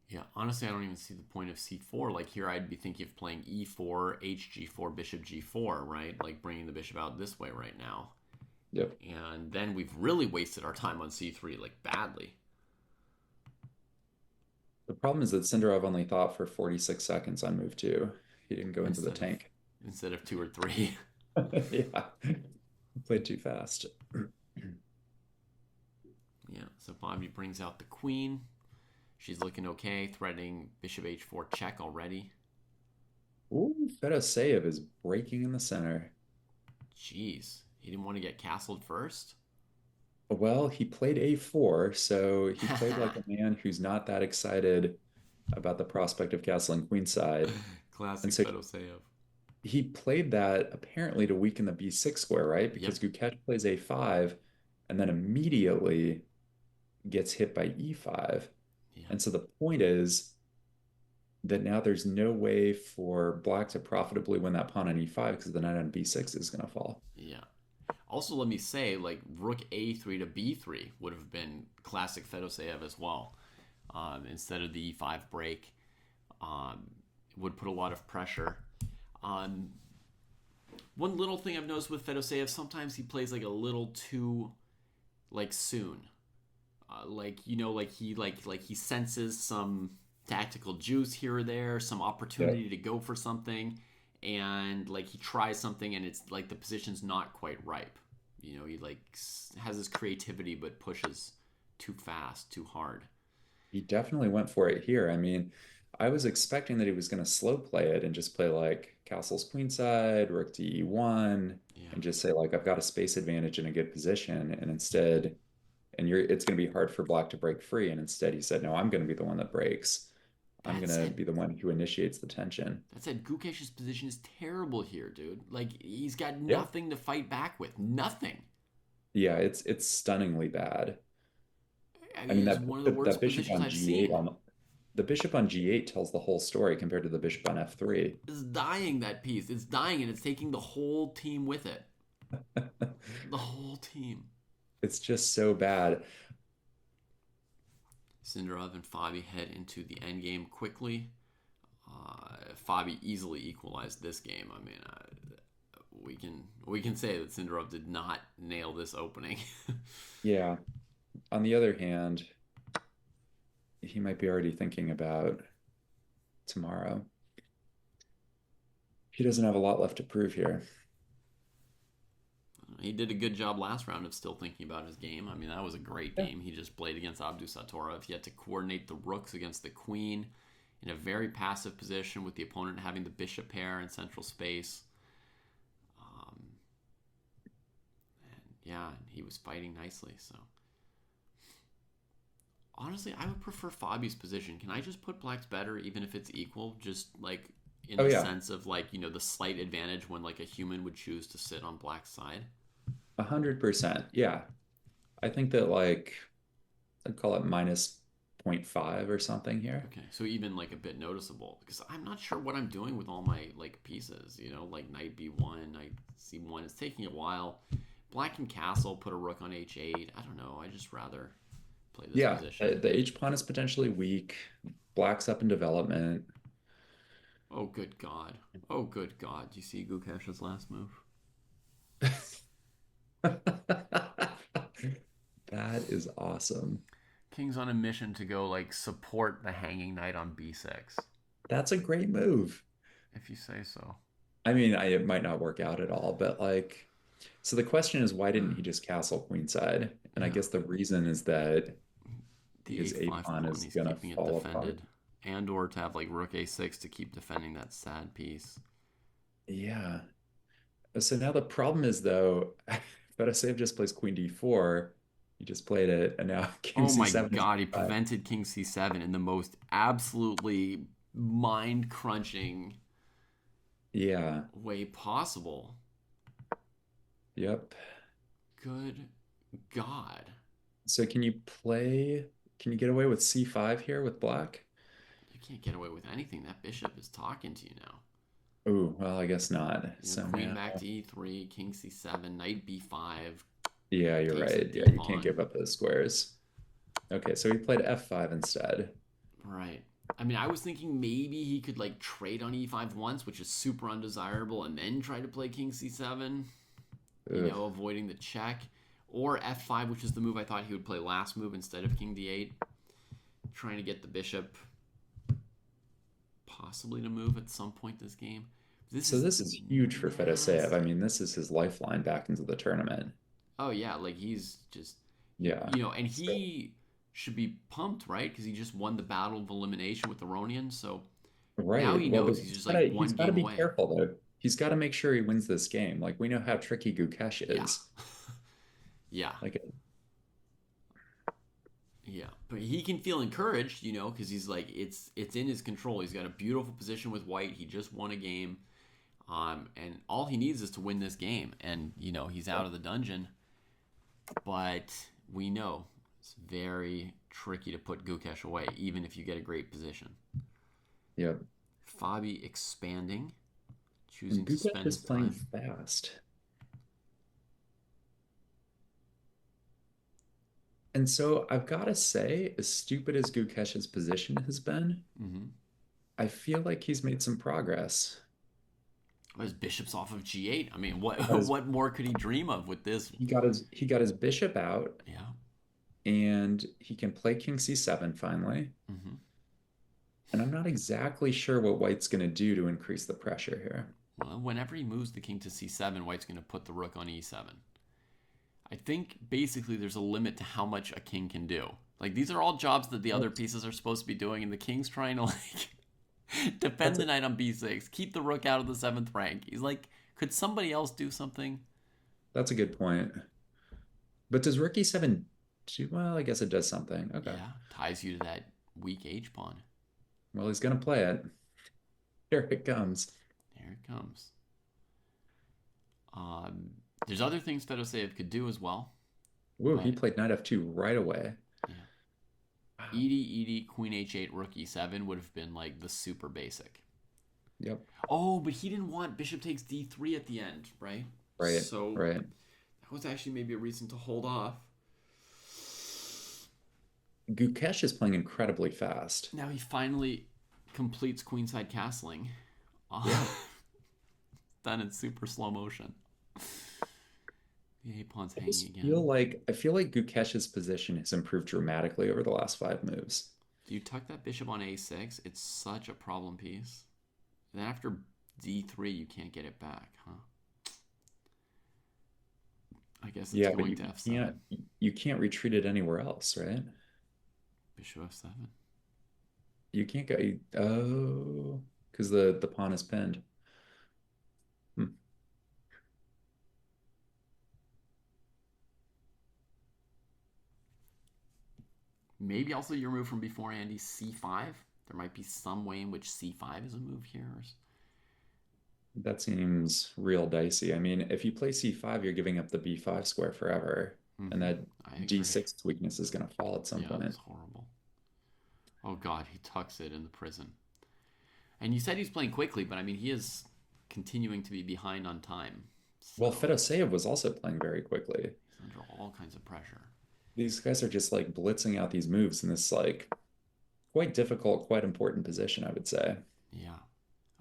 Yeah, honestly, I don't even see the point of C4. Like here, I'd be thinking of playing E4, HG4, Bishop G4, right? Like bringing the bishop out this way right now. Yep. And then we've really wasted our time on C3, like badly. The problem is that Sindarov only thought for 46 seconds on move 2. He didn't go into the tank. Instead of 2 or 3. Yeah. Played too fast. Yeah, so Bobby brings out the queen. She's looking okay, threatening bishop H4 check already. Ooh, Fedoseev is breaking in the center. Jeez. He didn't want to get castled first? Well, he played a4, so he played like a man who's not that excited about the prospect of castling queenside. And Classic so Fedoseev. he played that apparently to weaken the b6 square, right? Yep. Because Gukesh plays a5 and then immediately gets hit by e5. Yep. And so the point is that now there's no way for black to profitably win that pawn on e5 because the knight on b6 is going to fall. Yeah. Also, let me say, like, rook a3 to b3 would have been classic Fedoseev as well. Instead of the e5 break, it would put a lot of pressure. One little thing I've noticed with Fedoseev, sometimes he plays like a little too, like, soon. Like he senses some tactical juice here or there, some opportunity Yep. to go for something, and like he tries something and it's like the position's not quite ripe. He like has his creativity but pushes too fast, too hard. He definitely went for it here. I mean, I was expecting that he was going to slow play it and just play like castles queenside, rook to e1, Yeah. and just say like I've got a space advantage in a good position. And instead, it's going to be hard for black to break free. And instead, he said, no, I'm going to be the one that breaks. I'm That going to said, be the one who initiates the tension. Gukesh's position is terrible here, dude. Like he's got Yeah. nothing to fight back with. Nothing. Yeah, it's stunningly bad. I I mean, mean, it's one of the that worst bishop positions on I've g8 seen. on the bishop on g8 tells the whole story compared to the bishop on f3. It's dying, that piece. It's dying and it's taking the whole team with it. The whole team. It's just so bad. Sindarov and Fabi head into the endgame quickly. Fabi easily equalized this game. I mean, we can say that Sindarov did not nail this opening. Yeah. On the other hand, he might be already thinking about tomorrow. He doesn't have a lot left to prove here. He did a good job last round of still thinking about his game. I mean, that was a great Yeah. game. He just played against Abdu Satorov. He had to coordinate the rooks against the queen in a very passive position with the opponent having the bishop pair in central space. Um, and yeah, he was fighting nicely. So honestly, I would prefer Fabi's position. Can I just put black's better even if it's equal? Just like in Oh the yeah, sense of like, the slight advantage when like a human would choose to sit on black's side. 100%. Yeah. I think that like I'd call it minus zero point 0.5 or something here. Okay, so even like a bit noticeable because I'm not sure what I'm doing with all my like pieces. Like knight b1, knight c1. It's taking a while. Black and castle, put a rook on h8. I don't know. I just rather play this Yeah, position. the H pawn is potentially weak. Black's up in development. Oh good god. Oh good god. Do you see Gukesh's last move? That is awesome. King's on a mission to go like support the hanging knight on b6, That's a great move. if you say so. I mean, it might not work out at all, but like, so the question is, why didn't he just castle queenside? And I Yeah, guess the reason is that the his a h5 pawn pawn. is He's gonna keeping it fall apart. defended, and or to have like rook a6 to keep defending that sad piece. Yeah. So now the problem is though, Fedosev just plays queen d4. He just played it, and now king Oh my c7 is god, he five. prevented king c7 in the most absolutely mind crunching Yeah. way possible. Yep. Good god. So can you get away with c5 here with black? You can't get away with anything. That bishop is talking to you now. Oh, well, I guess not. So Queen now, back to e3, king c7, knight b5, yeah, you're takes the right. d Yeah, you can't pawn. give up those squares. Okay, so he played f5 instead. Right. I mean, I was thinking maybe he could like trade on e5 once, which is super undesirable, and then try to play king c7, Ugh. avoiding the check. Or f5, which is the move I thought he would play last move instead of king d8, trying to get the bishop possibly to move at some point this game. This So is this is huge for Fedoseev. I nasty. mean, this is his lifeline back into the tournament. Oh yeah, like he's just Yeah. and So he should be pumped, right? Because he just won the battle of elimination with the Ronian. So Now Right. he Well, but knows he's just like he's one gotta game be away. careful though. He's got to make sure he wins this game. Like we know how tricky Gukesh Yeah. is. Yeah. Like Yeah. But he can feel encouraged, because he's like it's in his control. He's got a beautiful position with white. He just won a game. And all he needs is to win this game. And, he's out of the dungeon. But we know it's very tricky to put Gukesh away, even if you get a great position. yeah. Fabi expanding, And choosing to Gukesh spend is his playing time. fast. And so I've got to say, as stupid as Gukesh's position has been, Mm-hmm. I feel like he's made some progress. His bishop's off of g8. I mean, what He got his what more could he dream of with this? he got his bishop out, Yeah. and he can play King C7 finally. Mm-hmm. And I'm not exactly sure what White's going to do to increase the pressure here. Well, whenever he moves the king to c7, white's going to put the rook on e7. I think basically there's a limit to how much a king can do. Like, these are all jobs that the other pieces are supposed to be doing, and the king's trying to, defend That's the a, knight on b6, keep the rook out of the 7th rank. He's like, could somebody else do something? that's a good point. But does Rook E7 do well? I guess it does something. Okay. Yeah, ties you to that weak h-pawn. Well, he's going to play it. Here it comes. There it comes. Um, there's other things Fedoseev could do as well, Whoa, he but played Knight F2 right away. yeah. Wow. ED, Queen H8, Rook E7 would have been like the super basic. Yep. Oh, but he didn't want Bishop takes D3 at the end, right? Right. So Right. that was actually maybe a reason to hold off. Gukesh is playing incredibly fast. Now he finally completes queenside castling. Yeah. Done in super slow motion. The A pawn's I hanging just again. I feel like Gukesh's position has improved dramatically over the last 5 moves. Do you tuck that bishop on A6? It's such a problem piece. And then after D3, you can't get it back, huh? I guess it's Yeah, but going to F7. you can't retreat it anywhere else, right? Bishop F7. You can't go. Oh, because the pawn is pinned. Hmm. Maybe also your move from before, Andy, C5. There might be some way in which C5 is a move here. That seems real dicey. I mean, if you play C5, you're giving up the B5 square forever, and Mm-hmm. that I agree. D6 weakness is going to fall at some Yeah, point. that's horrible. Oh god, he tucks it in the prison. And you said he's playing quickly, but I mean, he is continuing to be behind on time. So Well, Fedoseev was also playing very quickly. he's under all kinds of pressure. These guys are just like blitzing out these moves in this like quite difficult, quite important position, I would say. Yeah.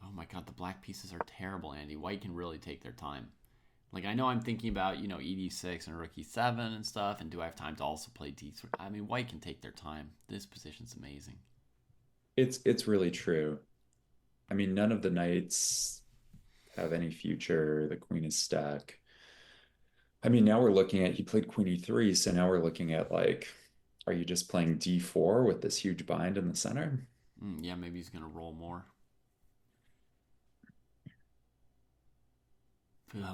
Oh my god, the black pieces are terrible, Andy. White can really take their time. Like, I know I'm thinking about, ED6 and Rook E7 and stuff, and do I have time to also play D3? I mean, white can take their time. This position's amazing. It's really true. I mean, none of the knights have any future. The queen is stuck. I mean, now we're looking at he played queen e3, so now we're looking at like, are you just playing d4 with this huge bind in the center? Yeah, maybe he's going to roll more.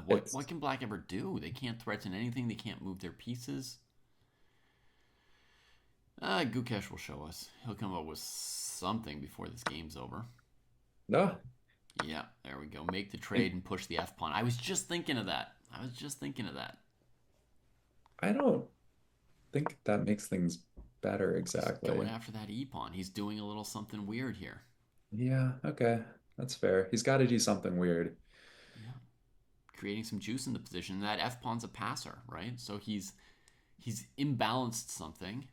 What can black ever do? They can't threaten anything. They can't move their pieces. Gukesh will show us. He'll come up with something before this game's over. No. Yeah, there we go. Make the trade and push the F pawn. I was just thinking of that. I don't think that makes things better He's exactly. going after that E pawn. He's doing a little something weird here. Yeah, okay. That's fair. He's got to do something weird. Yeah. Creating some juice in the position. That F pawn's a passer, right? So he's imbalanced something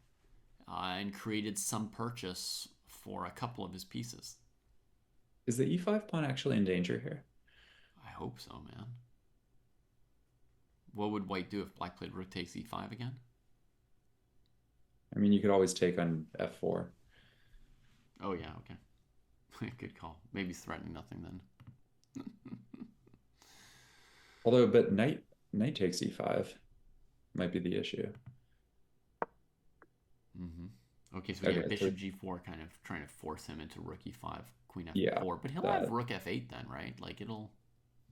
and created some purchase for a couple of his pieces. Is the e5 pawn actually in danger here? I hope so, man. What would white do if black played rook takes e5 again? I mean, you could always take on f4. Oh, yeah, okay. Good call. Maybe threatening nothing then. Although, but knight takes e5 might be the issue. Mm-hmm. Okay, so we got bishop g4 kind of trying to force him into rook e5 queen Yeah, f4. But he'll have that. rook f8 then, right? Like who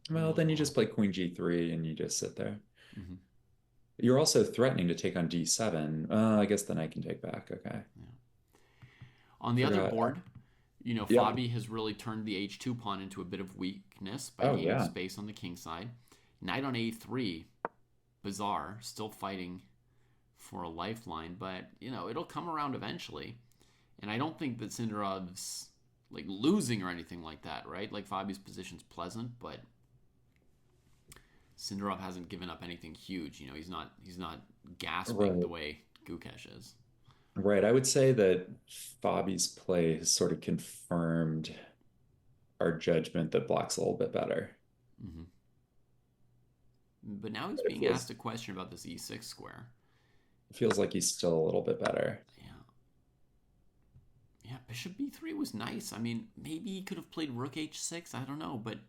Well, knows then you what just play queen g3 and you just sit there. hmm You're also threatening to take on d7. I guess then I can take back. Okay. yeah. On the other Forgot. board, Yep. Fabi has really turned the h2 pawn into a bit of weakness by Oh, gaining yeah. space on the king side. Knight on a3, bizarre, still fighting for a lifeline, but it'll come around eventually. And I don't think that Sindarov's like losing or anything like that, right? Like Fabi's position's pleasant, but Sindarov hasn't given up anything huge. He's not gasping the Right. way Gukesh is. Right. I would say that Fabi's play has sort of confirmed our judgment that Black's a little bit better. hmm But now he's But being asked a question about this e6 square. it feels like he's still a little bit better. Yeah, yeah. Bishop b3 was nice. I mean, maybe he could have played rook h6. I don't know, but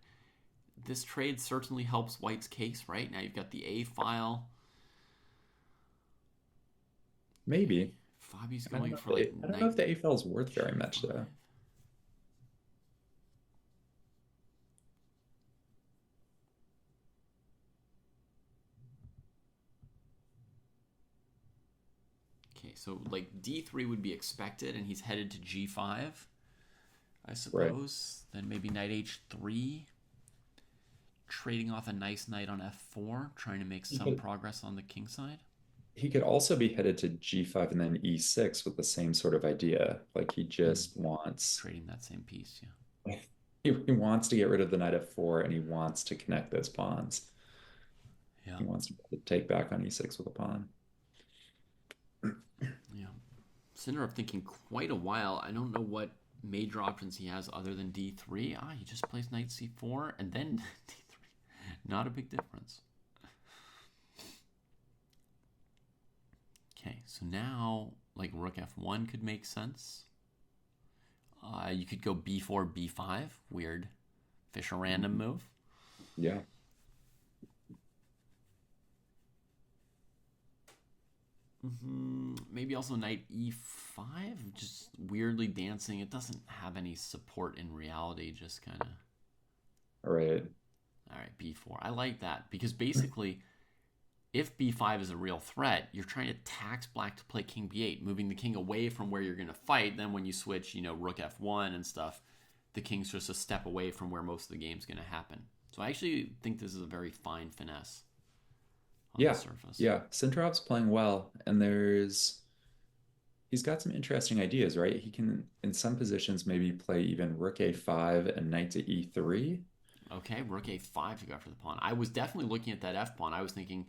this trade certainly helps White's case, right? Now you've got the a file. Maybe. Fabi's going for like I don't know knight if the A file is worth very much g5. though. Okay, so like d3 would be expected, and he's headed to g5, I Right. suppose. Then maybe knight h3, trading off a nice knight on f4, trying to make He some could progress on the king side. he could also be headed to G5 and then E6 with the same sort of idea. Like he Mm, just wants trading that same piece, yeah. he wants to get rid of the knight f4 and he wants to connect those pawns. Yeah, He wants to take back on E6 with a pawn. yeah. Sinner of thinking quite a while. I don't know what major options he has other than d3. He just plays knight c4 and then d3. Not a big difference. Okay, so now like rook f1 could make sense. You could go b4, b5. Weird Fisher random move. Yeah. Maybe also knight e5. Just weirdly dancing. It doesn't have any support in reality. Just kind of. All right. All right, b4. I like that because basically, if b5 is a real threat, you're trying to tax black to play king b8, moving the king away from where you're going to fight. Then when you switch, rook f1 and stuff, the king's just a step away from where most of the game's going to happen. So I actually think this is a very fine finesse on the Yeah. surface. Yeah. Sintarov's playing well, and he's got some interesting ideas, right? He can, in some positions, maybe play even rook a5 and knight to e3. Okay, rook a5 to go after the pawn. I was definitely looking at that f pawn. I was thinking,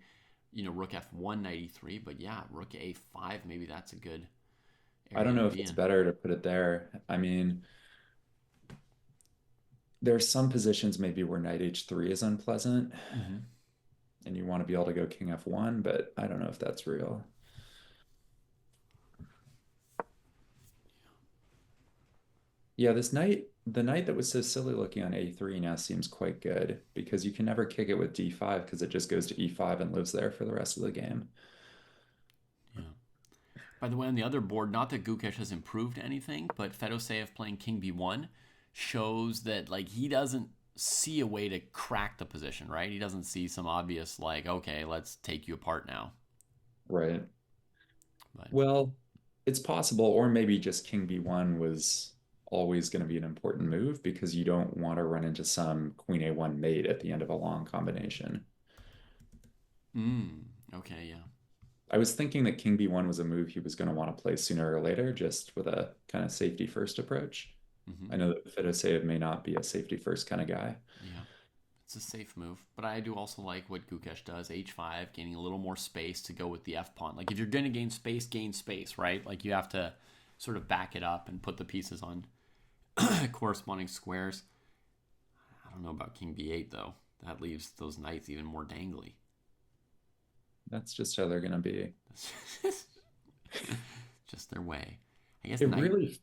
rook f1, knight e3, but yeah, rook a5, maybe that's a good I don't area to know if be it's in. better to put it there. I mean, there's some positions maybe where knight h3 is unpleasant Mm-hmm. and you want to be able to go king f1, but I don't know if that's real. Yeah, the knight that was so silly looking on a3 now seems quite good because you can never kick it with d5 because it just goes to e5 and lives there for the rest of the game. Yeah. By the way, on the other board, not that Gukesh has improved anything, but Fedoseev playing king b1 shows that like he doesn't see a way to crack the position, right? He doesn't see some obvious like, okay, let's take you apart now. Right. But Well, it's possible, or maybe just king b1 was always going to be an important move because you don't want to run into some queen a1 mate at the end of a long combination. okay, yeah. I was thinking that king b1 was a move he was going to want to play sooner or later, just with a kind of safety first approach. Mm-hmm. I know that Fedoseev may not be a safety first kind of guy. Yeah. It's a safe move, but I do also like what Gukesh does. H5, gaining a little more space to go with the F pawn. Like if you're going to gain space, right? Like you have to sort of back it up and put the pieces on corresponding squares. I don't know about King B8 though. That leaves those knights even more dangly. That's just how they're going to be. Just their way. I guess It knight. really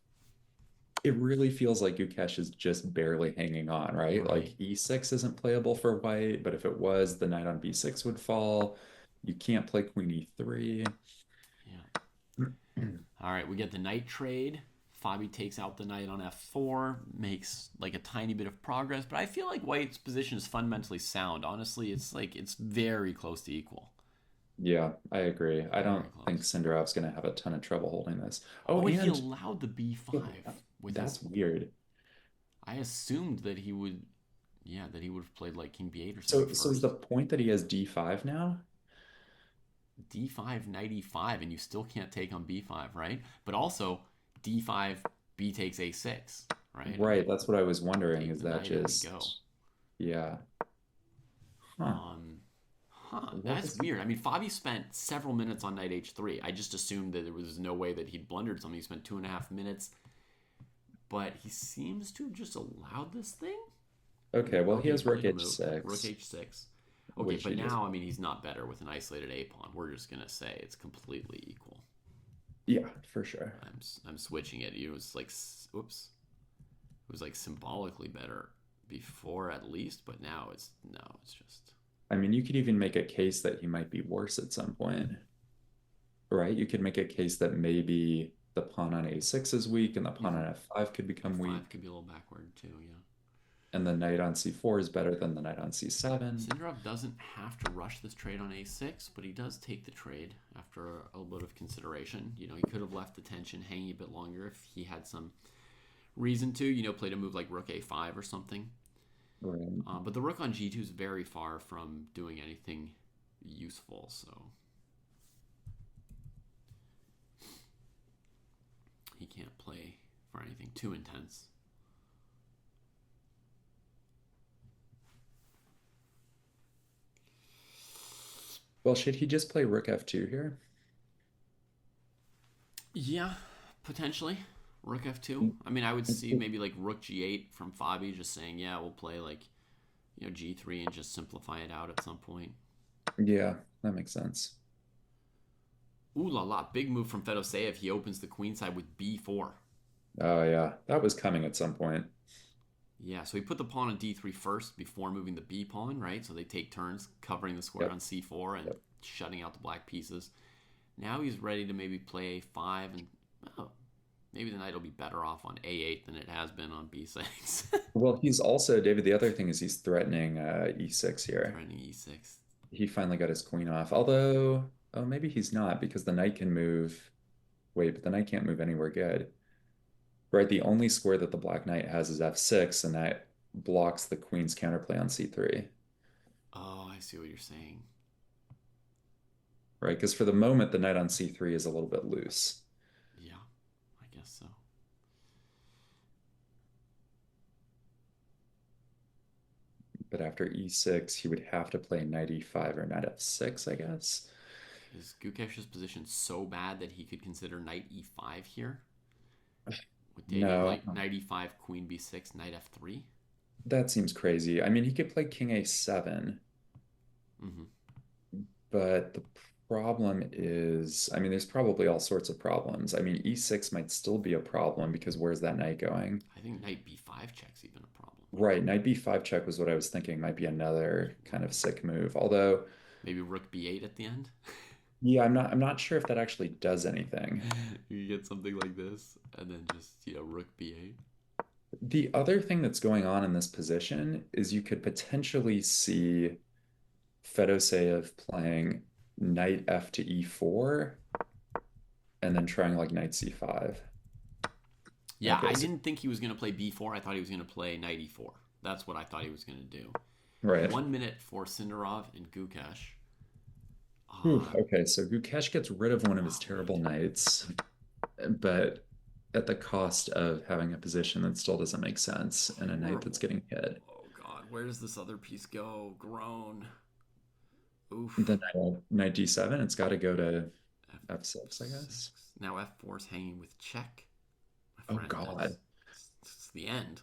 it really feels like Gukesh is just barely hanging on, right? Right. Like e6 isn't playable for white, but if it was, the knight on b6 would fall. You can't play queen e3. Yeah. All right, we get the knight trade. Fabi takes out the knight on f4, makes like a tiny bit of progress, but I feel like White's position is fundamentally sound. Honestly, it's very close to equal. Yeah, I agree. I Very don't think close. Sindarov's going to have a ton of trouble holding this. Oh, Oh, and he and allowed the b5 with his. that's weird. I assumed that he would, yeah, that he would have played like king b8 or something So is the first. point that he has d5 now? D5, knight e5, and you still can't take on b5, right? But also d5, b takes a6, right? I Right, mean, that's what I was wondering. take Is the that knight and we go. just, yeah. Huh. Um, What that's was he? weird. I mean, Fabi spent several minutes on knight h3. I just assumed that there was no way that he'd blundered something. He spent 2.5 minutes, but he seems to have just allowed this thing. Okay, well, he Okay, he has rook played a move. Rook h6, h6. Okay, which but he just, now, I mean, he's not better with an isolated a pawn. We're just gonna say it's completely equal. yeah, for sure. I'm switching it. It was like, oops. It was like symbolically better before at least, but now it's no, it's just. I mean, you could even make a case that he might be worse at some point, right? You could make a case that maybe the pawn on a6 is weak and the pawn on f5 could become F5 weak, could be a little backward too, yeah. and the knight on c4 is better than the knight on c7. Sindarov doesn't have to rush this trade on a6, but he does take the trade after a little bit of consideration. You know, he could have left the tension hanging a bit longer if he had some reason to, played a move like rook a5 or something. Right. But the rook on g2 is very far from doing anything useful, so he can't play for anything too intense. Well, should he just play rook f2 here? Yeah, potentially. Rook f2. I mean, I would see maybe like rook g8 from Fabi, just saying, yeah, we'll play like, g3 and just simplify it out at some point. Yeah, that makes sense. Ooh la la, big move from Fedoseev. He opens the queenside with b4. Oh, yeah, that was coming at some point. Yeah, so he put the pawn on d3 first before moving the b pawn, right? So they take turns covering the square Yep, on c4 and yep. shutting out the black pieces. Now he's ready to maybe play a5 and maybe the knight will be better off on a8 than it has been on b6. Well, he's also, David, the other thing is he's threatening e6 here. Threatening e6. He finally got his queen off. Although, oh, maybe he's not because the knight can move. Wait, but the knight can't move anywhere good. Right, the only square that the black knight has is f6, and that blocks the queen's counterplay on c3. Oh, I see what you're saying. Right, because for the moment, the knight on c3 is a little bit loose. Yeah, I guess so. But after e6, he would have to play knight e5 or knight f6, I guess. Is Gukesh's position so bad that he could consider knight e5 here? With taking No, like knight e5, queen b6, knight f3? that seems crazy. I mean, he could play king a7, Mm-hmm. but the problem is, I mean, there's probably all sorts of problems. I mean, e6 might still be a problem because where's that knight going? I think knight b5 check's even a problem. Right, knight b5 check was what I was thinking might be another kind of sick move. Although, Maybe rook b8 at the end? yeah, I'm not sure if that actually does anything. You get something like this, and then just, rook b8. The other thing that's going on in this position is you could potentially see Fedoseev playing knight f to e4 and then trying like knight c5. Yeah, Okay, I so didn't think he was going to play b4. I thought he was going to play knight e4. That's what I thought he was going to do. right. 1 minute for Sindarov and Gukesh. Whew, okay, so Gukesh gets rid of one of his terrible Wait. knights, but at the cost of having a position that still doesn't make sense and a knight that's Horrible. getting hit. Oh, God. Where does this other piece go? Groan. The Oof. knight d7, it's got to go to f6, I F6. guess. Now f4 is hanging with check. My Oh friend, God. it's the end.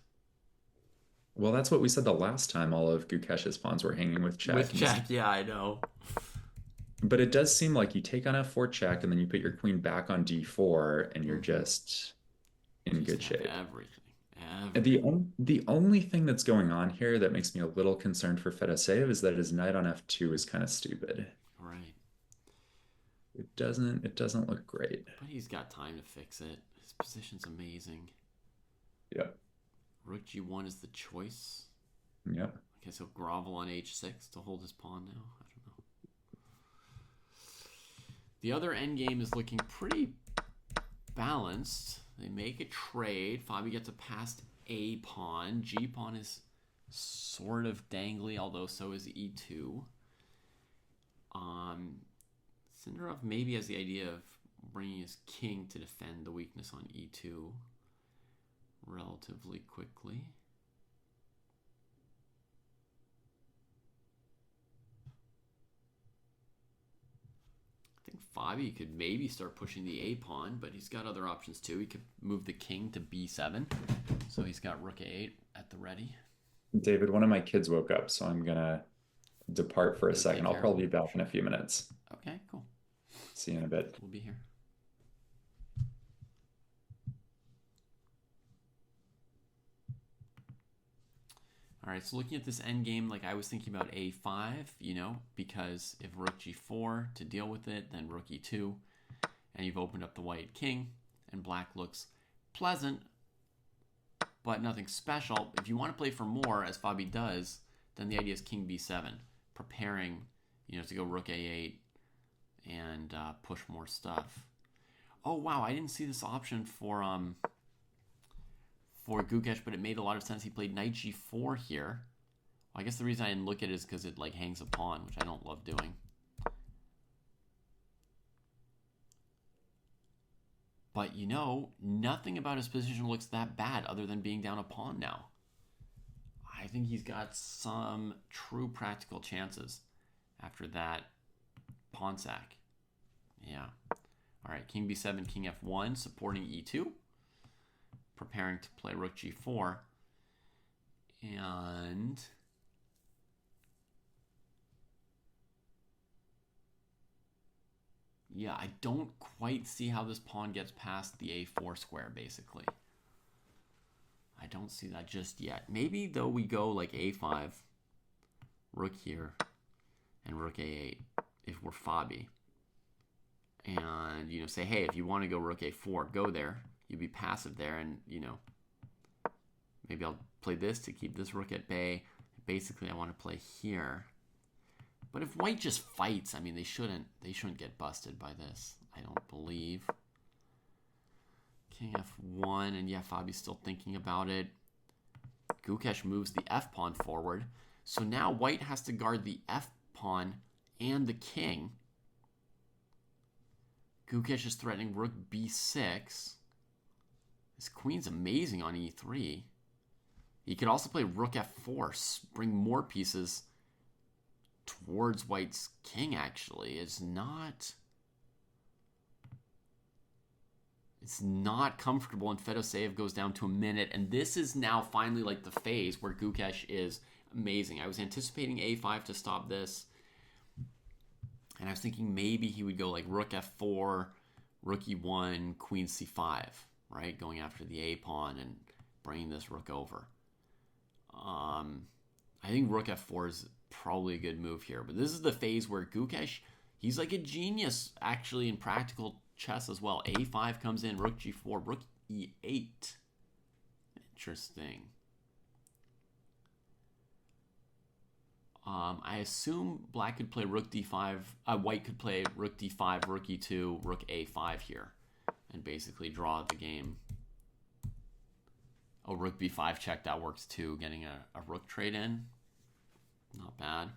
Well, that's what we said the last time all of Gukesh's pawns were hanging with check. With check, yeah, I know. But it does seem like you take on f4 check and then you put your queen back on d4 and you're Mm-hmm. just in Just good have shape. everything. And the only thing that's going on here that makes me a little concerned for Fedoseev is that his knight on f2 is kind of stupid. Right. It doesn't look great. But he's got time to fix it. His position's amazing. Yep. Rook g1 is the choice. Yep. I guess he'll grovel on h6 to hold his pawn now. I don't know. The other endgame is looking pretty balanced. They make a trade. Fabi gets a passed a pawn. G pawn is sort of dangly, although so is e2. Sindarov maybe has the idea of bringing his king to defend the weakness on e2 relatively quickly. I think Fabi could maybe start pushing the a pawn, but he's got other options too. He could move the king to b7, so he's got rook a8 at the ready. David, one of my kids woke up, so I'm gonna depart for a second. I'll probably be back in a few minutes. Okay, cool. See you in a bit. We'll be here. All right, so looking at this endgame, like I was thinking about a5, you know, because if rook g4 to deal with it, then rook e2, and you've opened up the white king, and black looks pleasant, but nothing special. If you want to play for more, as Fabi does, then the idea is king b7, preparing, you know, to go rook a8 and push more stuff. Oh wow, I didn't see this option for Gukesh, but it made a lot of sense. He played knight g4 here. Well, I guess the reason I didn't look at it is because it like hangs a pawn, which I don't love doing. But you know, nothing about his position looks that bad other than being down a pawn now. I think he's got some true practical chances after that pawn sack. Yeah. All right, king b7, king f1, supporting e2. Preparing to play rook g4. And yeah, I don't quite see how this pawn gets past the a4 square, basically. I don't see that just yet. Maybe, though, we go like a5, rook here, and rook a8 if we're Fabi. And, you know, say, hey, if you want to go rook a4, go there. You'd be passive there, and, you know, maybe I'll play this to keep this rook at bay. Basically, I want to play here. But if white just fights, I mean, they shouldn't get busted by this, I don't believe. King f1, and yeah, Fabi's still thinking about it. Gukesh moves the f pawn forward. So now white has to guard the f pawn and the king. Gukesh is threatening rook b6. This queen's amazing on e3. He could also play rook f4, bring more pieces towards white's king, actually. It's not comfortable, and Fedoseev goes down to a minute, and this is now finally like the phase where Gukesh is amazing. I was anticipating a5 to stop this, and I was thinking maybe he would go like rook f4, rook e1, queen c5, right? Going after the a pawn and bringing this rook over. I think rook f4 is probably a good move here, but this is the phase where Gukesh, he's like a genius actually in practical chess as well. a5 comes in, rook g4, rook e8. Interesting. I assume black could play rook d5, white could play rook d5, rook e2, rook a5 here, and basically draw the game. Oh, rook b5 check, that works too, getting a rook trade in. Not bad.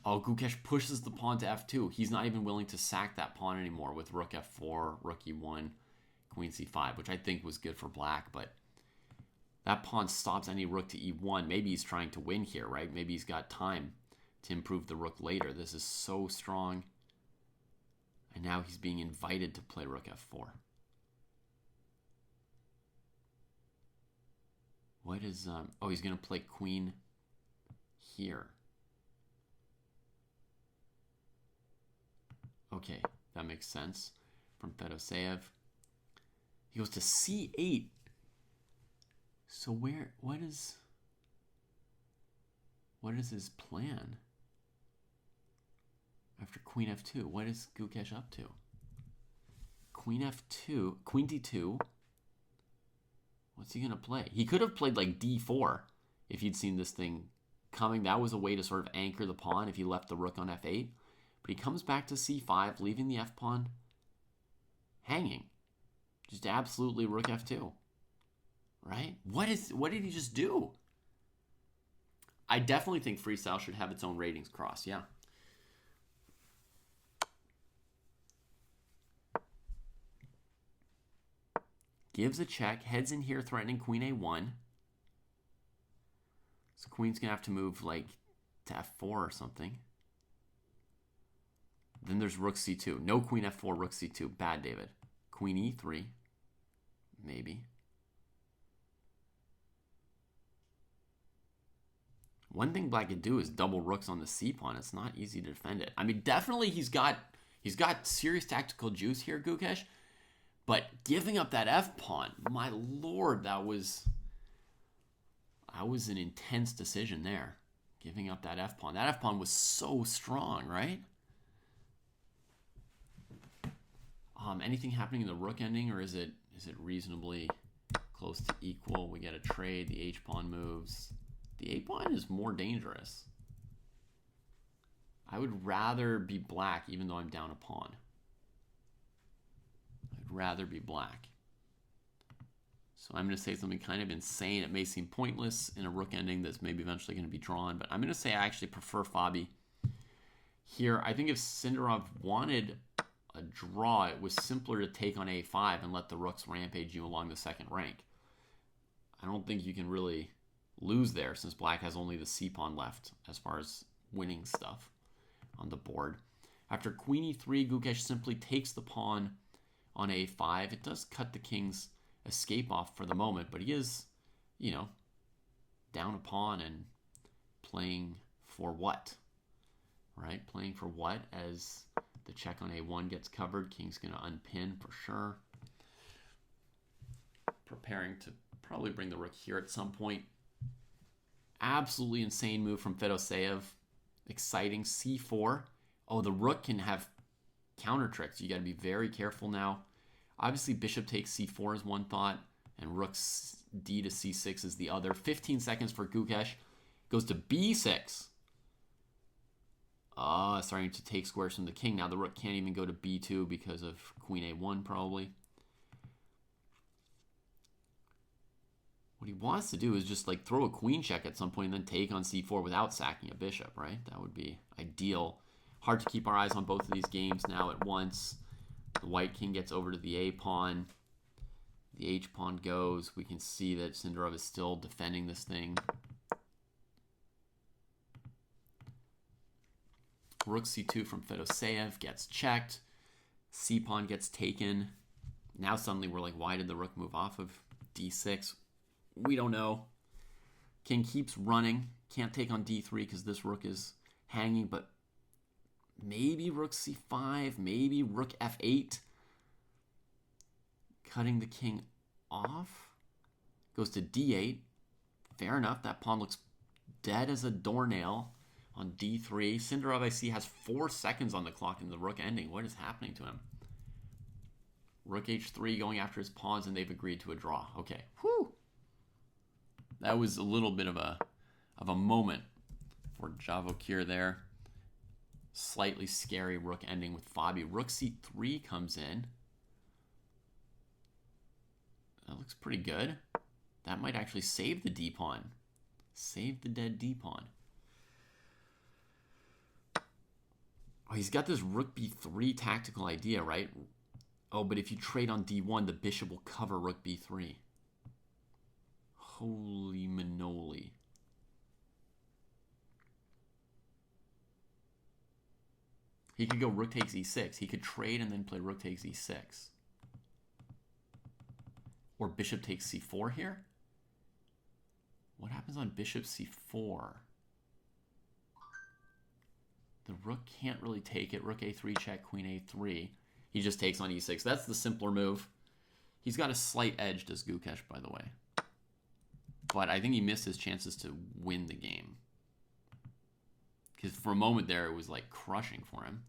Oh, Gukesh pushes the pawn to f2. He's not even willing to sack that pawn anymore with rook f4, rook e1, queen c5, which I think was good for black, but that pawn stops any rook to e1. Maybe he's trying to win here, right? Maybe he's got time to improve the rook later. This is so strong. And now he's being invited to play rook f4. What is, oh, he's going to play queen here. Okay, that makes sense. From Fedoseev. He goes to c8. So what is his plan? After queen f2, what is Gukesh up to? Queen f2, queen d2. What's he going to play? He could have played like d4 if he'd seen this thing coming. That was a way to sort of anchor the pawn if he left the rook on f8. But he comes back to c5, leaving the f-pawn hanging. Just absolutely rook f2. Right? What did he just do? I definitely think Freestyle should have its own ratings cross, yeah. Gives a check, heads in here threatening queen a1. So queen's going to have to move like to f4 or something. Then there's rook c2. No queen f4, rook c2. Bad, David. Queen e3. Maybe. One thing black could do is double rooks on the c-pawn. It's not easy to defend it. I mean, definitely he's got serious tactical juice here, Gukesh. But giving up that f-pawn, my lord, that was an intense decision there. Giving up that f-pawn. That f-pawn was so strong, right? Anything happening in the rook ending, or is it reasonably close to equal? We get a trade. The h-pawn moves. The a-pawn is more dangerous. I would rather be black, even though I'm down a pawn. I'd rather be black. So I'm going to say something kind of insane. It may seem pointless in a rook ending that's maybe eventually going to be drawn, but I'm going to say I actually prefer Fabi here. I think if Sindarov wanted a draw, it was simpler to take on a5 and let the rooks rampage you along the second rank. I don't think you can really lose there since black has only the c-pawn left as far as winning stuff on the board. After queen e3, Gukesh simply takes the pawn on a5. It does cut the king's escape off for the moment, but he is, down a pawn and playing for what? Right? Playing for what as the check on a1 gets covered. King's going to unpin for sure. Preparing to probably bring the rook here at some point. Absolutely insane move from Fedoseev. Exciting. c4. Oh, the rook can have counter tricks. You got to be very careful now. Obviously, bishop takes c4 is one thought, and rook d to c6 is the other. 15 seconds for Gukesh. Goes to b6. Starting to take squares from the king. Now the rook can't even go to b2 because of queen a1 probably. What he wants to do is just like throw a queen check at some point and then take on c4 without sacking a bishop, right? That would be ideal. Hard to keep our eyes on both of these games now at once. The white king gets over to the a-pawn. The h-pawn goes. We can see that Sindarov is still defending this thing. Rook c2 from Fedoseev gets checked. C-pawn gets taken. Now suddenly we're like, why did the rook move off of d6? We don't know. King keeps running. Can't take on d3 because this rook is hanging, but maybe rook c5, maybe rook f8. Cutting the king off. Goes to d8. Fair enough. That pawn looks dead as a doornail on d3. Sindarov, I see, has 4 seconds on the clock in the rook ending. What is happening to him? Rook h3 going after his pawns, and they've agreed to a draw. Okay. Whew. That was a little bit of a moment for Javokir there. Slightly scary rook ending with Fabi. Rook c3 comes in. That looks pretty good. That might actually save the d-pawn. Save the dead d-pawn. Oh, he's got this rook b3 tactical idea, right? Oh, but if you trade on d1, the bishop will cover rook b3. Holy manoli. He could go rook takes e6. He could trade and then play rook takes e6. Or bishop takes c4 here? What happens on bishop c4? The rook can't really take it. Rook a3 check, queen a3. He just takes on e6. That's the simpler move. He's got a slight edge, does Gukesh, by the way. But I think he missed his chances to win the game. Because for a moment there, it was like crushing for him.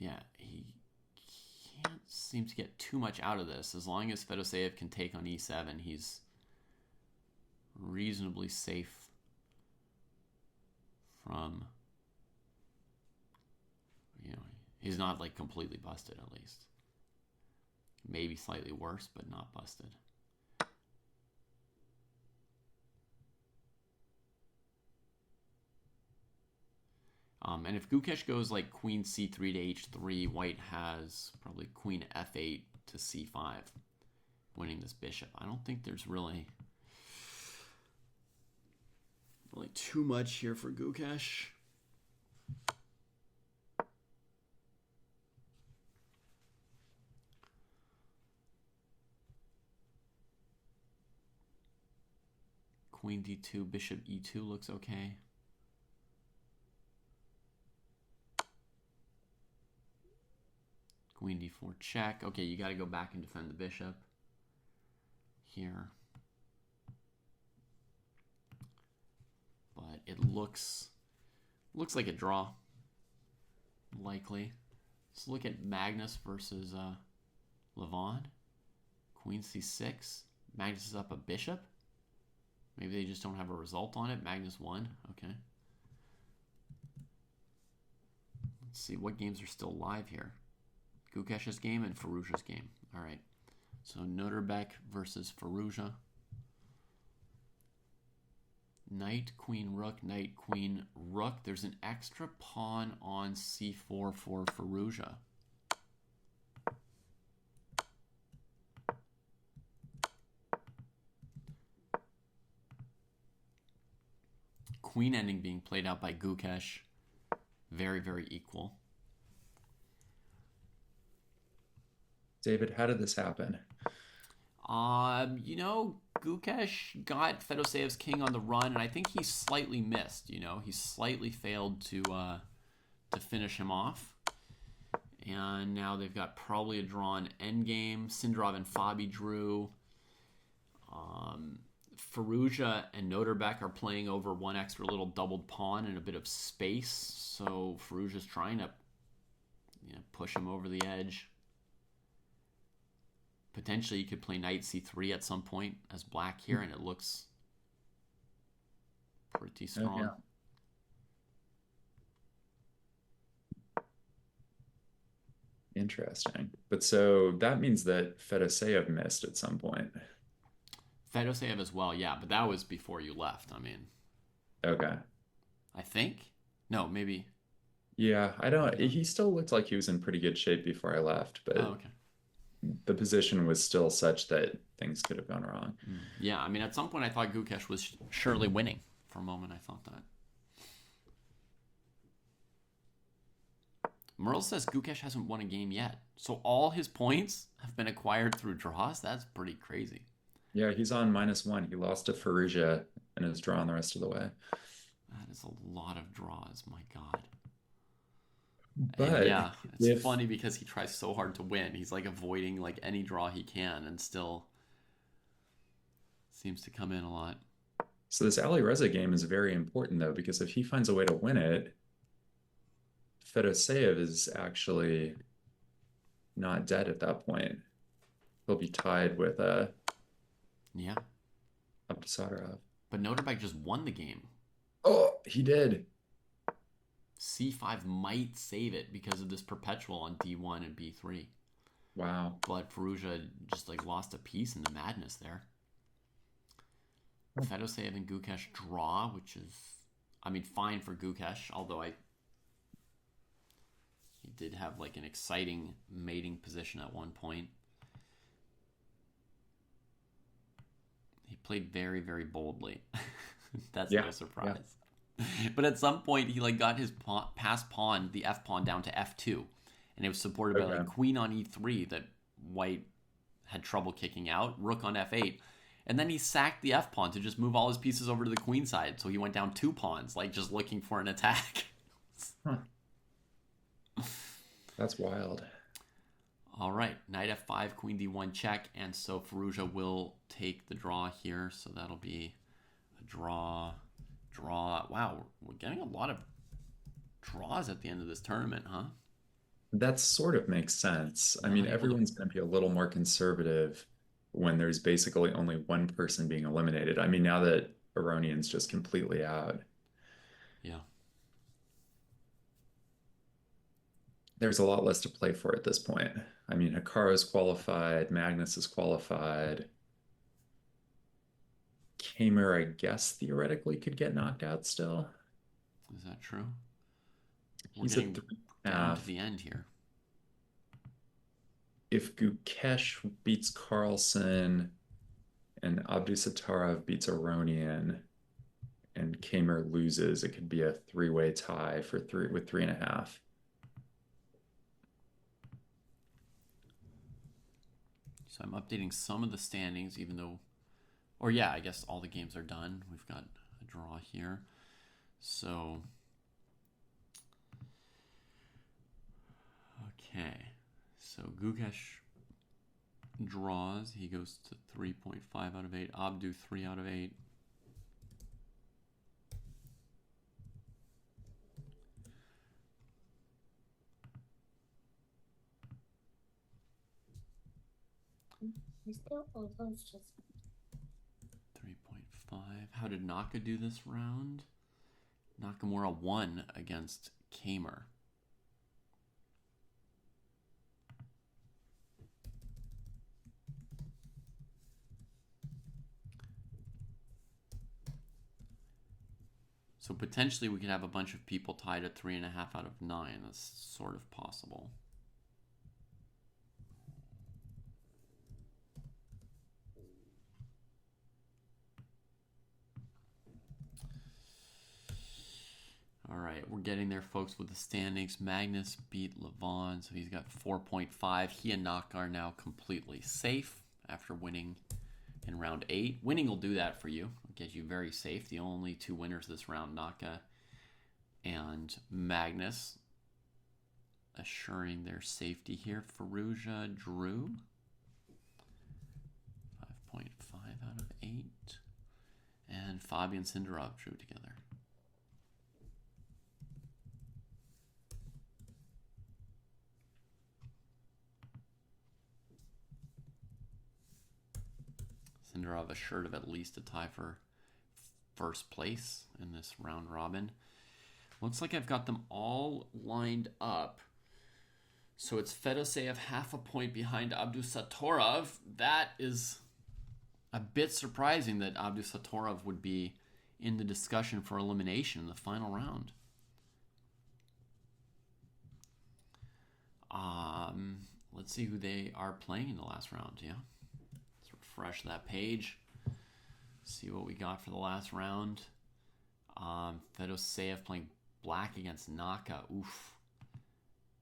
Yeah, he can't seem to get too much out of this. As long as Fedoseev can take on e7, he's reasonably safe from, he's not like completely busted at least. Maybe slightly worse, but not busted. And if Gukesh goes like queen c3 to h3, white has probably queen f8 to c5, winning this bishop. I don't think there's really too much here for Gukesh. Queen d2, bishop e2 looks okay. Queen d4 check. Okay, you got to go back and defend the bishop here. But it looks like a draw, likely. Let's look at Magnus versus Levon. Queen c6. Magnus is up a bishop. Maybe they just don't have a result on it. Magnus won. Okay. Let's see what games are still live here. Gukesh's game and Firouzja's game. All right. So Noterbeck versus Firouzja. Knight, queen, rook, knight, queen, rook. There's an extra pawn on c4 for Firouzja. Queen ending being played out by Gukesh. Very, very equal. David, how did this happen? Gukesh got Fedoseev's king on the run, and I think he slightly missed. He slightly failed to finish him off. And now they've got probably a drawn endgame. Sindrov and Fabi drew. Firouzja and Noterbeck are playing over one extra little doubled pawn and a bit of space. So Firouzja's trying to push him over the edge. Potentially you could play knight c3 at some point as black here, and it looks pretty strong. Yeah. Interesting. But so that means that Fedoseev missed at some point. Fedoseev as well, yeah, but that was before you left. Okay. I think? No, maybe. Yeah, he still looked like he was in pretty good shape before I left, but okay. The position was still such that things could have gone wrong. Yeah, at some point I thought Gukesh was surely winning. For a moment I thought that. Merle says Gukesh hasn't won a game yet. So all his points have been acquired through draws? That's pretty crazy. Yeah, he's on -1. He lost to Firouzja and is drawn the rest of the way. That is a lot of draws, my God. But and yeah, it's funny because he tries so hard to win. He's like avoiding like any draw he can and still seems to come in a lot. So this Ali Reza game is very important though, because if he finds a way to win it, Fedoseev is actually not dead at that point. He'll be tied with Abdusadarov. But Noterbeck just won the game. Oh, he did. C5 might save it because of this perpetual on D1 and B3. Wow. But Firouzja just like lost a piece in the madness there. Fedoseev and Gukesh draw, which is, fine for Gukesh, although he did have like an exciting mating position at one point. He played very, very boldly. That's no surprise. Yeah. But at some point, he like got his passed pawn, the f pawn, down to f2, and it was supported by like queen on e3 that white had trouble kicking out, rook on f8, and then he sacked the f pawn to just move all his pieces over to the queen side. So he went down 2 pawns, like just looking for an attack. That's wild. All right, knight f5, queen d1 check, and so Firouzja will take the draw here. So that'll be a draw. Wow, we're getting a lot of draws at the end of this tournament, huh? That sort of makes sense. I mean, Not able to. everyone's going to be a little more conservative when there's basically only one person being eliminated. I mean, now that Aronian's just completely out, Yeah. there's a lot less to play for at this point. I mean, Hikaru's qualified, Magnus is qualified. Kamer, I guess, theoretically could get knocked out still. Is that true? We're He's at getting 3.5. down to the end here. If Gukesh beats Carlsen and Abdusattorov beats Aronian and Kamer loses, it could be a three-way tie for three with 3.5. So I'm updating some of the standings, even though, or yeah, I guess all the games are done. We've got a draw here. So, okay. So Gukesh draws. He goes to 3.5 out of 8. Abdu 3 out of 8. We still owe those just 3.5. How did Naka do this round? Nakamura won against Kamer. So potentially we could have a bunch of people tied at 3.5 out of 9. That's sort of possible. All right, we're getting there, folks, with the standings. Magnus beat Levon, so he's got 4.5. He and Naka are now completely safe after winning in round 8. Winning will do that for you. It'll get you very safe. The only two winners this round, Naka and Magnus, assuring their safety here. Faruja drew 5.5 out of 8. And Fabian Sindarov drew together. Sindarov assured of at least a tie for first place in this round robin. Looks like I've got them all lined up. So it's Fedoseev half a point behind Abdusattorov. That is a bit surprising that Abdusattorov would be in the discussion for elimination in the final round. Let's see who they are playing in the last round. Yeah, let's refresh that page. See what we got for the last round. Fedoseev playing black against Naka. Oof.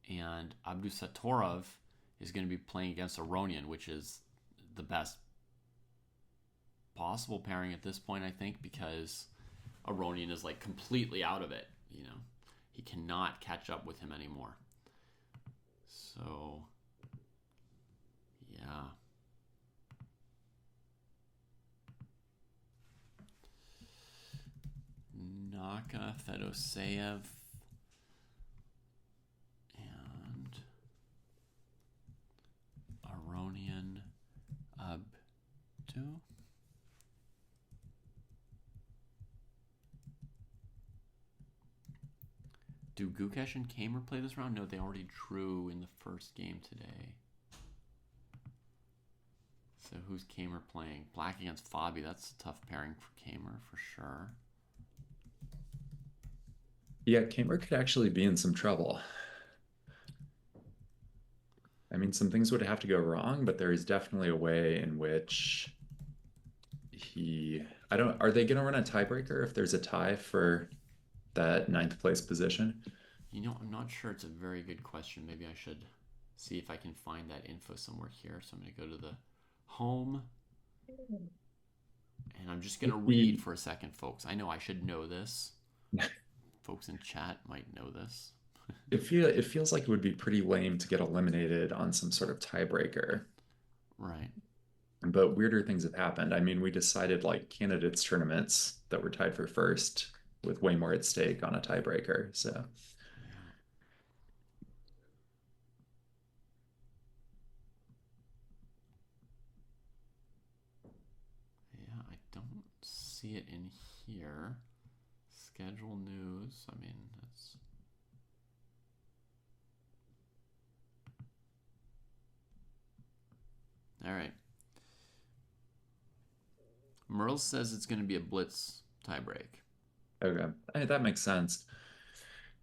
And Abdusattorov is going to be playing against Aronian, which is the best possible pairing at this point, I think, because Aronian is like completely out of it. You know, he cannot catch up with him anymore. So, yeah. Naka, Fedoseev, and Aronian, Abdu. Do Gukesh and Kamer play this round? No, they already drew in the first game today. So who's Kamer playing? Black against Fabi. That's a tough pairing for Kamer for sure. Yeah, Kamer could actually be in some trouble. I mean, some things would have to go wrong, but there is definitely a way in which are they going to run a tiebreaker if there's a tie for that ninth place position? You know, I'm not sure. It's a very good question. Maybe I should see if I can find that info somewhere here. So I'm going to go to the home. And I'm just going to read for a second, folks. I know I should know this. Folks in chat might know this. It feels like it would be pretty lame to get eliminated on some sort of tiebreaker. Right. But weirder things have happened. I mean, we decided like candidates tournaments that were tied for first with way more at stake on a tiebreaker. So don't see it in here. Schedule news. I mean, that's... All right. Merle says it's going to be a blitz tiebreak. Okay, that makes sense.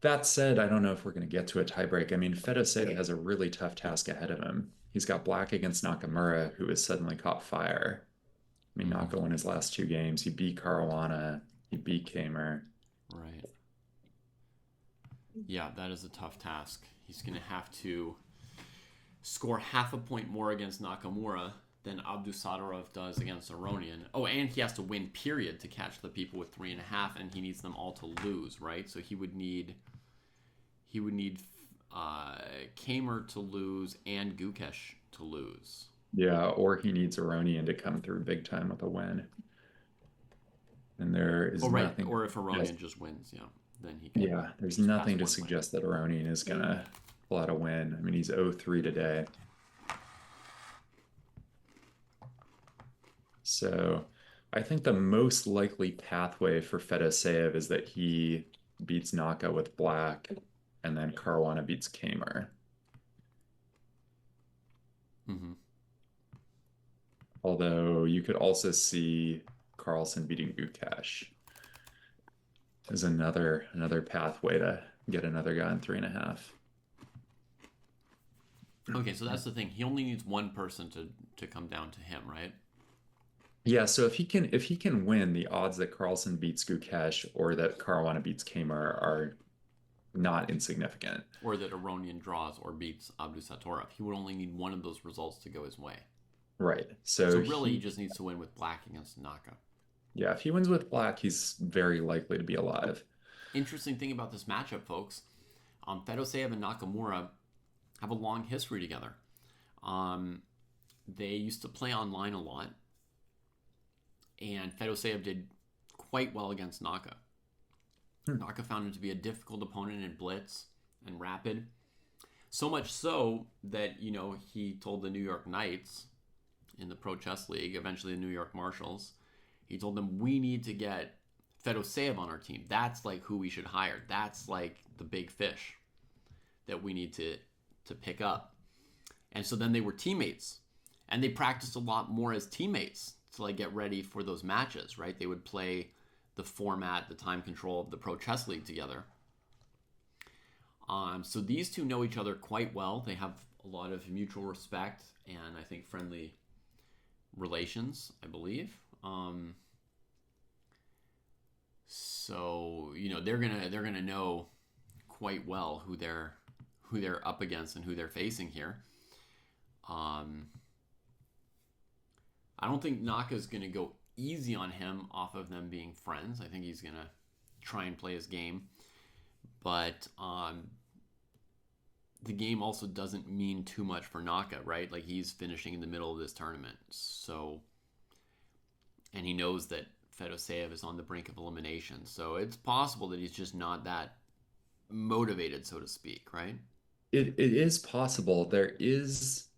That said, I don't know if we're going to get to a tiebreak. I mean, Fedoseva has a really tough task ahead of him. He's got black against Nakamura, who has suddenly caught fire. I mean, Naka won his last 2 games. He beat Caruana. He beat Kamer. Right. Yeah, that is a tough task. He's going to have to score half a point more against Nakamura than Abdusattorov does against Aronian. Oh, and he has to win, period, to catch the people with 3.5, and he needs them all to lose, right? So he would need Kamer to lose and Gukesh to lose. Yeah, or he needs Aronian to come through big time with a win. And there is nothing... Or if Aronian just wins, then he can... Yeah, there's nothing to suggest that Aronian is going to pull out a win. I mean, he's 0-3 today. So I think the most likely pathway for Fedoseev is that he beats Naka with black, and then Caruana beats Kamer. Mm-hmm. Although you could also see Carlsen beating Gukesh as another pathway to get another guy in 3.5. Okay, so that's the thing. He only needs one person to come down to him, right? Yeah, so if he can win, the odds that Carlsen beats Gukesh or that Caruana beats Kamer are not insignificant. Or that Aronian draws or beats Abdusattorov. He would only need one of those results to go his way. Right. So really he just needs to win with black against Naka. Yeah, if he wins with black, he's very likely to be alive. Interesting thing about this matchup, folks. Fedoseev and Nakamura have a long history together. They used to play online a lot. And Fedoseev did quite well against Naka. Naka found him to be a difficult opponent in blitz and rapid. So much so that, he told the New York Knights in the Pro Chess League, eventually the New York Marshals, he told them, we need to get Fedoseev on our team. That's like who we should hire. That's like the big fish that we need to pick up. And so then they were teammates. And they practiced a lot more as teammates to get ready for those matches, right? They would play the format, the time control of the Pro Chess League together. So these two know each other quite well. They have a lot of mutual respect and I think friendly relations, I believe. So they're gonna know quite well who they're up against and who they're facing here. I don't think Naka's going to go easy on him off of them being friends. I think he's going to try and play his game. But the game also doesn't mean too much for Naka, right? Like, he's finishing in the middle of this tournament. So, and he knows that Fedoseev is on the brink of elimination. So it's possible that he's just not that motivated, so to speak, right? It is possible. There is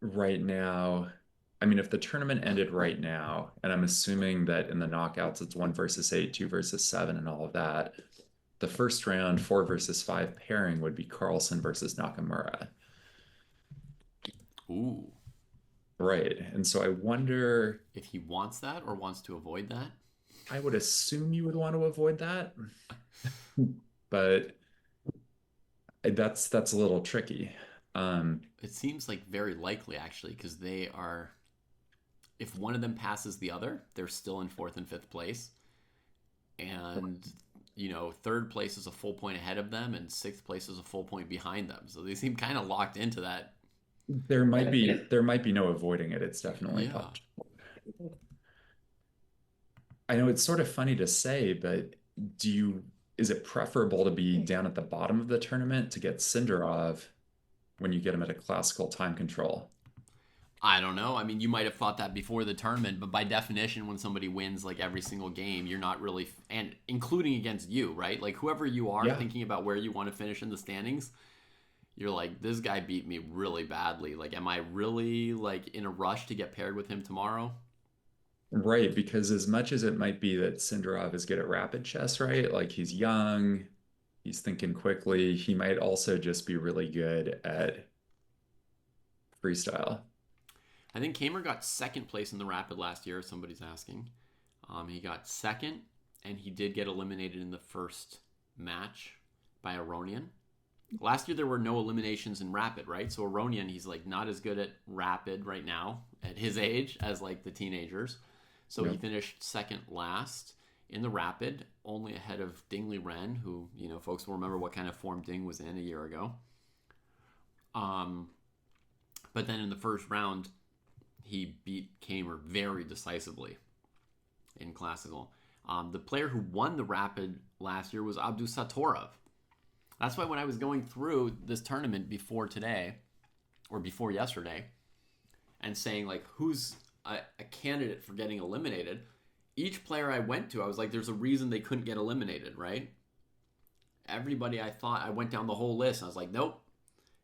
right now... I mean, if the tournament ended right now, and I'm assuming that in the knockouts it's 1 versus 8, 2 versus 7, and all of that, the first round 4 versus 5 pairing would be Carlsen versus Nakamura. Ooh. Right. And so I wonder if he wants that or wants to avoid that. I would assume you would want to avoid that, but that's a little tricky. It seems like very likely, actually, because they are... If one of them passes the other, they're still in 4th and 5th place. And, third place is a full point ahead of them, and 6th place is a full point behind them. So they seem kind of locked into that. There might be no avoiding it. It's definitely possible. I know it's sort of funny to say, but is it preferable to be down at the bottom of the tournament to get Sindarov when you get him at a classical time control? I don't know. I mean, you might have thought that before the tournament, but by definition, when somebody wins every single game, you're not really, and including against you, right? Like, whoever you are, thinking about where you want to finish in the standings, you're like, this guy beat me really badly. Like, am I really in a rush to get paired with him tomorrow? Right, because as much as it might be that Sindarov is good at rapid chess, right? Like he's young, he's thinking quickly, he might also just be really good at freestyle. I think Kamer got second place in the rapid last year, if somebody's asking. He got second, and he did get eliminated in the first match by Aronian. Last year there were no eliminations in rapid, right? So Aronian, he's like not as good at rapid right now at his age as like the teenagers. So he finished second last in the rapid, only ahead of Ding Liren, who, folks will remember what kind of form Ding was in a year ago. But then in the first round, he beat Kamer very decisively in classical. The player who won the rapid last year was Abdusatorov. That's why when I was going through this tournament before today, or before yesterday, and saying like who's a candidate for getting eliminated, each player I went to, I was like, there's a reason they couldn't get eliminated, right? Everybody I went down the whole list, and I was like, nope.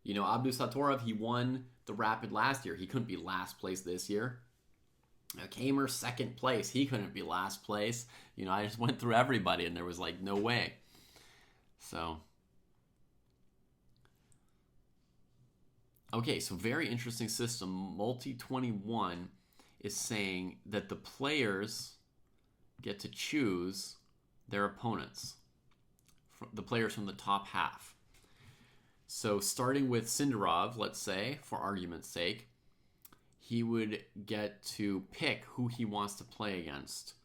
Abdusatorov, he won the rapid last year. He couldn't be last place this year. Kamer, second place. He couldn't be last place. I just went through everybody, and there was like no way. So... Okay, so very interesting system. Multi-21 is saying that the players get to choose their opponents, the players from the top half. So starting with Sindarov, let's say, for argument's sake, he would get to pick who he wants to play against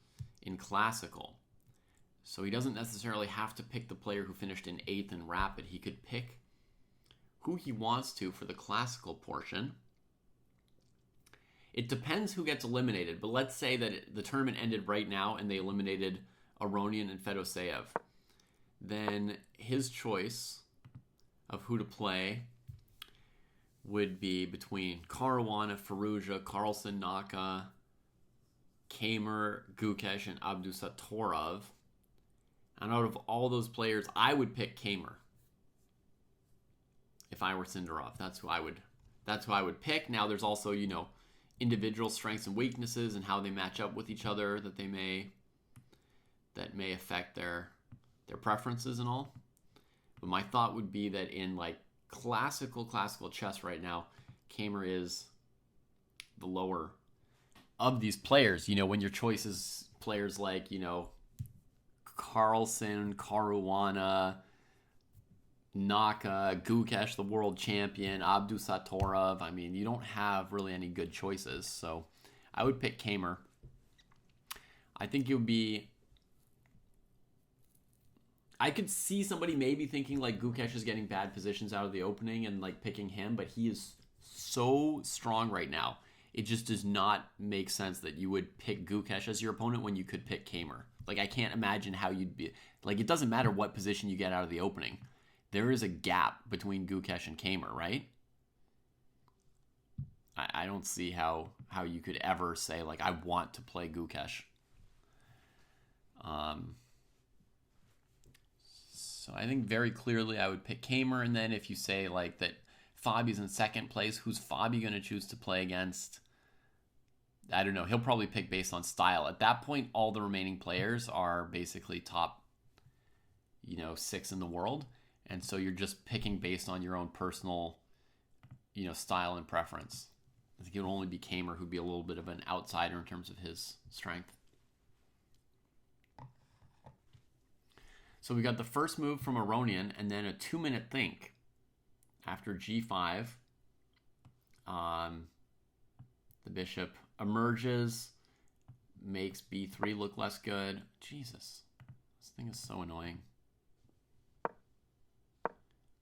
in classical. So he doesn't necessarily have to pick the player who finished in 8th in rapid. He could pick who he wants to for the classical portion. It depends who gets eliminated, but let's say that the tournament ended right now and they eliminated Aronian and Fedoseev. Then his choice of who to play would be between Caruana, Firouzja, Carlsen, Naka, Kamer, Gukesh, and Abdusatorov. And out of all those players, I would pick Kamer. If I were Sindarov, that's who I would pick. Now there's also, individual strengths and weaknesses and how they match up with each other that may affect their preferences and all. But my thought would be that in like classical chess right now, Kamer is the lower of these players. When your choice is players like, Carlsen, Caruana, Naka, Gukesh, the world champion, Abdusatorov. I mean, you don't have really any good choices. So I would pick Kamer. I think it would be... I could see somebody maybe thinking like Gukesh is getting bad positions out of the opening and like picking him, but he is so strong right now. It just does not make sense that you would pick Gukesh as your opponent when you could pick Kamer. Like, I can't imagine how you'd be... Like, it doesn't matter what position you get out of the opening. There is a gap between Gukesh and Kamer, right? I don't see how you could ever say, like, I want to play Gukesh. So I think very clearly I would pick Kamer, and then if you say, like, that Fabi's in second place, who's Fabi going to choose to play against? I don't know. He'll probably pick based on style. At that point, all the remaining players are basically top, 6 in the world. And so you're just picking based on your own personal, style and preference. I think it would only be Kamer who'd be a little bit of an outsider in terms of his strength. So we got the first move from Aronian and then a 2-minute think after g5. The bishop emerges, makes b3 look less good. Jesus, this thing is so annoying.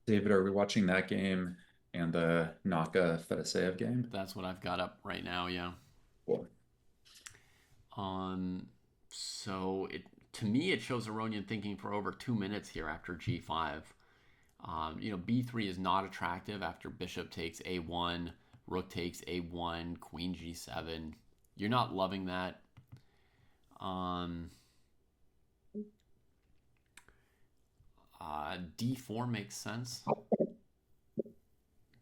David, are we watching that game and the Naka Fedoseev game? That's what I've got up right now, yeah. Cool. So to me it shows Aronian thinking for over 2 minutes here after g5. B3 is not attractive after bishop takes a1, rook takes a1, queen g7. You're not loving that. D4 makes sense.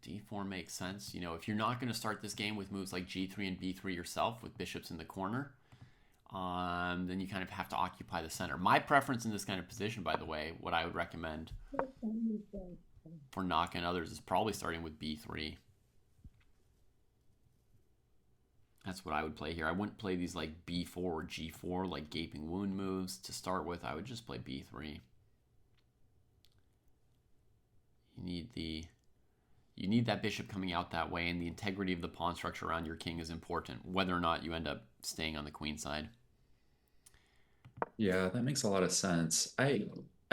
D4 makes sense. If you're not going to start this game with moves like g3 and b3 yourself with bishops in the corner, Then you kind of have to occupy the center. My preference in this kind of position, by the way, what I would recommend for knocking others is probably starting with b3. That's what I would play here. I wouldn't play these like b4 or g4, like gaping wound moves to start with. I would just play b3. You need that bishop coming out that way, and the integrity of the pawn structure around your king is important, whether or not you end up staying on the queen side. Yeah, that makes a lot of sense. I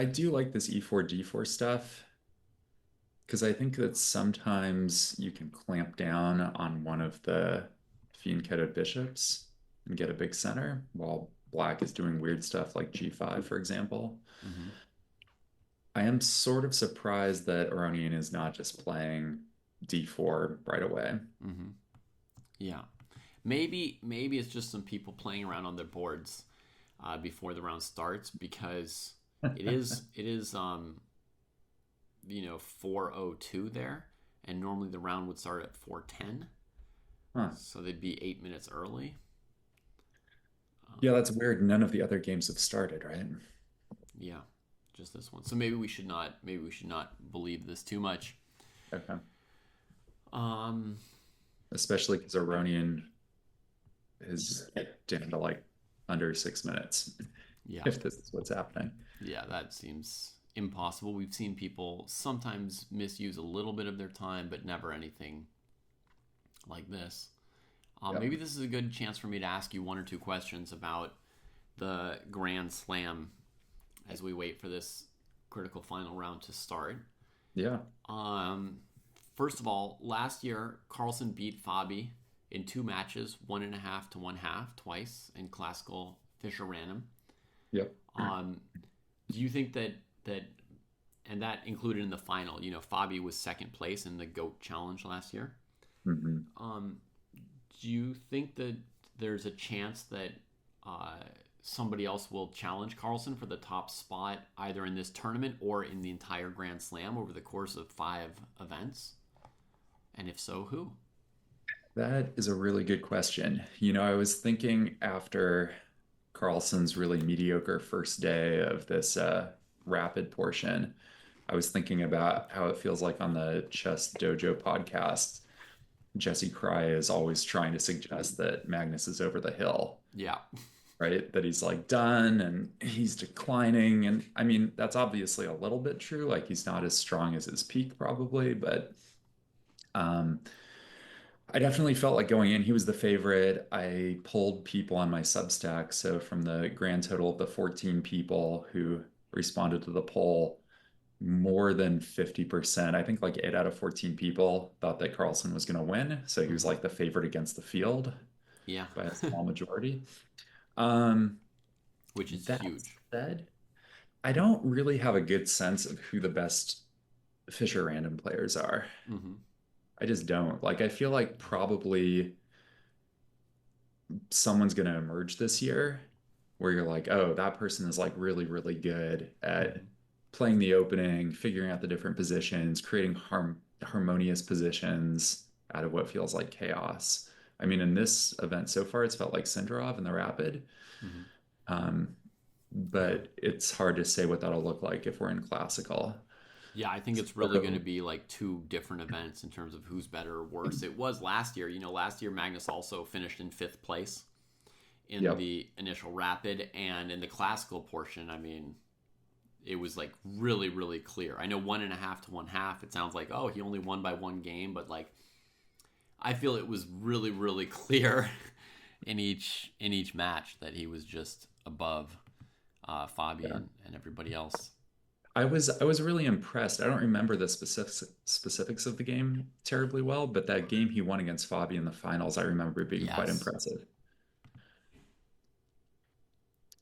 do like this e4 d4 stuff because I think that sometimes you can clamp down on one of the fianchettoed bishops and get a big center while black is doing weird stuff like g5, for example. Mm-hmm. I am sort of surprised that Aronian is not just playing d4 right away. Mm-hmm. Yeah. Maybe it's just some people playing around on their boards before the round starts, because it is 4:02 there, and normally the round would start at 4:10. So they'd be 8 minutes early. Yeah, that's weird. None of the other games have started, right? Yeah, just this one. So maybe we should not believe this too much. Okay. Especially because Aronian is down to like under 6 minutes. Yeah. If this is what's happening. Yeah, that seems impossible. We've seen people sometimes misuse a little bit of their time, but never anything like this. Yep. Maybe this is a good chance for me to ask you one or two questions about the Grand Slam as we wait for this critical final round to start. Yeah. First of all, last year, Carlsen beat Fabi in 2 matches, 1.5 to 1/2, twice in classical Fischer Random. Yep. Do you think that and that included in the final, Fabi was second place in the GOAT challenge last year. Mm-hmm. Do you think that there's a chance that somebody else will challenge Carlsen for the top spot either in this tournament or in the entire Grand Slam over the course of 5 events? And if so, who? That is a really good question. I was thinking after Carlsen's really mediocre first day of this rapid portion, I was thinking about how it feels like on the Chess Dojo podcast, Jesse Kraai is always trying to suggest that Magnus is over the hill. Yeah. Right? That he's like done and he's declining. And I mean, that's obviously a little bit true. Like he's not as strong as his peak probably, but I definitely felt like going in, he was the favorite. I pulled people on my Substack. So from the grand total of the 14 people who responded to the poll, more than 50%, I think like 8 out of 14 people thought that Carlsen was going to win. So he was like the favorite against the field. Yeah. By a small majority. Which is that huge. Said, I don't really have a good sense of who the best Fischer Random players are. Mm-hmm. I just don't. Like, I feel like probably someone's going to emerge this year where you're like, oh, that person is like really, really good at playing the opening, figuring out the different positions, creating harmonious positions out of what feels like chaos. I mean, in this event so far, it's felt like Sindarov in the Rapid. Mm-hmm. But it's hard to say what that'll look like if we're in Classical. Yeah, I think it's really going to be like 2 different events in terms of who's better or worse. It was last year. Last year Magnus also finished in 5th place in the initial Rapid, and in the Classical portion, I mean, it was like really, really clear. I know 1.5 to 1/2. It sounds like, oh, he only won by 1 game, but like, I feel it was really, really clear in each match that he was just above Fabi and everybody else. I was really impressed. I don't remember the specifics of the game terribly well, but that game he won against Fabi in the finals, I remember being quite impressive.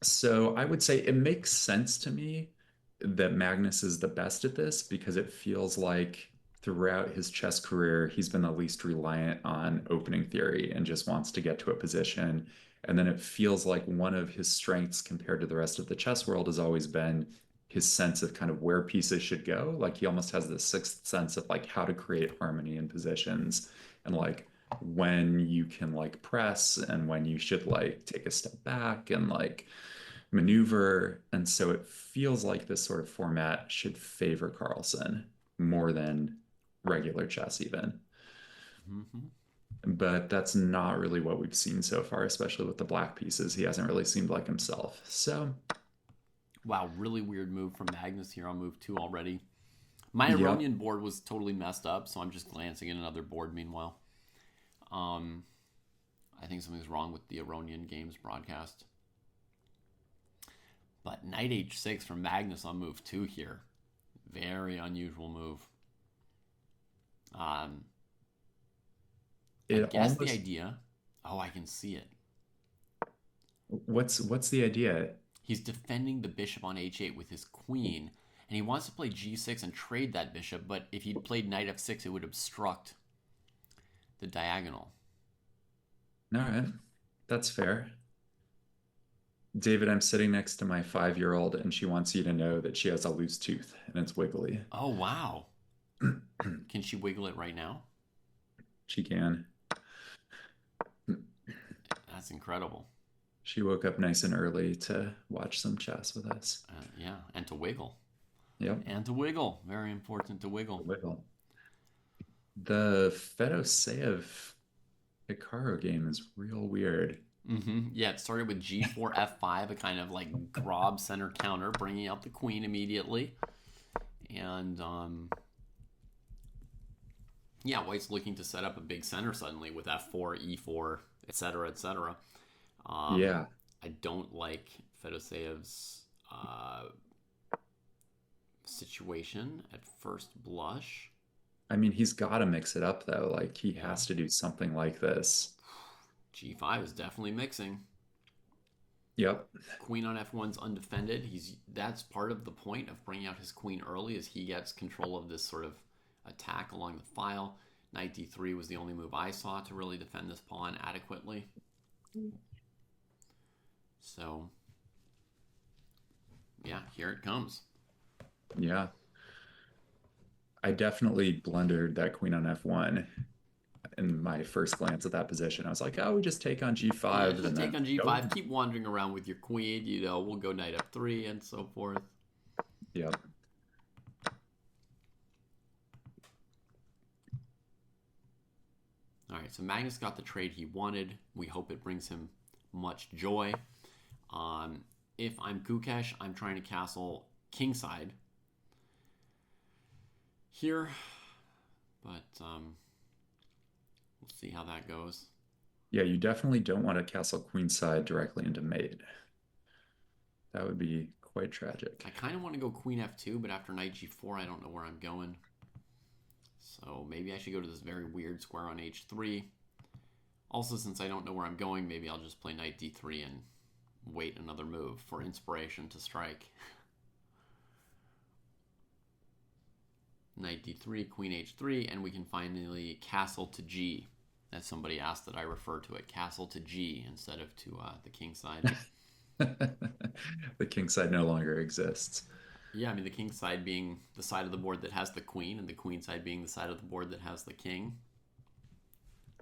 So I would say it makes sense to me that Magnus is the best at this because it feels like throughout his chess career, he's been the least reliant on opening theory and just wants to get to a position. And then it feels like one of his strengths compared to the rest of the chess world has always been his sense of kind of where pieces should go. Like he almost has this 6th sense of like how to create harmony in positions and like when you can like press and when you should like take a step back and like maneuver. And so it feels like this sort of format should favor Carlsen more than regular chess, even. Mm-hmm. But that's not really what we've seen so far, especially with the black pieces. He hasn't really seemed like himself. So, Wow, really weird move from Magnus here on move 2 already. My yep. Iranian board was totally messed up, so I'm just glancing at another board meanwhile. I think something's wrong with the Iranian games broadcast. But knight h6 from Magnus on move 2 here. Very unusual move. I It guess the almost, idea... Oh, I can see it. what's the idea? He's defending the bishop on h8 with his queen, and he wants to play g6 and trade that bishop, but if he'd played knight f6, it would obstruct the diagonal. All right. That's fair. David, I'm sitting next to my 5-year-old, and she wants you to know that she has a loose tooth and it's wiggly. Oh, wow. Can she wiggle it right now? She can. That's incredible. She woke up nice and early to watch some chess with us. Yeah, and to wiggle. Yep. And to wiggle. Very important to wiggle. Wiggle. The Fedoseev Hikaru game is real weird. Mm-hmm. Yeah, it started with g4, f5, a kind of like Grob center counter, bringing out the queen immediately. And, yeah, White's looking to set up a big center suddenly with f4, e4, etc., etc. Yeah. I don't like Fedoseev's situation at first blush. I mean, he's got to mix it up, though. Like, he has to do something like this. G5 is definitely mixing. Yep. Queen on f1's undefended. That's part of the point of bringing out his queen early, is he gets control of this sort of attack along the file. Knight d3 was the only move I saw to really defend this pawn adequately. So, yeah, here it comes. Yeah. I definitely blundered that queen on f1 in my first glance at that position. I was like, oh, we just take on g5. Yeah, just take on g5. Keep wandering around with your queen. You know, we'll go knight f3 and so forth. Yep. All right, so Magnus got the trade he wanted. We hope it brings him much joy. If I'm Gukesh, I'm trying to castle kingside here, but we'll see how that goes. Yeah, you definitely don't want to castle queenside directly into mate. That would be quite tragic. I kind of want to go queen f2, but after knight g4, I don't know where I'm going. So maybe I should go to this very weird square on h3. Also, since I don't know where I'm going, maybe I'll just play knight d3 and wait another move for inspiration to strike. Knight d3, queen h3, and we can finally castle to g. As somebody asked that I refer to it, castle to g instead of to the king side. The king side no longer exists. Yeah, I mean the king side being the side of the board that has the queen, and the queen side being the side of the board that has the king.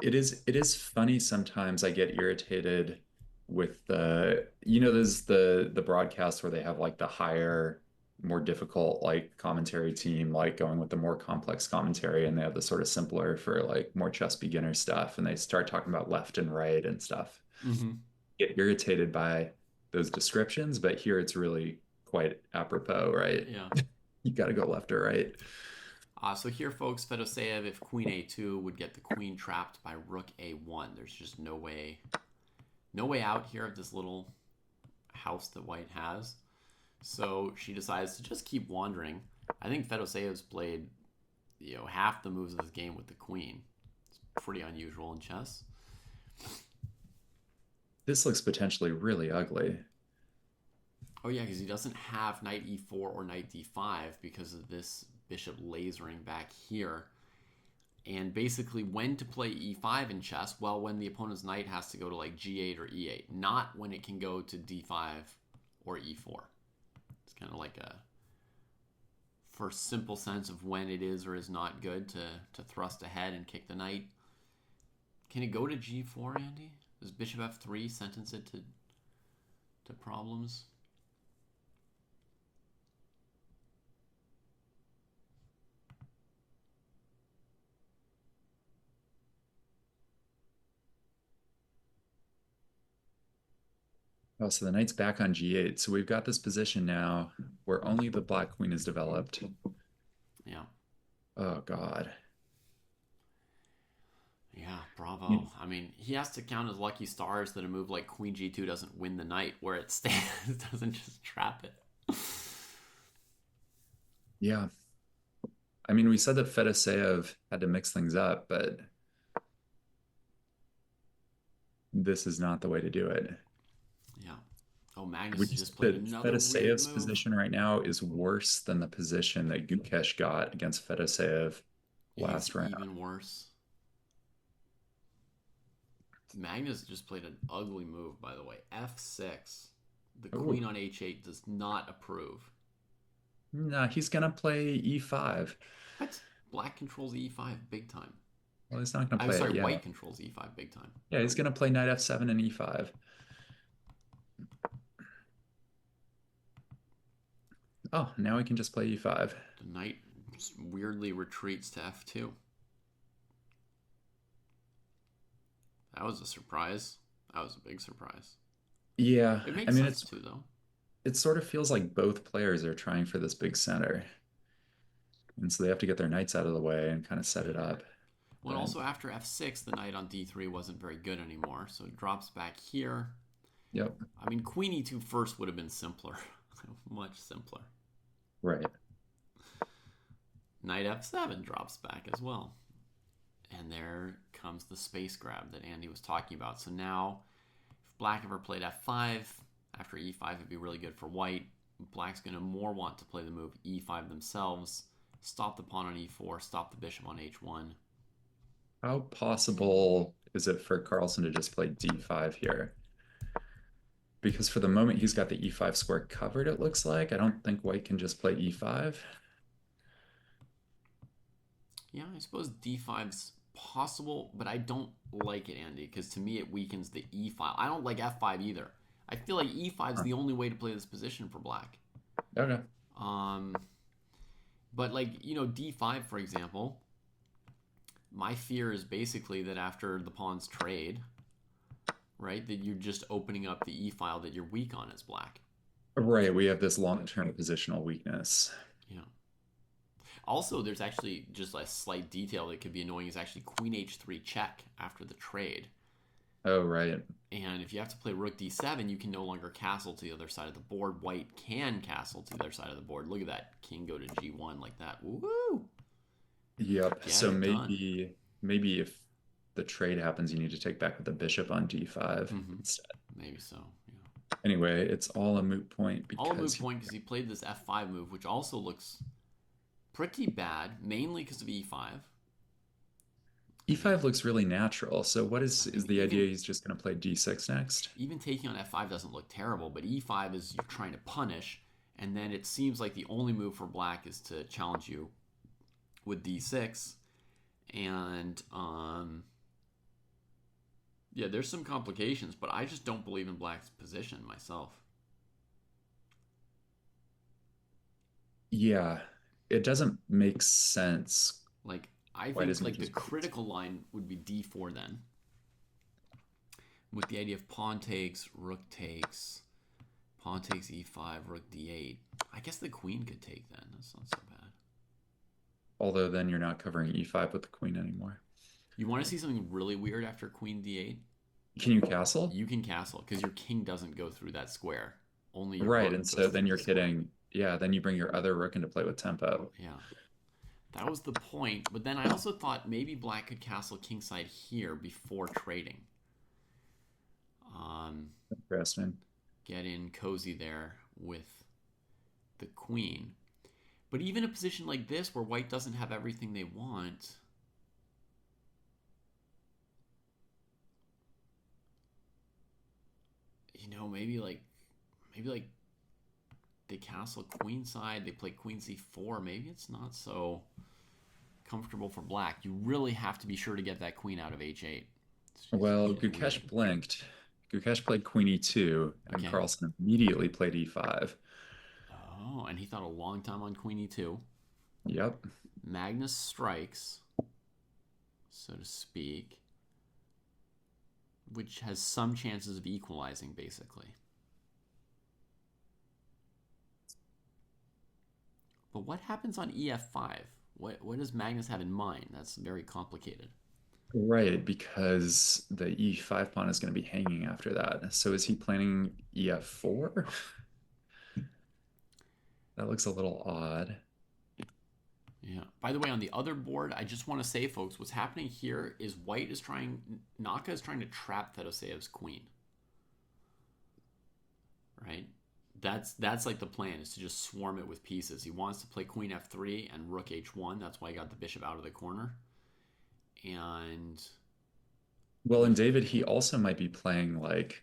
It is funny sometimes. I get irritated with there's the broadcast where they have like the higher, more difficult like commentary team like going with the more complex commentary, and they have the sort of simpler for like more chess beginner stuff, and they start talking about left and right and stuff. Mm-hmm. Get irritated by those descriptions, but here it's really quite apropos, right? Yeah. You got to go left or right. So here, folks, Fedoseev, if queen a2, would get the queen trapped by rook a1. There's just no way out here of this little house that White has. So she decides to just keep wandering. I think Fedoseev's played, half the moves of this game with the queen. It's pretty unusual in chess. This looks potentially really ugly. Oh yeah, because he doesn't have knight e4 or knight d5 because of this bishop lasering back here. And basically when to play e5 in chess, well, when the opponent's knight has to go to like g8 or e8, not when it can go to d5 or e4. It's kind of like a first simple sense of when it is or is not good to thrust ahead and kick the knight. Can it go to g4, Andy? Does bishop f3 sentence it to problems? Oh, so the knight's back on g8. So we've got this position now where only the black queen is developed. Yeah. Oh, God. Yeah, bravo. I mean, he has to count as lucky stars that a move like queen g2 doesn't win the knight, where it stands, doesn't just trap it. Yeah. I mean, we said that Fedoseev had to mix things up, but this is not the way to do it. Yeah. Oh, Magnus Would is you just say playing that another weird Fedoseev's move. position right now is worse than the position that Gukesh got against Fedoseev last round? Even worse. Magnus just played an ugly move, by the way. f6. The queen on h8 does not approve. No, he's going to play e5. What? Black controls e5 big time. Well, he's not going to I'm play sorry, it yet. white controls e5 big time. Yeah, he's going to play knight f7 and e5. Oh, now he can just play e5. The knight weirdly retreats to f2. That was a surprise. That was a big surprise. Yeah, it makes sense too, though. It sort of feels like both players are trying for this big center. And so they have to get their knights out of the way and kind of set it up. Well, also after f6, the knight on d3 wasn't very good anymore, so it drops back here. Yep. I mean, queen e2 first would have been simpler. Much simpler. Right. Knight f7 drops back as well. And there comes the space grab that Andy was talking about. So now, if black ever played f5, after e5 it'd be really good for white. Black's going to more want to play the move e5 themselves, stop the pawn on e4, stop the bishop on h1. How possible is it for Carlsen to just play d5 here? Because for the moment he's got the e5 square covered, it looks like. I don't think white can just play e5. Yeah, I suppose d5's possible, but I don't like it, Andy, because to me it weakens the e file. I don't like f5 either. I feel like e5's the only way to play this position for black. Okay. But like, you know, d5, for example, my fear is basically that after the pawns trade, right, that you're just opening up the e file that you're weak on as black. Right, we have this long-term positional weakness. Yeah. Also, there's actually just a slight detail that could be annoying is actually queen h3 check after the trade. Oh, right. And if you have to play rook d7, you can no longer castle to the other side of the board. White can castle to the other side of the board. Look at that. King go to g1 like that. Woo! Yep. So maybe if the trade happens, you need to take back with the bishop on d5 instead. Maybe so, yeah. Anyway, it's all a moot point because he played this f5 move, which also looks pretty bad, mainly because of e5. e5 looks really natural. So what is the idea he's just going to play d6 next? Even taking on f5 doesn't look terrible, but e5 is you're trying to punish, and then it seems like the only move for black is to challenge you with d6. And yeah, there's some complications, but I just don't believe in black's position myself. Yeah, it doesn't make sense. Like, I think like the critical line would be d4 then, with the idea of pawn takes, rook takes, pawn takes e5, rook d8. I guess the queen could take then. That's not so bad. Although then you're not covering e5 with the queen anymore. You want to see something really weird after queen d8? Can you castle? You can castle because your king doesn't go through that square. Only your right, rook and goes so then through you're the square. hitting. Yeah, then you bring your other rook into play with tempo. Yeah. That was the point, but then I also thought maybe black could castle kingside here before trading. Interesting. Get in cozy there with the queen. But even a position like this where white doesn't have everything they want, you know, maybe like they castle queenside, they play queen c4. Maybe it's not so comfortable for black. You really have to be sure to get that queen out of h8. Well, It's weird. Gukesh blinked. Gukesh played Queen E2, and Okay. Carlsen immediately played E5. Oh, and he thought a long time on Queen E2. Yep. Magnus strikes, so to speak, which has some chances of equalizing, basically. But what happens on EF5? What does Magnus have in mind? That's very complicated. Right, because the E5 pawn is going to be hanging after that. So is he planning EF4? That looks a little odd. Yeah. By the way, on the other board, I just want to say, folks, what's happening here is Naka is trying to trap Fedoseyev's queen. Right? That's like the plan, is to just swarm it with pieces. He wants to play Queen F3 and Rook H1. That's why he got the bishop out of the corner. And Well, and David, he also might be playing like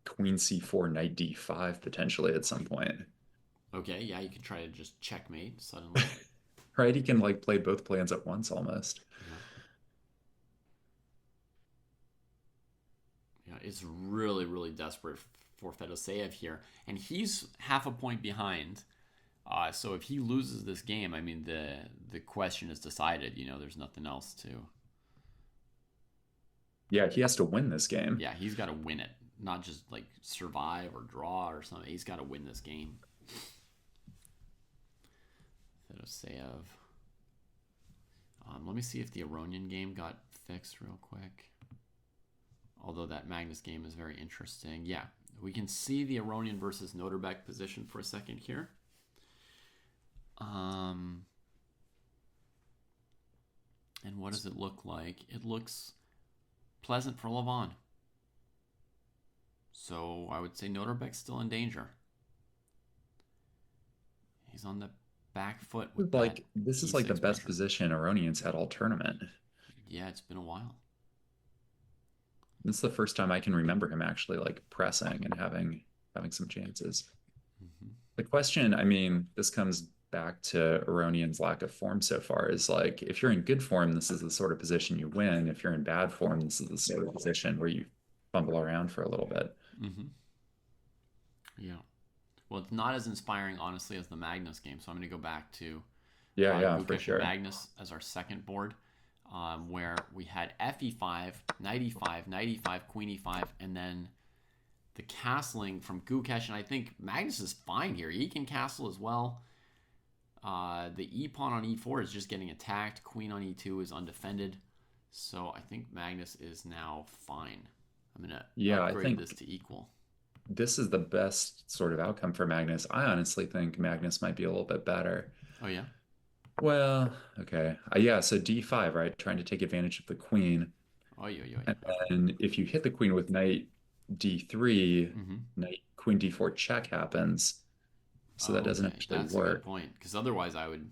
Queen C4, Knight D5 potentially at some point. okay, yeah, you could try to just checkmate suddenly. Right? He can like play both plans at once almost. Yeah, it's really, really desperate for Fedoseev here. And he's half a point behind. So if he loses this game, I mean, the question is decided. There's nothing else to... Yeah, he has to win this game. Yeah, he's got to win it. Not just, like, survive or draw or something. He's got to win this game. Fedoseev. Let me see if the Aronian game got fixed real quick. Although that Magnus game is very interesting. Yeah, we can see the Aronian versus Noterbeck position for a second here. And what does it look like? It looks pleasant for Levon. So I would say Noterbeck's still in danger. He's on the back foot with like this is like the best pressure. position Aronian's had all tournament. Yeah, it's been a while. This is the first time I can remember him actually like pressing and having some chances. The question, I mean, this comes back to Aronian's lack of form so far, is like, if you're in good form, this is the sort of position you win. If you're in bad form, this is the sort of position where you fumble around for a little bit. Yeah. Well, it's not as inspiring, honestly, as the Magnus game. So I'm going to go back to For sure. Magnus as our second board, where we had Fe5, Knight E5, Knight E5, Queen E5, and then the castling from Gukesh. And I think Magnus is fine here. He can castle as well. The E-pawn on E4 is just getting attacked. Queen on E2 is undefended. So I think Magnus is now fine. I'm going to upgrade this to equal. This is the best sort of outcome for Magnus. I honestly think Magnus might be a little bit better. Oh, yeah? Well, okay. Yeah, so D5, right? Trying to take advantage of the queen. Oh, yeah. And then if you hit the queen with Knight D3, Knight Queen D4 check happens. So that doesn't actually work. That's a good point. Because otherwise I would,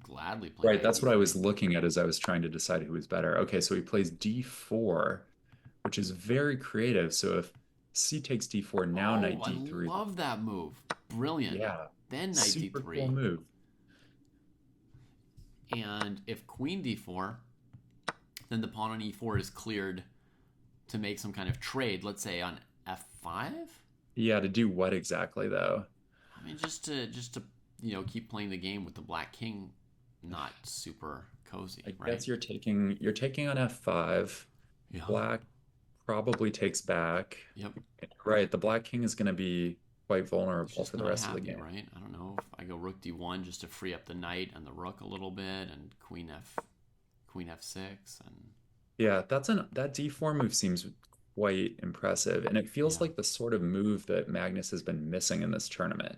gladly play. Right, that's what I was looking at as I was trying to decide who was better. Okay, so he plays D4, which is very creative. So if C takes D4, now Knight D3. I love that move. Brilliant. Yeah. Then Knight super D3. Cool move. And if Queen D4, then the pawn on E4 is cleared to make some kind of trade, let's say on F5? Yeah, to do what exactly though? I mean, just to keep playing the game with the black king not super cozy, I right? guess you're taking on F5. Yeah. Black probably takes back. Yep. Right, the black king is going to be quite vulnerable for the rest of the game. Right? I don't know if I go Rook D1 just to free up the knight and the rook a little bit, and Queen F6, and yeah, that D4 move seems quite impressive, and it feels like the sort of move that Magnus has been missing in this tournament.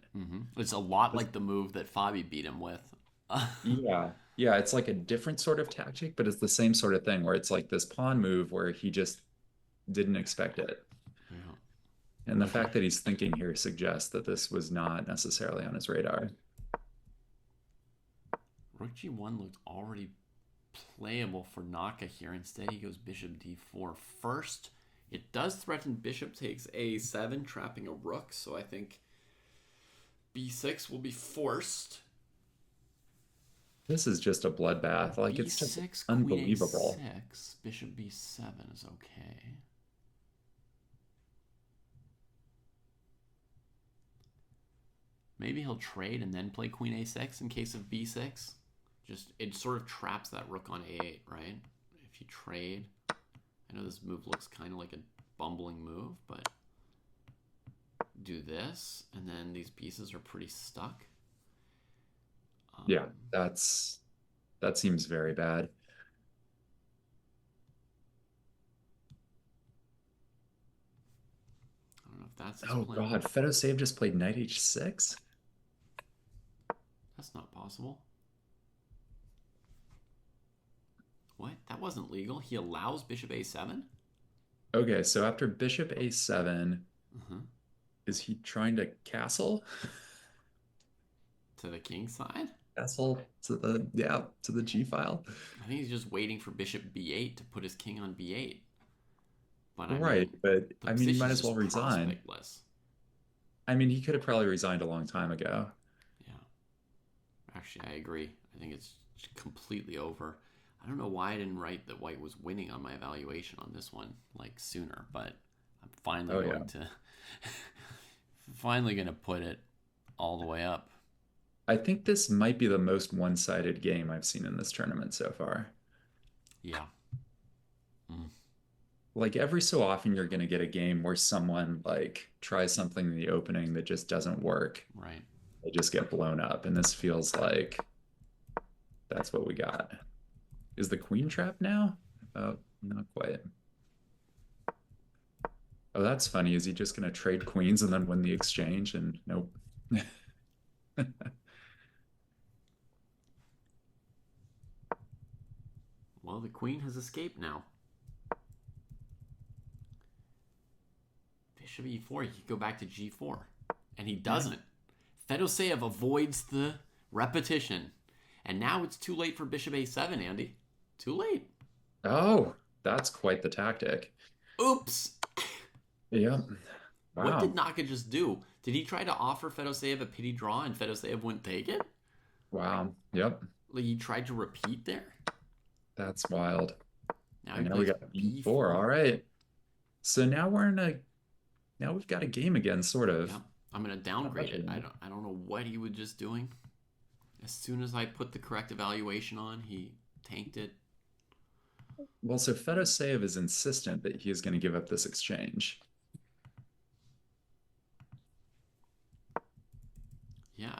It's a lot like the move that Fabi beat him with. Yeah, it's like a different sort of tactic, but it's the same sort of thing where it's like this pawn move where he just didn't expect it. And the fact that he's thinking here suggests that this was not necessarily on his radar. Rook G1 looked already playable for Naka here. Instead, he goes Bishop D4 first. It does threaten Bishop takes A7, trapping a rook. So I think B6 will be forced. This is just a bloodbath. Like, it's just B6, queen unbelievable. A6, bishop B7 is okay. Maybe he'll trade and then play queen A6 in case of B6. Just, it sort of traps that rook on A8, right? If you trade. I know this move looks kind of like a bumbling move, but do this, and then these pieces are pretty stuck. Yeah, that seems very bad. I don't know if that's his Oh plan. God, Fedosave just played knight h6. That's not possible. What? That wasn't legal. He allows bishop a7? Okay, so after bishop a7, is he trying to castle? To the king side? Castle to the G file. I think he's just waiting for bishop b8 to put his king on b8. But I Right, mean, but the I mean, he might position's as well just resign. prospectless. I mean, he could have probably resigned a long time ago. Yeah. Actually, I agree. I think it's completely over. I don't know why I didn't write that white was winning on my evaluation on this one like sooner, but I'm finally going to finally going to put it all the way up. I think this might be the most one-sided game I've seen in this tournament so far. Yeah. Like every so often you're going to get a game where someone like tries something in the opening that just doesn't work. Right. They just get blown up, and this feels like that's what we got. Is the queen trapped now? Oh, not quite. Oh, that's funny. Is he just going to trade queens and then win the exchange? And nope. Well, the queen has escaped now. Bishop e4, he could go back to g4. And he doesn't. Fedoseev avoids the repetition. And now it's too late for bishop a7, Andy. Too late. Oh, that's quite the tactic. Oops. Yeah. Wow. What did Naka just do? Did he try to offer Fedoseev a pity draw and Fedoseev wouldn't take it? Wow. Yep. Like he tried to repeat there? That's wild. Now, and now we got b4. All right. So now we've got a game again, sort of. Yeah. I'm gonna downgrade it. I don't know what he was just doing. As soon as I put the correct evaluation on, he tanked it. Well, so Fedoseev is insistent that he is going to give up this exchange. Yeah,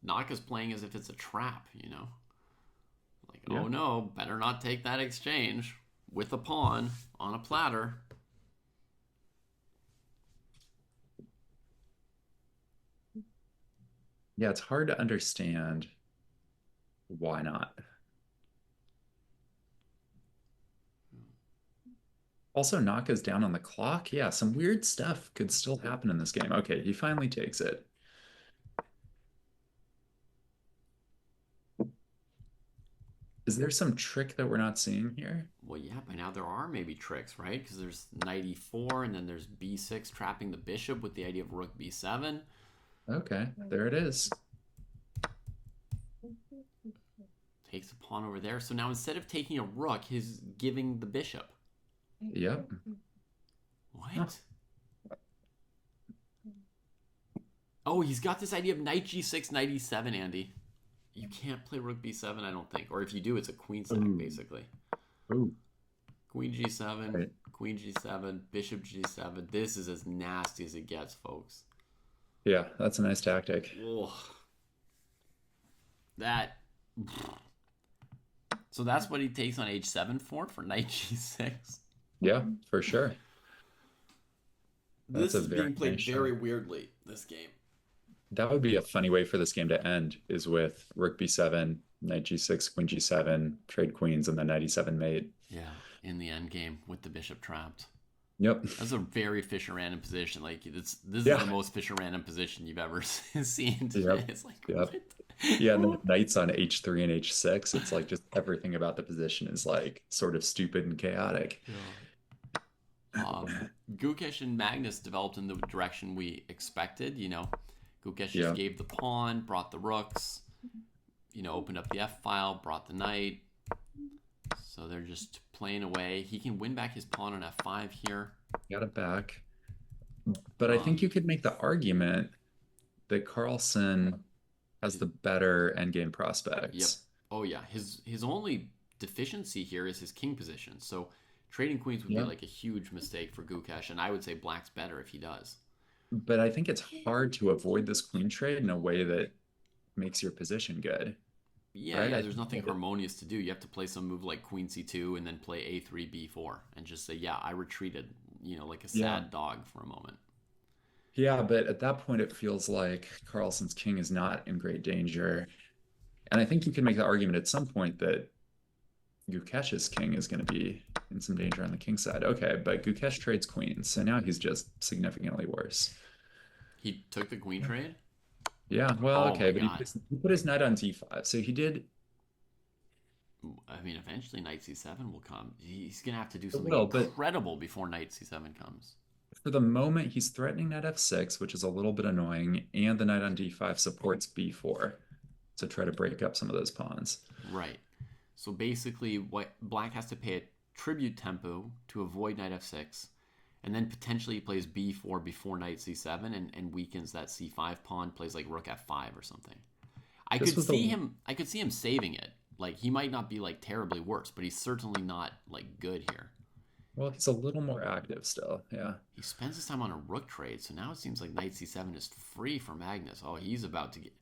Naka's playing as if it's a trap, you know? Like, oh no, better not take that exchange with a pawn on a platter. Yeah, it's hard to understand why not. Also, Naka's down on the clock. Yeah, some weird stuff could still happen in this game. Okay, he finally takes it. Is there some trick that we're not seeing here? Well, yeah, by now there are maybe tricks, right? Because there's knight e4, and then there's b6 trapping the bishop with the idea of rook b7. Okay, there it is. Takes a pawn over there. So now instead of taking a rook, he's giving the bishop. Yep. What? Oh, he's got this idea of knight g6, knight e7, Andy. You can't play rook b7, I don't think. Or if you do, it's a queen sack, basically. Ooh. Queen g7, right. Queen g7, bishop g7. This is as nasty as it gets, folks. Yeah, that's a nice tactic. Ugh. So that's what he takes on h7 for knight g6? Yeah, for sure. This is being played very weirdly, this game. That would be a funny way for this game to end, is with rook b7, knight g6, queen g7, trade queens, and then knight e7 mate. Yeah, in the end game with the bishop trapped. Yep. That's a very Fischer-Random position. Like this is the most Fischer-Random position you've ever seen today. Yep. It's like, what? Yeah, and then knights on h3 and h6. It's like just everything about the position is like sort of stupid and chaotic. Yeah. Gukesh and Magnus developed in the direction we expected. You know, Gukesh just gave the pawn, brought the rooks. opened up the F file, brought the knight. So they're just playing away. He can win back his pawn on F5 here. Got it back. But I think you could make the argument that Carlsen has the better endgame prospects. Yep. Oh yeah. His only deficiency here is his king position. So trading queens would be like a huge mistake for Gukesh, and I would say black's better if he does. But I think it's hard to avoid this queen trade in a way that makes your position good. Yeah, right? yeah. There's nothing harmonious to do. You have to play some move like queen c2 and then play a3, b4, and just say, yeah, I retreated. Like a sad dog for a moment. Yeah, but at that point, it feels like Carlsen's king is not in great danger. And I think you can make the argument at some point that Gukesh's king is going to be in some danger on the king side. Okay, but Gukesh trades queens, so now he's just significantly worse. He took the queen trade? Yeah, well, okay, but he put his knight on d5, so he did... I mean, eventually knight c7 will come. He's going to have to do something incredible before knight c7 comes. For the moment, he's threatening knight f6, which is a little bit annoying, and the knight on d5 supports b4 to try to break up some of those pawns. Right. So basically, what black has to pay a tribute tempo to avoid knight f6, and then potentially he plays b4 before knight c7 and weakens that c5 pawn, plays like rook f5 or something. I could see him saving it. Like, he might not be like terribly worse, but he's certainly not like good here. Well, he's a little more active still, yeah. He spends his time on a rook trade, so now it seems like knight c7 is free for Magnus. Oh, he's about to get...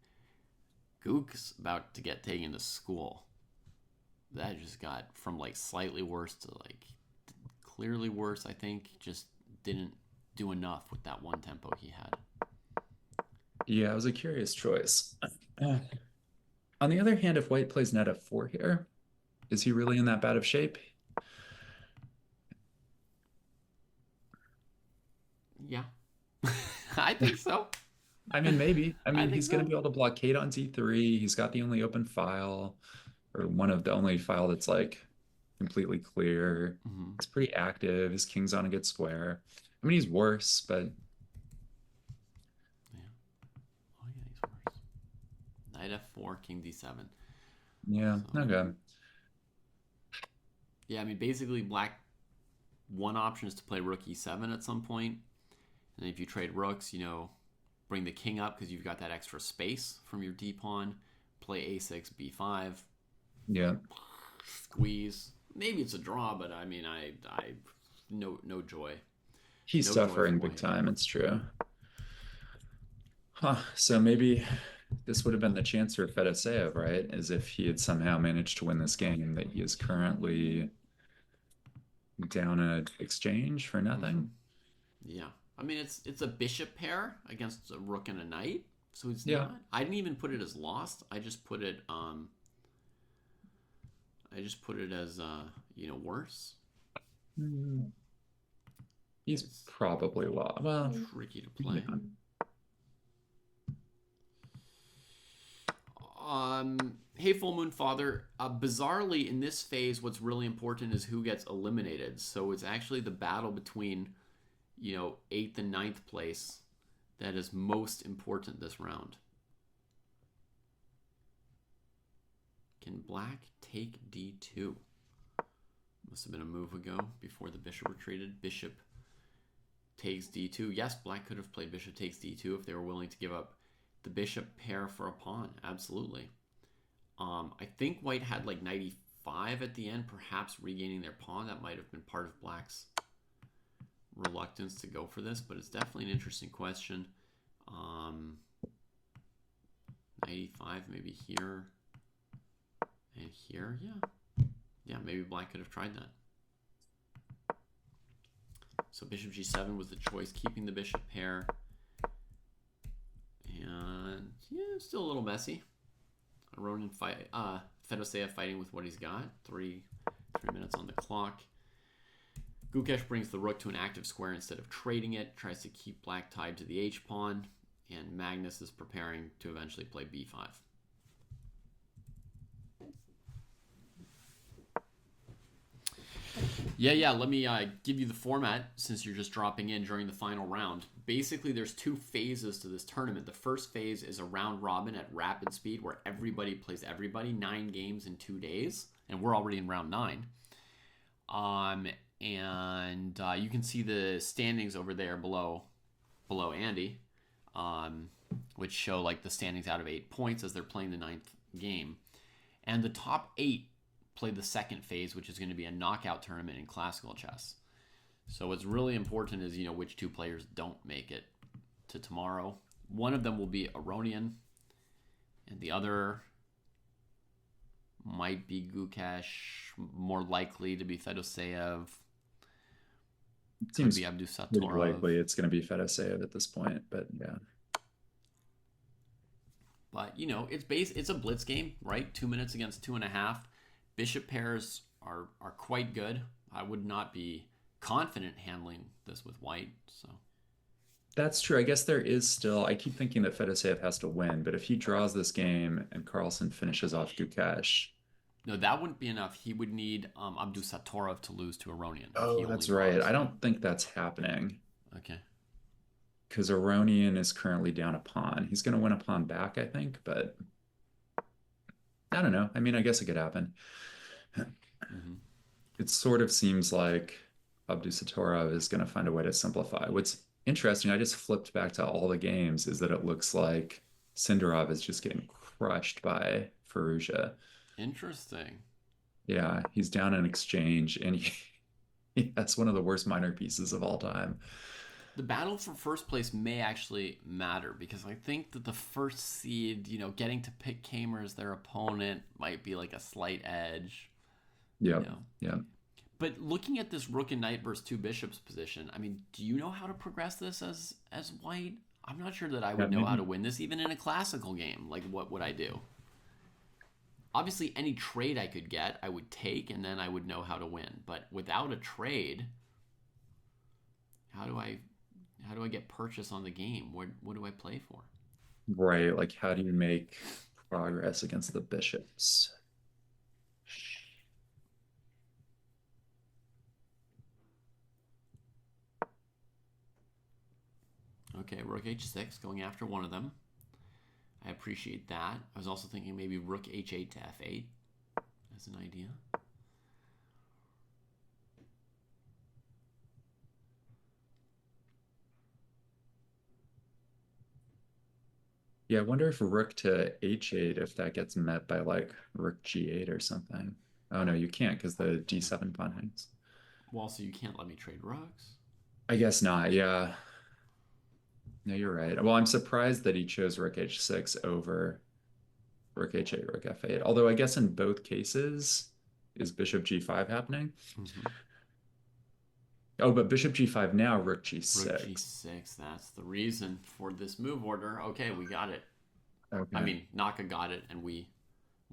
Gook's about to get taken to school. That just got from like slightly worse to like clearly worse, I think. Just didn't do enough with that one tempo he had. Yeah, it was a curious choice. On the other hand, if white plays knight f4 here, is he really in that bad of shape? Yeah. I think so. I mean, maybe. I mean, he's going to be able to blockade on d3. He's got the only open file, or one of the only file that's like completely clear. It's pretty active. His king's on a good square. I mean, he's worse, but... Yeah. Oh, yeah, he's worse. Knight f4, king d7. Yeah, okay. Yeah, I mean, basically, black... One option is to play rook e7 at some point. And if you trade rooks, bring the king up because you've got that extra space from your d-pawn. Play a6, b5. Yeah. Squeeze. Maybe it's a draw, but I mean, no joy. He's suffering big time, it's true. Huh, so maybe this would have been the chance for Fedoseev, right? As if he had somehow managed to win this game that he is currently down an exchange for nothing. Yeah. I mean, it's a bishop pair against a rook and a knight, so it's not. I didn't even put it as lost. I just put it as worse. He's probably lost. Well, tricky to play. Hey, Full Moon Father. Bizarrely, in this phase, what's really important is who gets eliminated. So it's actually the battle between 8th and 9th place that is most important this round. Can black take d2? Must have been a move ago before the bishop retreated. Bishop takes d2. Yes, black could have played bishop takes d2 if they were willing to give up the bishop pair for a pawn. Absolutely. I think white had like knight e5 at the end, perhaps regaining their pawn. That might have been part of black's reluctance to go for this, but it's definitely an interesting question. Knight e5 maybe here and here. Yeah, maybe black could have tried that. So bishop g7 was the choice, keeping the bishop pair. And yeah, still a little messy. Ronan Fedoseev fighting with what he's got. 3 minutes on the clock. Gukesh brings the rook to an active square instead of trading it. Tries to keep black tied to the h-pawn. And Magnus is preparing to eventually play b5. Yeah. Let me give you the format since you're just dropping in during the final round. Basically, there's 2 phases to this tournament. The first phase is a round robin at rapid speed where everybody plays everybody, 9 games in 2 days, and we're already in round 9. And you can see the standings over there below Andy, which show like the standings out of 8 points as they're playing the 9th game. And the top 8 play the second phase, which is going to be a knockout tournament in classical chess. So what's really important is, which 2 players don't make it to tomorrow. One of them will be Aronian, and the other might be Gukesh, more likely to be Fedoseev. It seems could be Abdusatorov. pretty likely it's going to be Fedoseev at this point, but yeah. But, it's a blitz game, right? 2 minutes against 2.5. Bishop pairs are quite good. I would not be confident handling this with white, so. That's true. I guess there is still, I keep thinking that Fedoseev has to win, but if he draws this game and Carlsen finishes off Gukesh. No, that wouldn't be enough. He would need Abdusatorov to lose to Aronian. Oh, that's right. I don't think that's happening. Okay. Because Aronian is currently down a pawn. He's going to win a pawn back, I think, but I don't know. I mean, I guess it could happen. Mm-hmm. It sort of seems like Abdusatorov is going to find a way to simplify. What's interesting, I just flipped back to all the games, is that it looks like Sindarov is just getting crushed by Firouzja. Interesting. Yeah, he's down in exchange, and he has one of the worst minor pieces of all time. The battle for first place may actually matter because I think that the first seed, getting to pick Kamer as their opponent might be like a slight edge. Yeah, yeah. But looking at this rook and knight versus 2 bishops position, I mean, do you know how to progress this as white? I'm not sure that I would know how to win this even in a classical game. Like, what would I do? Obviously, any trade I could get, I would take, and then I would know how to win. But without a trade, how do I get purchase on the game? What do I play for? Right, like how do you make progress against the bishops? Okay, rook h6, going after one of them. I appreciate that. I was also thinking maybe rook h8 to f8 as an idea. Yeah, I wonder if rook to h8, if that gets met by like rook g8 or something. Oh no, you can't because the d7 pawn hangs. Well, so you can't let me trade rooks. I guess not, yeah. No, you're right. Well, I'm surprised that he chose rook h6 over rook h8, rook f8. Although I guess in both cases, is bishop g5 happening? Mm-hmm. Oh, but bishop g5 now, rook g6. Rook g6, that's the reason for this move order. Okay, we got it. Okay. I mean, Naka got it, and we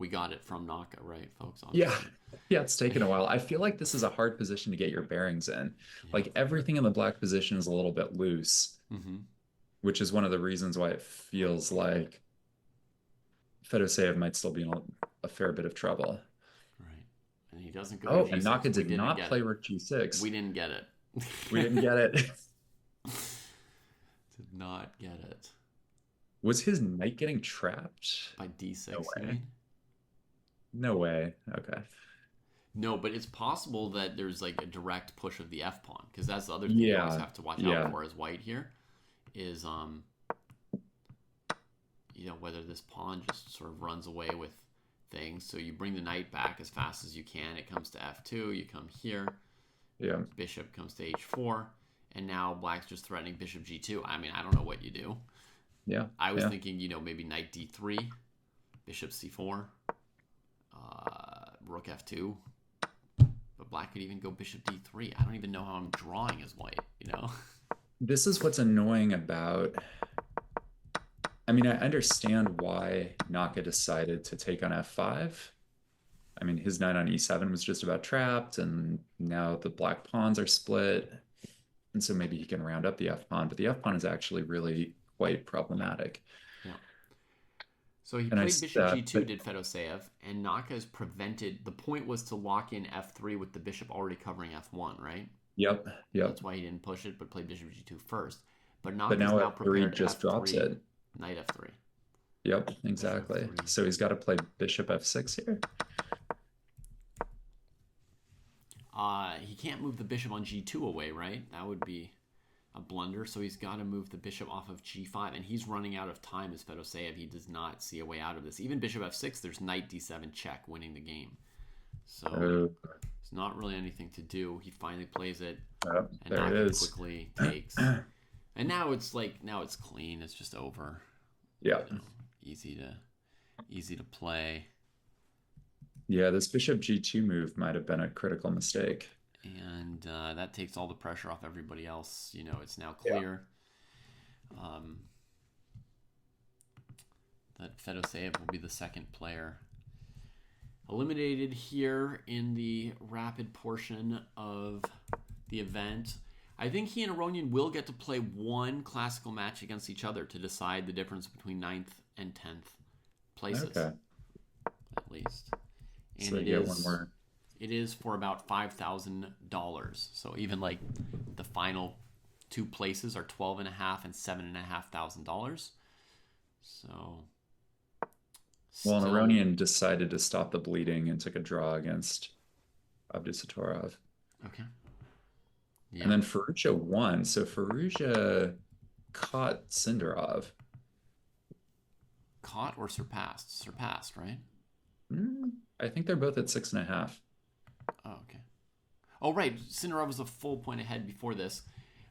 got it from Naka, right, folks? Honestly. Yeah, it's taken a while. I feel like this is a hard position to get your bearings in. Yeah. Like everything in the black position is a little bit loose. Mm-hmm. Which is one of the reasons why it feels like Fedoseev might still be in a fair bit of trouble. Right. And he doesn't go to G6. And Naka did not play rook g6. We didn't get it. We didn't get it. Did not get it. Was his knight getting trapped? By d6, no you mean? No way. Okay. No, but it's possible that there's like a direct push of the f-pawn, because that's the other thing you always have to watch out for as white here. Is whether this pawn just sort of runs away with things. So you bring the knight back as fast as you can. It comes to f2. You come here. Yeah. Bishop comes to h4, and now black's just threatening bishop g2. I mean, I don't know what you do. Yeah. I was thinking, maybe knight d3, bishop c4, rook f2. But black could even go bishop d3. I don't even know how I'm drawing as white. This is what's annoying about. I mean, I understand why Naka decided to take on f5. I mean, his knight on e7 was just about trapped, and now the black pawns are split. And so maybe he can round up the f-pawn, but the f-pawn is actually really quite problematic. Yeah. So he And played bishop g2, did Fedoseev, and Naka is prevented. The point was to lock in f3 with the bishop already covering f1, right? Yep. That's why he didn't push it, but played bishop g2 first. But But Naka's now now F3 prepared just f3, drops it. knight f3. Yep, exactly. F3. So he's got to play bishop f6 here. He can't move the bishop on g2 away, right? That would be a blunder. So he's got to move the bishop off of g5, and he's running out of time as Fedoseev. He does not see a way out of this. Even bishop f6, there's knight d7 check, winning the game. So it's not really anything to do. He finally plays it, and Naka quickly takes. And now it's clean. It's just over. Yeah, easy to play. Yeah, this bishop g2 move might have been a critical mistake. And that takes all the pressure off everybody else. It's now clear that Fedoseev will be the second player eliminated here in the rapid portion of the event. I think he and Aronian will get to play one classical match against each other to decide the difference between 9th and 10th places. Okay. At least. And so they get one more. It is for about $5,000. So even like the final two places are $12,500 and $7,500. So. Well, and Aronian decided to stop the bleeding and took a draw against Abdusatorov. Okay. Yeah. And then Firouzja won. So Firouzja caught Sindarov. Caught or surpassed? Surpassed, right? I think they're both at 6.5. Oh, okay. Oh, right. Sindarov was a full point ahead before this,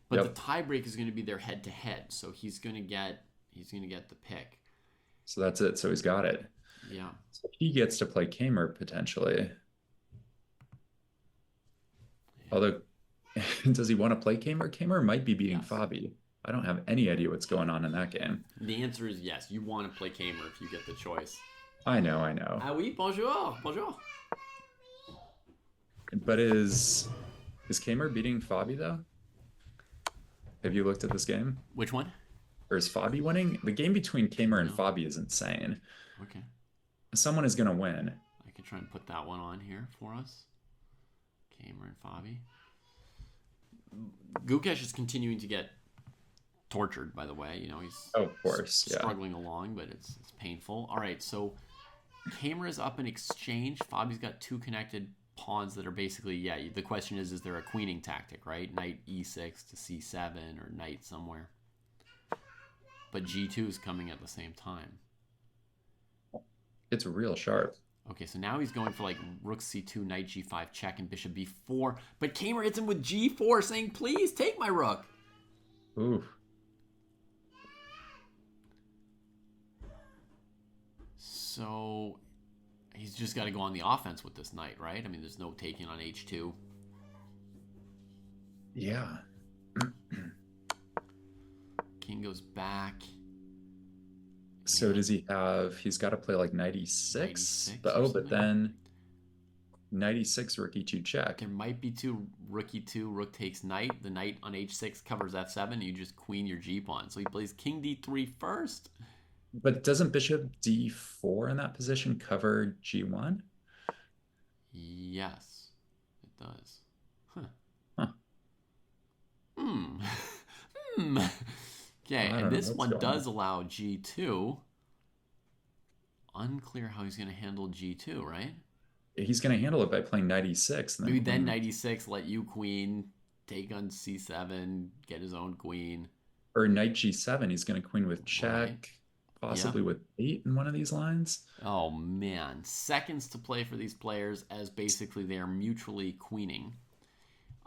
but the tiebreak is going to be their head-to-head. So he's going to get the pick. So that's it. So he's got it. Yeah. So he gets to play Kamer potentially. Yeah. Although, does he want to play Kamer? Kamer might be beating Fabi. I don't have any idea what's going on in that game. The answer is yes. You want to play Kamer if you get the choice. I know. Ah oui, bonjour. But is Kamer beating Fabi though? Have you looked at this game? Which one? Or is Fabi winning? The game between Kamer and Fabi is insane. Okay. Someone is going to win. I could try and put that one on here for us. Kamer and Fabi. Gukesh is continuing to get tortured, by the way. He's of course, struggling along, but it's painful. All right, so Kamer is up in exchange. Fabi's got two connected pawns that are basically, the question is there a queening tactic, right? Knight e6 to c7 or knight somewhere. But g2 is coming at the same time. It's real sharp. Okay, so now he's going for like rook c2, knight g5, check, and bishop b4. But Kamer hits him with g4, saying, please take my rook. Ooh. So he's just got to go on the offense with this knight, right? I mean, there's no taking on h2. Yeah. King goes back. So does he have... He's got to play like knight e6? But then knight e6, rook e2 check. There might be two rook e2, rook takes knight. The knight on h6 covers f7. You just queen your g-pawn. So he plays king d3 first. But doesn't bishop d4 in that position cover g1? Yes, it does. Okay, and this one does allow g2. Unclear how he's going to handle g2, right? He's going to handle it by playing knight e6. Maybe then knight e6, let you queen, take on c7, get his own queen. Or knight g7, he's going to queen with check, possibly with 8 in one of these lines. Oh, man. Seconds to play for these players as basically they are mutually queening.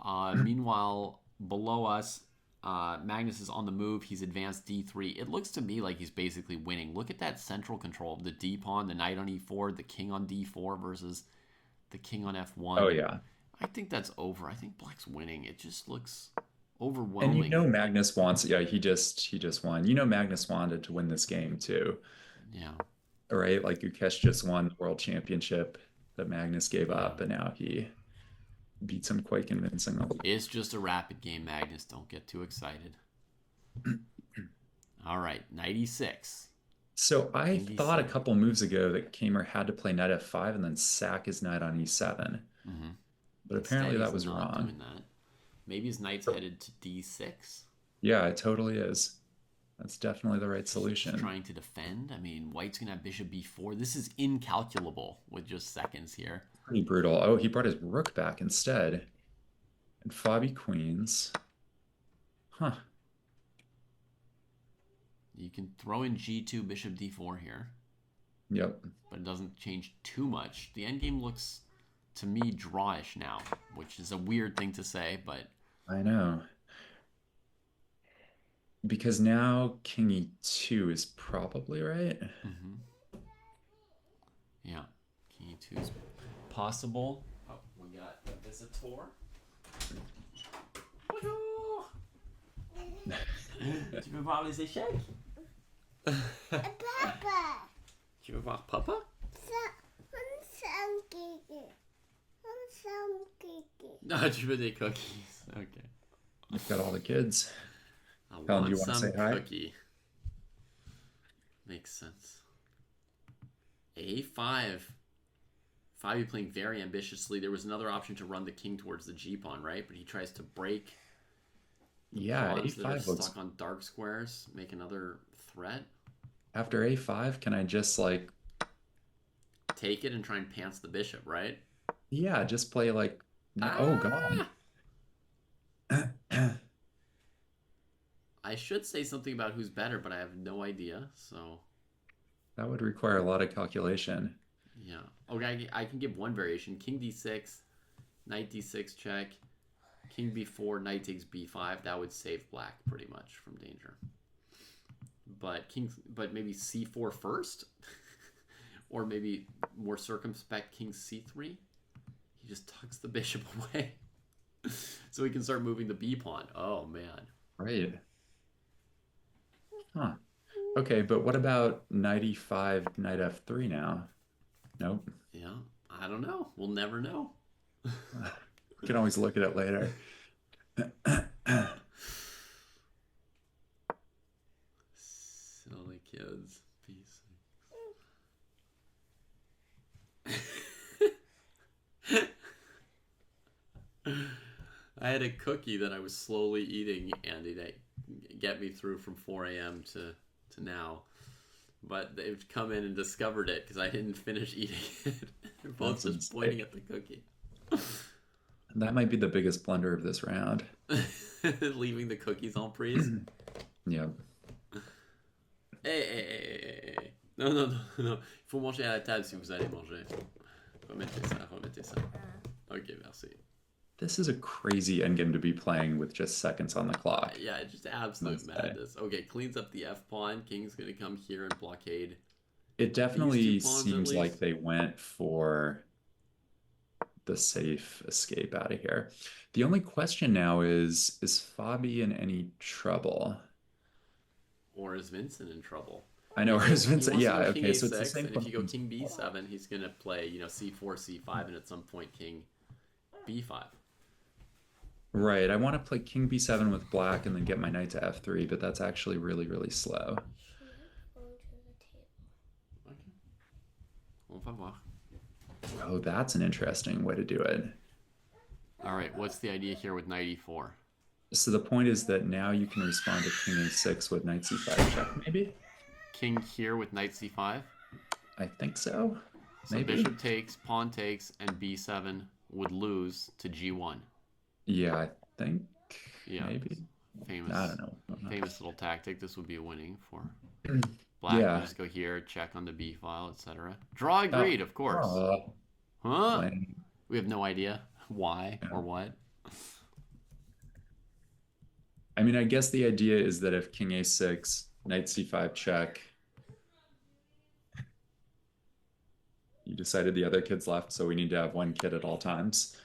Meanwhile, below us, Magnus is on the move. He's advanced d3. It looks to me like he's basically winning. Look at that central control of the d-pawn, the knight on e4, the king on d4 versus the king on f1. Oh, yeah. I think that's over. I think black's winning. It just looks overwhelming. And Magnus wants... Yeah, he just won. Magnus wanted to win this game, too. Yeah. Right? Like, Gukesh just won the world championship that Magnus gave up, and now he beats him quite convincingly. It's just a rapid game, Magnus. Don't get too excited. All right, knight e6. So I King thought a D7. couple moves ago that Kamer had to play knight f5 and then sack his knight on e7. Mm-hmm. But Instead, apparently that he's was not wrong. doing that. Maybe his knight's headed to D6. Yeah, it totally is. That's definitely the right Just solution. trying to defend. I mean, white's going to have bishop b4. This is incalculable with just seconds here. Pretty brutal. Oh, he brought his rook back instead. And Fabi queens. Huh. You can throw in g2, bishop d4 here. Yep. But it doesn't change too much. The endgame looks, to me, drawish now, which is a weird thing to say, but... I know. Because now king e2 is probably right. Mm-hmm. Yeah, king e2 is possible. Oh, we got a visitor. Bonjour. Tu veux voir les échecs? Papa. Tu veux voir Papa? Some cookies. Some cookies. Ah, tu veux des cookies. Okay. I've got all the kids. I Colin, want do you want to some say hi? cookie. Makes sense. A5. Fabi playing very ambitiously. There was another option to run the king towards the g-pawn, right? But he tries to break Yeah, pawns that are a5 looks... stuck on dark squares. Make another threat. After a5, can I just like... Take it and try and pants the bishop, right? Yeah, just play like... Oh, God. I should say something about who's better, but I have no idea, so... That would require a lot of calculation. Yeah. Okay, I can give one variation. King d6, knight d6 check, king b4, knight takes b5. That would save black pretty much from danger. But maybe c4 first? Or maybe more circumspect king c3? He just tucks the bishop away. So he can start moving the b pawn. Oh, man. Right. Huh. Okay, but what about knight e5, knight f3 now? Nope. Yeah, I don't know. We'll never know. We can always look at it later. Silly kids. Peace. I had a cookie that I was slowly eating, Andy, that get me through from 4 a.m. to now. But they've come in and discovered it because I didn't finish eating it. They're both That's just pointing at the cookie. That might be the biggest blunder of this round. Leaving the cookies en prise. Yep. Hey. Non. Il faut manger à la table si vous allez manger. Remettez ça. Ok, merci. This is a crazy endgame to be playing with just seconds on the clock. Yeah, just absolute madness. Okay, cleans up the F pawn. King's gonna come here and blockade. It definitely pawns at seems like least. they went for the safe escape out of here. The only question now is Fabi in any trouble? Or is Vincent in trouble? I know, or is He Vincent? wants to Yeah, go king okay, so A6, it's the same and if you go question. king B7, he's gonna play, c4, c5, and at some point king B5. Right, I want to play king b7 with black and then get my knight to f3, but that's actually really, really slow. Okay. On va voir. Oh, that's an interesting way to do it. All right, what's the idea here with knight e4? So the point is that now you can respond to king a6 with knight c5 check, maybe? King here with knight c5. I think so. So Maybe. bishop takes, pawn takes, and b7 would lose to g1. Yeah, I think. Yeah. Maybe. Famous. I don't know. Famous little tactic. This would be a winning for black. Yeah. We'll just go here, check on the b file, etc. Draw agreed, of course. Huh? Playing. We have no idea why or what. I mean, I guess the idea is that if king a6, knight c5 check, you decided the other kid's left, so we need to have one kid at all times.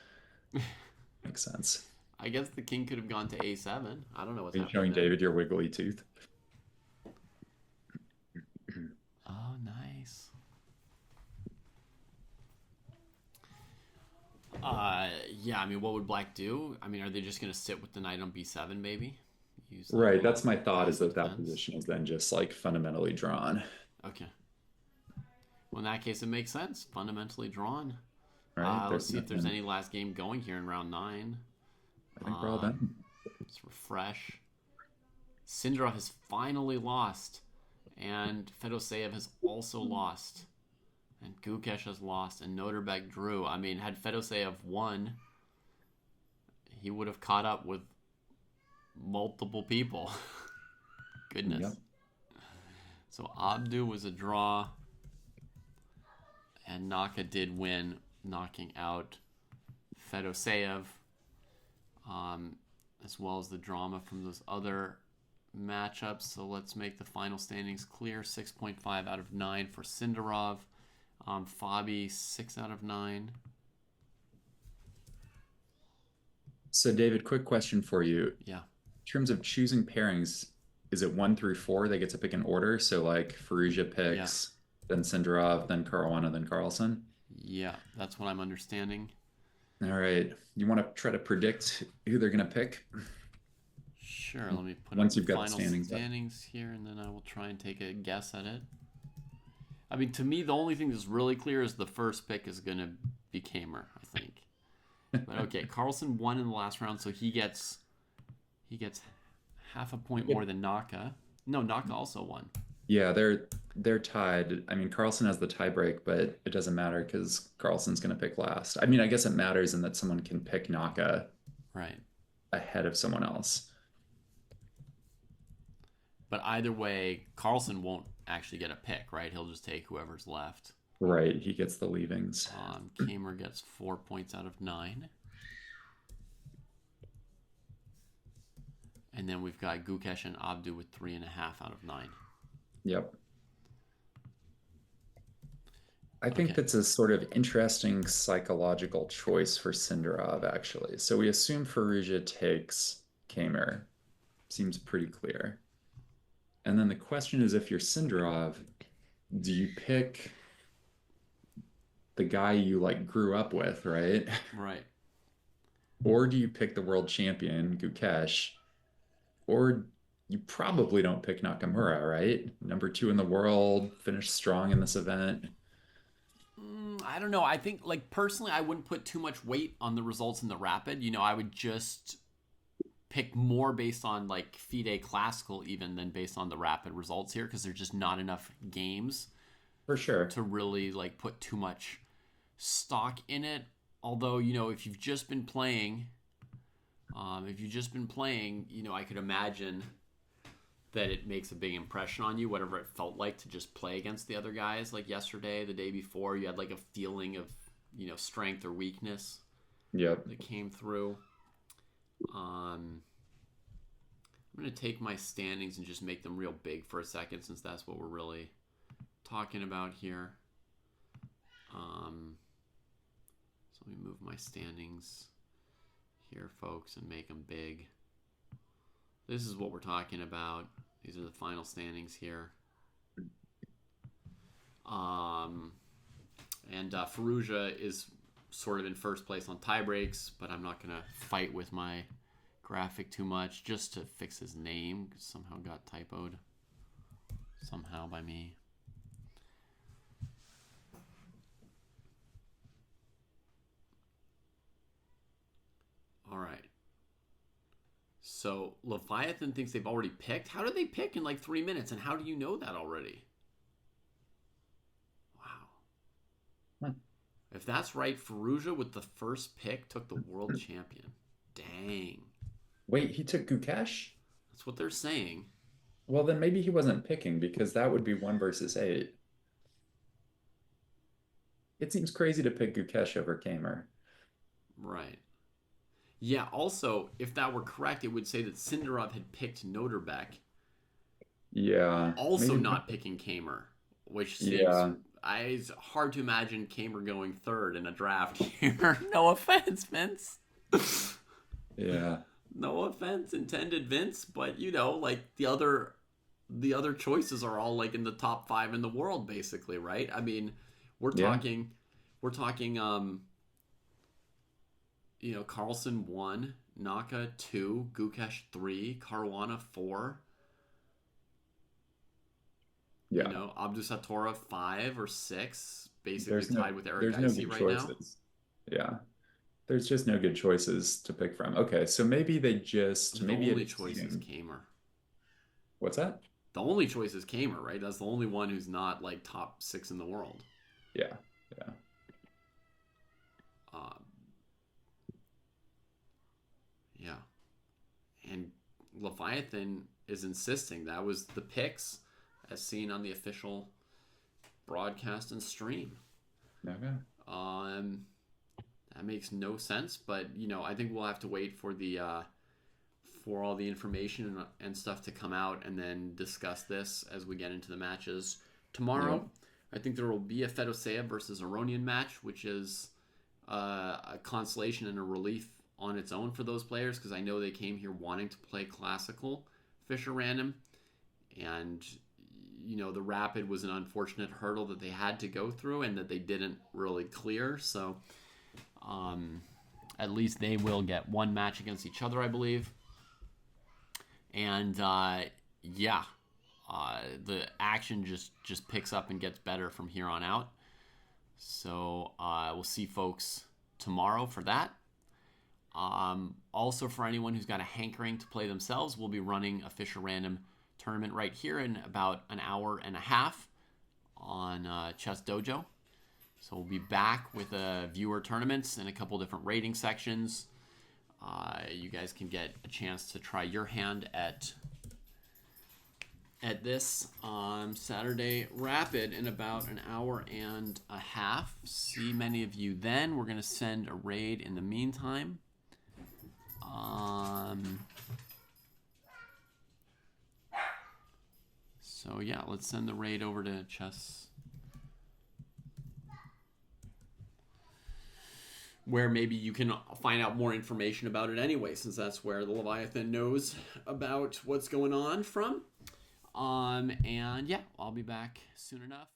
Makes sense. I guess the king could have gone to a7. I don't know what's Are you happening showing there. David your wiggly tooth? Oh, nice. Yeah, I mean, what would black do? I mean, are they just going to sit with the knight on b7, maybe? Use Right, the- that's my thought, is that defense. position is then just like fundamentally drawn. Okay. Well, in that case, it makes sense. Fundamentally drawn. Right? Let's see if there's nothing. any last game going here in round 9. I think we're all done. Let's refresh. Sindarov has finally lost. And Fedoseev has also lost. And Gukesh has lost. And Noterbeck drew. I mean, had Fedoseev won, he would have caught up with multiple people. Goodness. Yep. So Abdu was a draw. And Naka did win, knocking out Fedoseev. As well as the drama from those other matchups. So let's make the final standings clear. 6.5 out of 9 for Sindarov. Fabi, 6 out of 9. So David, quick question for you. Yeah. In terms of choosing pairings, is it 1 through 4? They get to pick an order. So like Firouzja picks, then Sindarov, then Caruana, then Carlsen. Yeah, that's what I'm understanding. All right. You want to try to predict who they're going to pick? Sure, let me put Once up you've the got the final standings here, and then I will try and take a guess at it. I mean, to me, the only thing that's really clear is the first pick is going to be Kamer, I think. But okay, Carlsen won in the last round, so he gets half a point more than Naka. No, Naka also won. Yeah, they're tied. I mean, Carlsen has the tie break, but it doesn't matter because Carlsen's going to pick last. I mean, I guess it matters in that someone can pick Naka right ahead of someone else. But either way, Carlsen won't actually get a pick, right? He'll just take whoever's left. Right, he gets the leavings. Kamer gets 4 points out of 9. And then we've got Gukesh and Abdu with 3.5 out of 9. Yep. I think that's a sort of interesting psychological choice for Sindarov, actually. So we assume Firouzja takes Kamer. Seems pretty clear. And then the question is, if you're Sindarov, do you pick the guy you like grew up with, right? Right. Or do you pick the world champion, Gukesh? Or you probably don't pick Nakamura, right? Number 2 in the world, finished strong in this event. I don't know. I think, like, personally, I wouldn't put too much weight on the results in the Rapid. You know, I would just pick more based on, like, FIDE Classical even than based on the Rapid results here, because there's just not enough games for sure to really, like, put too much stock in it. Although, you know, if you've just been playing, you know, I could imagine that it makes a big impression on you, whatever it felt like to just play against the other guys. Like yesterday, the day before, you had like a feeling of, you know, strength or weakness that came through. I'm going to take my standings and just make them real big for a second, since that's what we're really talking about here. So let me move my standings here, folks, and make them big. This is what we're talking about. These are the final standings here. And Firouzja is sort of in first place on tie breaks, but I'm not going to fight with my graphic too much just to fix his name, because somehow got typoed somehow by me. All right. So Leviathan thinks they've already picked. How did they pick in like 3 minutes? And how do you know that already? Wow. If that's right, Firouzja with the first pick took the world champion. Dang. Wait, he took Gukesh? That's what they're saying. Well, then maybe he wasn't picking, because that would be 1 versus 8. It seems crazy to pick Gukesh over Kamer. Right. Yeah, also, if that were correct, it would say that Sindarov had picked Noterbeck. Yeah. Also maybe not picking Kamer, which seems... It's hard to imagine Kamer going third in a draft here. No offense, Vince. Yeah. No offense intended, Vince, but, you know, like, the other choices are all, like, in the top 5 in the world, basically, right? I mean, we're talking, you know, Carlsen 1, Naka 2, Gukesh 3, Caruana 4. Yeah. You know, Abdusattorov 5 or 6, basically There's tied with Eric there's no Dicey good right now. choices. Yeah. There's just no good choices to pick from. Okay, so maybe they just The maybe only it's choice is Kamer. What's that? The only choice is Kamer, right? That's the only one who's not like top 6 in the world. Yeah, yeah. Yeah. And Leviathan is insisting that was the picks as seen on the official broadcast and stream. Okay. That makes no sense, but you know, I think we'll have to wait for the for all the information and stuff to come out, and then discuss this as we get into the matches tomorrow. Yep. I think there will be a Fedoseev versus Aronian match, which is a consolation and a relief on its own for those players, because I know they came here wanting to play classical Fischer Random, and you know, the Rapid was an unfortunate hurdle that they had to go through and that they didn't really clear. So at least they will get one match against each other, I believe. And the action just picks up and gets better from here on out. So we'll see folks tomorrow for that. Also, for anyone who's got a hankering to play themselves, we'll be running a Fischer Random tournament right here in about an hour and a half on Chess Dojo. So we'll be back with viewer tournaments and a couple different rating sections. You guys can get a chance to try your hand at this Saturday Rapid in about an hour and a half. See many of you then. We're going to send a raid in the meantime. So yeah, let's send the raid over to Chess, where maybe you can find out more information about it anyway, since that's where the Leviathan knows about what's going on from. And yeah, I'll be back soon enough.